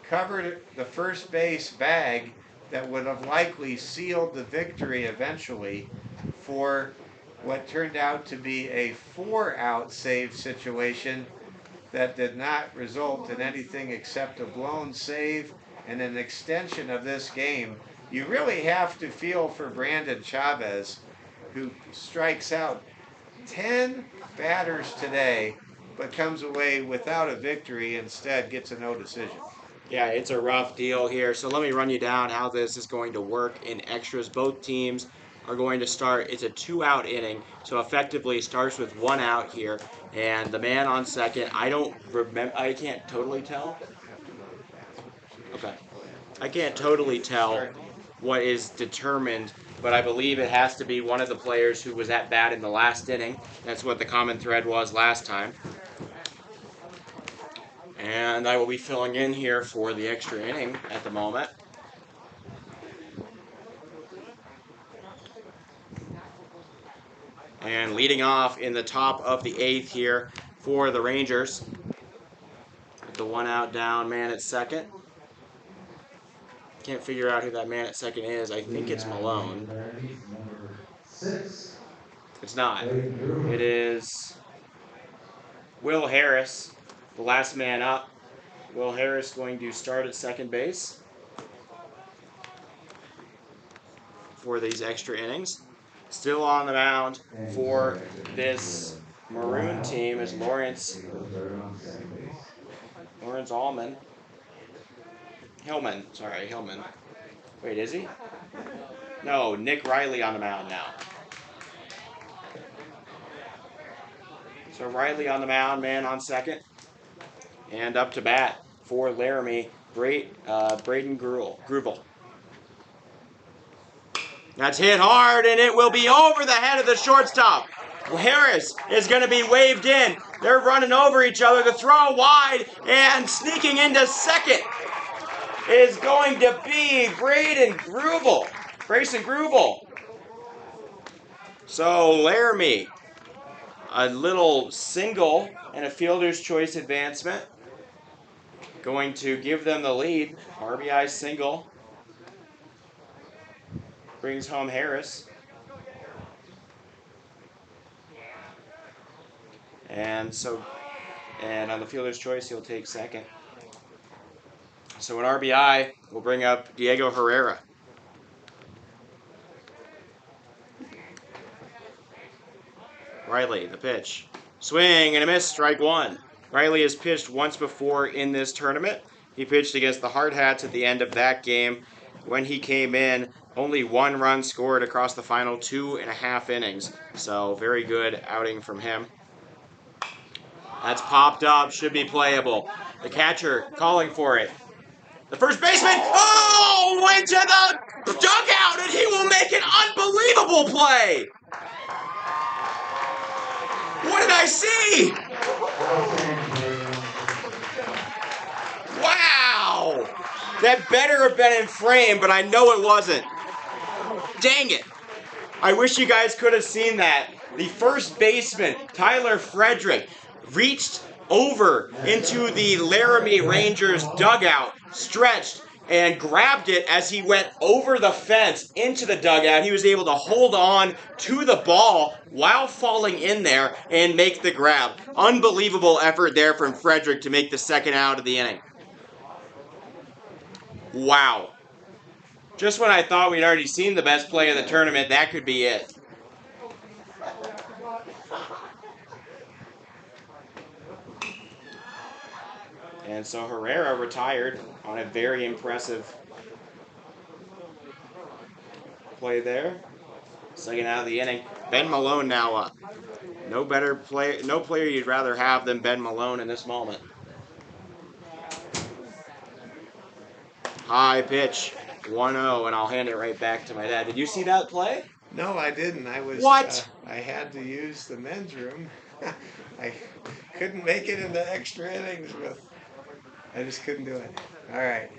cover the first base bag that would have likely sealed the victory eventually for what turned out to be a 4-out save situation that did not result in anything except a blown save and an extension of this game. You really have to feel for Brandon Chavez, who strikes out 10 batters today, but comes away without a victory, instead gets a no decision. Yeah, it's a rough deal here. So let me run you down how this is going to work in extras. Both teams are going to start. It's a 2-out inning, so effectively starts with 1 out here. And the man on second, I don't remember. I can't totally tell. Okay. I can't totally tell what is determined, but I believe it has to be one of the players who was at bat in the last inning. That's what the common thread was last time. And I will be filling in here for the extra inning at the moment. And leading off in the top of the 8th here for the Rangers. With the 1 out down, man at second. Can't figure out who that man at second is. I think it's Malone. It's not. It is Will Harris, the last man up. Will Harris going to start at second base for these extra innings. Still on the mound for this Maroon team is Lawrence Allman. Hillman. Wait, is he? No, Nick Riley on the mound now. So Riley on the mound, man on second. And up to bat for Laramie, Braden Grubel. That's hit hard, and it will be over the head of the shortstop. Harris is going to be waved in. They're running over each other. The throw wide, and sneaking into second is going to be Grayson Grubel. So Laramie, a little single and a fielder's choice advancement. Going to give them the lead. RBI single. Brings home Harris. And on the fielder's choice, he'll take second. So an RBI will bring up Diego Herrera. Riley, the pitch. Swing and a miss, strike one. Riley has pitched once before in this tournament. He pitched against the Hard Hats at the end of that game. When he came in, only 1 run scored across the final 2.5 innings. So very good outing from him. That's popped up, should be playable. The catcher calling for it. The first baseman, went to the dugout, and he will make an unbelievable play. What did I see? Wow! That better have been in frame, but I know it wasn't. Dang it. I wish you guys could have seen that. The first baseman, Tyler Frederick, reached over into the Laramie Rangers dugout, stretched, and grabbed it as he went over the fence into the dugout. He was able to hold on to the ball while falling in there and make the grab. Unbelievable effort there from Frederick to make the second out of the inning. Wow. Just when I thought we'd already seen the best play of the tournament, that could be it. And so Herrera retired on a very impressive play there. Second out of the inning. Ben Malone now up. No player you'd rather have than Ben Malone in this moment. High pitch, 1-0, and I'll hand it right back to my dad. Did you see that play? No, I didn't. What? I had to use the men's room. I couldn't make it into extra innings I just couldn't do it. All right.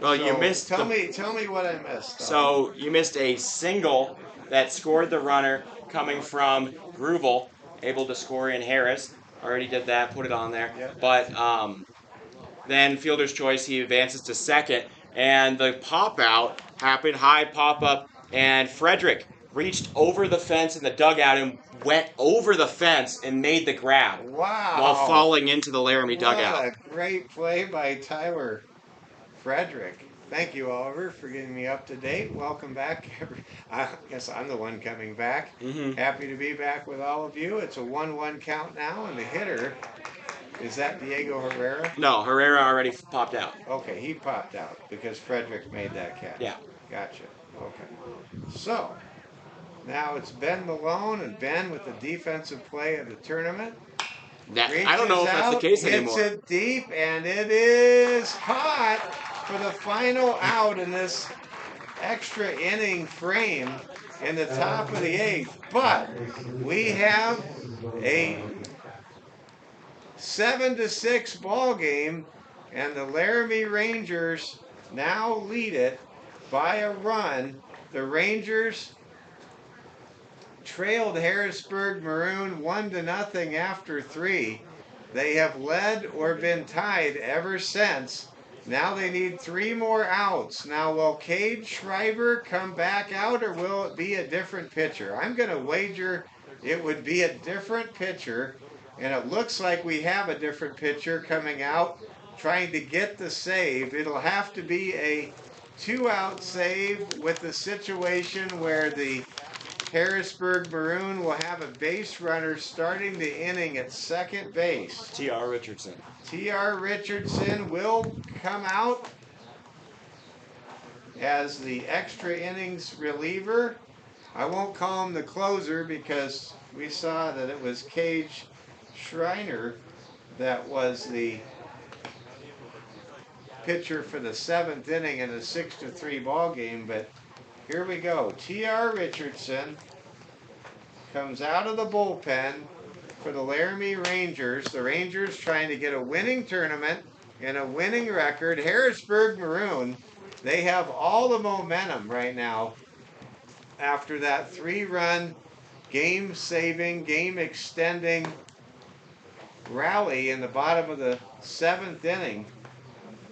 Well, so you missed. Tell me what I missed. So you missed a single that scored the runner coming from Grubel, able to score in Harris. Already did that, put it on there. Yep. But then fielder's choice, he advances to second, and the pop out happened, high pop up, and Frederick reached over the fence in the dugout and went over the fence and made the grab. Wow. While falling into the Laramie dugout. What a great play by Tyler Frederick. Thank you, Oliver, for getting me up to date. Welcome back. I guess I'm the one coming back. Mm-hmm. Happy to be back with all of you. It's a 1-1 count now, and the hitter, is that Diego Herrera? No, Herrera already popped out. Okay, he popped out because Frederick made that catch. Yeah. Gotcha. Okay. So, now it's Ben Malone, and Ben with the defensive play of the tournament. I don't know if that's the case anymore. Hits it deep, and it is caught for the final out in this extra inning frame in the top of the 8th. But we have a 7-6 ball game, and the Laramie Rangers now lead it by a run. The Rangers trailed Harrisburg Maroon 1-0 after 3. They have led or been tied ever since. Now they need 3 more outs. Now, will Cade Schreiber come back out, or will it be a different pitcher? I'm going to wager it would be a different pitcher, and it looks like we have a different pitcher coming out trying to get the save. It'll have to be a 2-out save with the situation where the Harrisburg Maroon will have a base runner starting the inning at second base. T.R. Richardson. T.R. Richardson will come out as the extra innings reliever. I won't call him the closer because we saw that it was Cage Schreiner that was the pitcher for the 7th inning in a 6-3 ball game. But here we go. T.R. Richardson comes out of the bullpen for the Laramie Rangers. The Rangers trying to get a winning tournament and a winning record. Harrisburg Maroon, they have all the momentum right now after that 3-run game-saving, game-extending rally in the bottom of the 7th inning.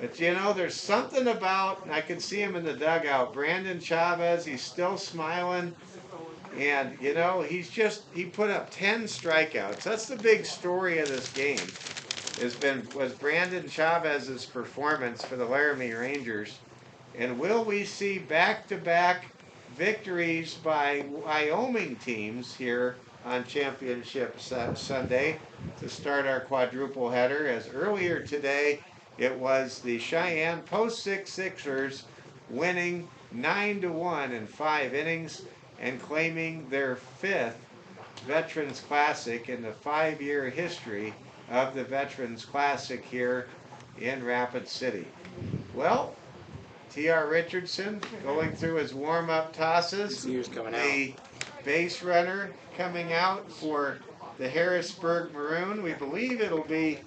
But you know, there's something about, I can see him in the dugout, Brandon Chavez, he's still smiling. And, you know, he put up 10 strikeouts. That's the big story of this game, was Brandon Chavez's performance for the Laramie Rangers. And will we see back-to-back victories by Wyoming teams here on Championship Sunday to start our quadruple header? As earlier today, it was the Cheyenne Post-6 Sixers winning 9-1 in 5 innings and claiming their 5th Veterans Classic in the 5-year history of the Veterans Classic here in Rapid City. Well, T.R. Richardson going through his warm-up tosses. The base runner coming out for the Harrisburg Maroon. We believe it'll be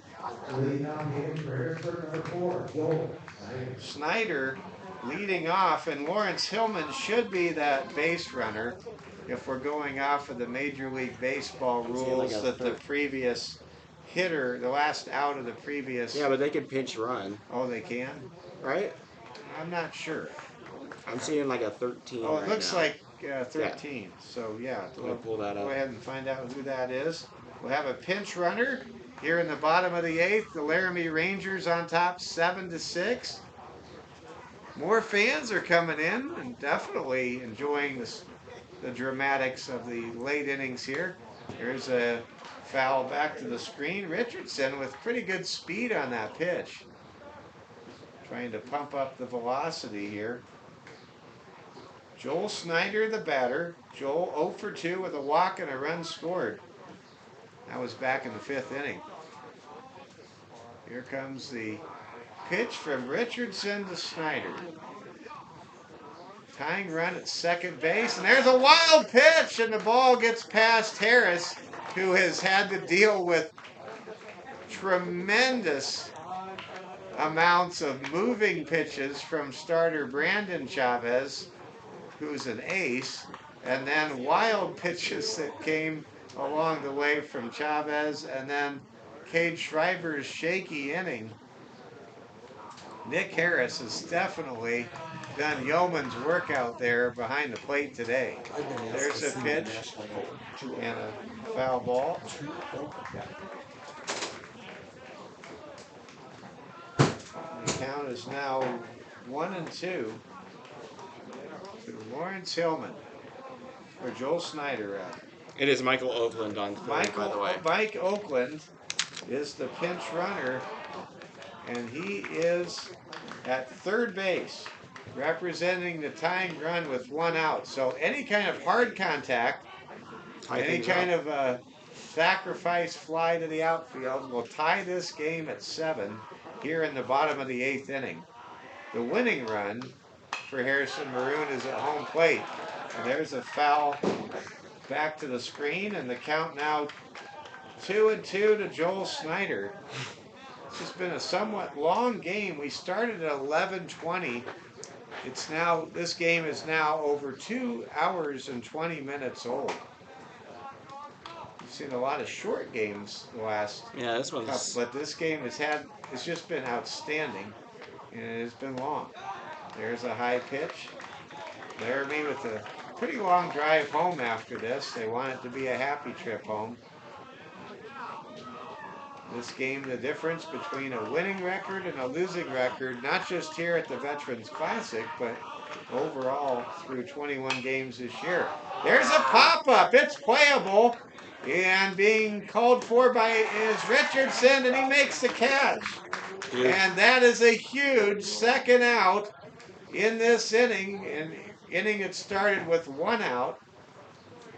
Snyder leading off, and Lawrence Hillman should be that base runner if we're going off of the Major League Baseball rules that the previous hitter, the last out of the previous... Yeah, but they can pinch run. Oh, they can? Right? I'm not sure. I'm seeing like a 13 Oh, it right looks now. like 13. Yeah. So, yeah. We'll pull that up. Go ahead and find out who that is. We'll have a pinch runner here in the bottom of the 8th. The Laramie Rangers on top 7-6. More fans are coming in and definitely enjoying the dramatics of the late innings here. Here's a foul back to the screen. Richardson with pretty good speed on that pitch. Trying to pump up the velocity here. Joel Snyder, the batter. Joel 0 for 2 with a walk and a run scored. That was back in the 5th inning. Here comes the pitch from Richardson to Snyder. Tying run at second base, and there's a wild pitch, and the ball gets past Harris, who has had to deal with tremendous amounts of moving pitches from starter Brandon Chavez, who's an ace, and then wild pitches that came along the way from Chavez, and then Cade Schreiber's shaky inning. Nick Harris has definitely done yeoman's work out there behind the plate today. There's a pitch and a foul ball. The count is now 1-2 to Lawrence Hillman for Joel Snyder out. It is Michael Oakland on third, by the way. Mike Oakland is the pinch runner, and he is at third base, representing the tying run with 1 out. So any kind of hard contact, any kind of a sacrifice fly to the outfield will tie this game at 7 here in the bottom of the 8th inning. The winning run for Harrison Maroon is at home plate. And there's a foul back to the screen, and the count now 2-2 to Joel Snyder. It's just been a somewhat long game. We started at 11:20. This game is now over 2 hours and 20 minutes old. seen a lot of short games the last Yeah, this couple, one's. but this game it's just been outstanding, and it has been long. There's a high pitch. Laramie with a pretty long drive home after this. They want it to be a happy trip home. This game, the difference between a winning record and a losing record, not just here at the Veterans Classic, but overall through 21 games this year. There's a pop-up. It's playable. And being called for by is Richardson, and he makes the catch. And that is a huge second out in this inning. An inning it started with 1 out.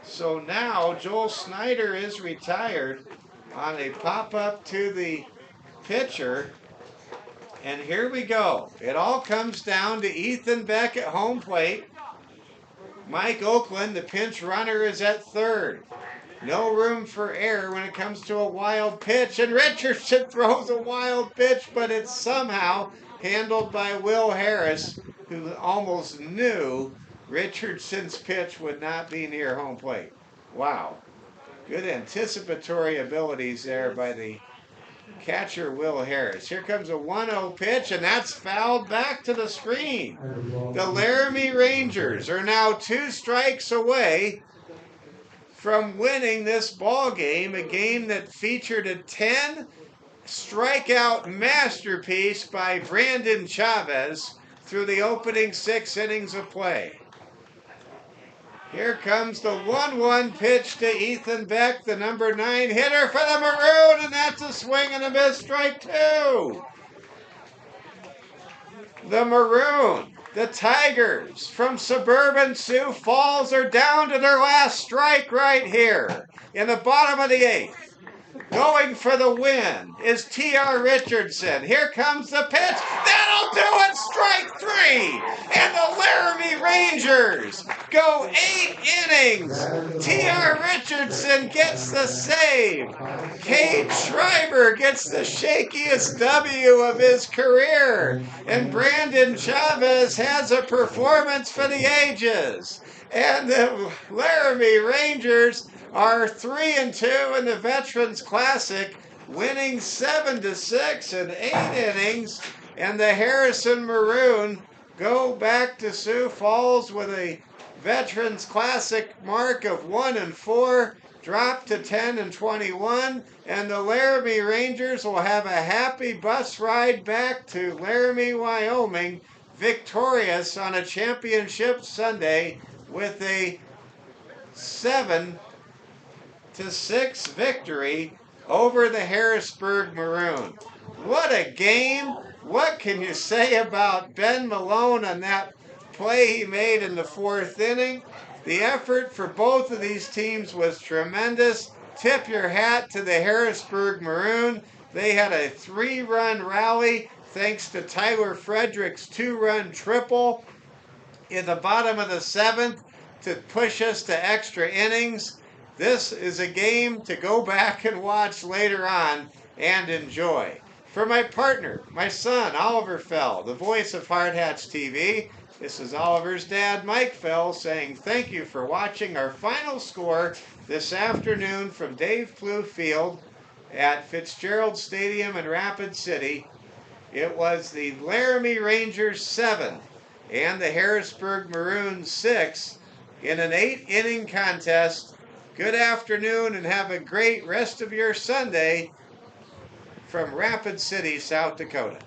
So now Joel Snyder is retired on a pop-up to the pitcher. And here we go. It all comes down to Ethan Beck at home plate. Mike Oakland, the pinch runner, is at third. No room for error when it comes to a wild pitch. And Richardson throws a wild pitch, but it's somehow handled by Will Harris, who almost knew Richardson's pitch would not be near home plate. Wow. Good anticipatory abilities there by the catcher, Will Harris. Here comes a 1-0 pitch, and that's fouled back to the screen. The Laramie Rangers are now 2 strikes away from winning this ball game, a game that featured a 10 strikeout masterpiece by Brandon Chavez through the opening 6 innings of play. Here comes the 1-1 pitch to Ethan Beck, the number 9 hitter for the Maroon, and that's a swing and a miss, strike 2. The Maroon, the Tigers from suburban Sioux Falls are down to their last strike right here in the bottom of the 8th. Going for the win is T.R. Richardson. Here comes the pitch. That'll do it. Strike 3. And the Laramie Rangers go 8 innings. T.R. Richardson gets the save. Cade Schreiber gets the shakiest W of his career. And Brandon Chavez has a performance for the ages. And the Laramie Rangers are 3-2 in the Veterans Classic, winning 7-6 in 8 innings. And the Harrison Maroon go back to Sioux Falls with a Veterans Classic mark of 1-4, drop to 10-21, and the Laramie Rangers will have a happy bus ride back to Laramie, Wyoming, victorious on a championship Sunday with a 7-6 victory over the Harrisburg Maroon. What a game! What can you say about Ben Malone and that play he made in the 4th inning? The effort for both of these teams was tremendous. Tip your hat to the Harrisburg Maroon. They had a 3-run rally thanks to Tyler Frederick's 2-run triple in the bottom of the 7th to push us to extra innings. This is a game to go back and watch later on and enjoy. For my partner, my son, Oliver Fell, the voice of Hard Hats TV, this is Oliver's dad, Mike Fell, saying thank you for watching our final score this afternoon from Dave Plew Field at Fitzgerald Stadium in Rapid City. It was the Laramie Rangers 7 and the Harrisburg Maroons 6 in an 8-inning contest. Good afternoon and have a great rest of your Sunday from Rapid City, South Dakota.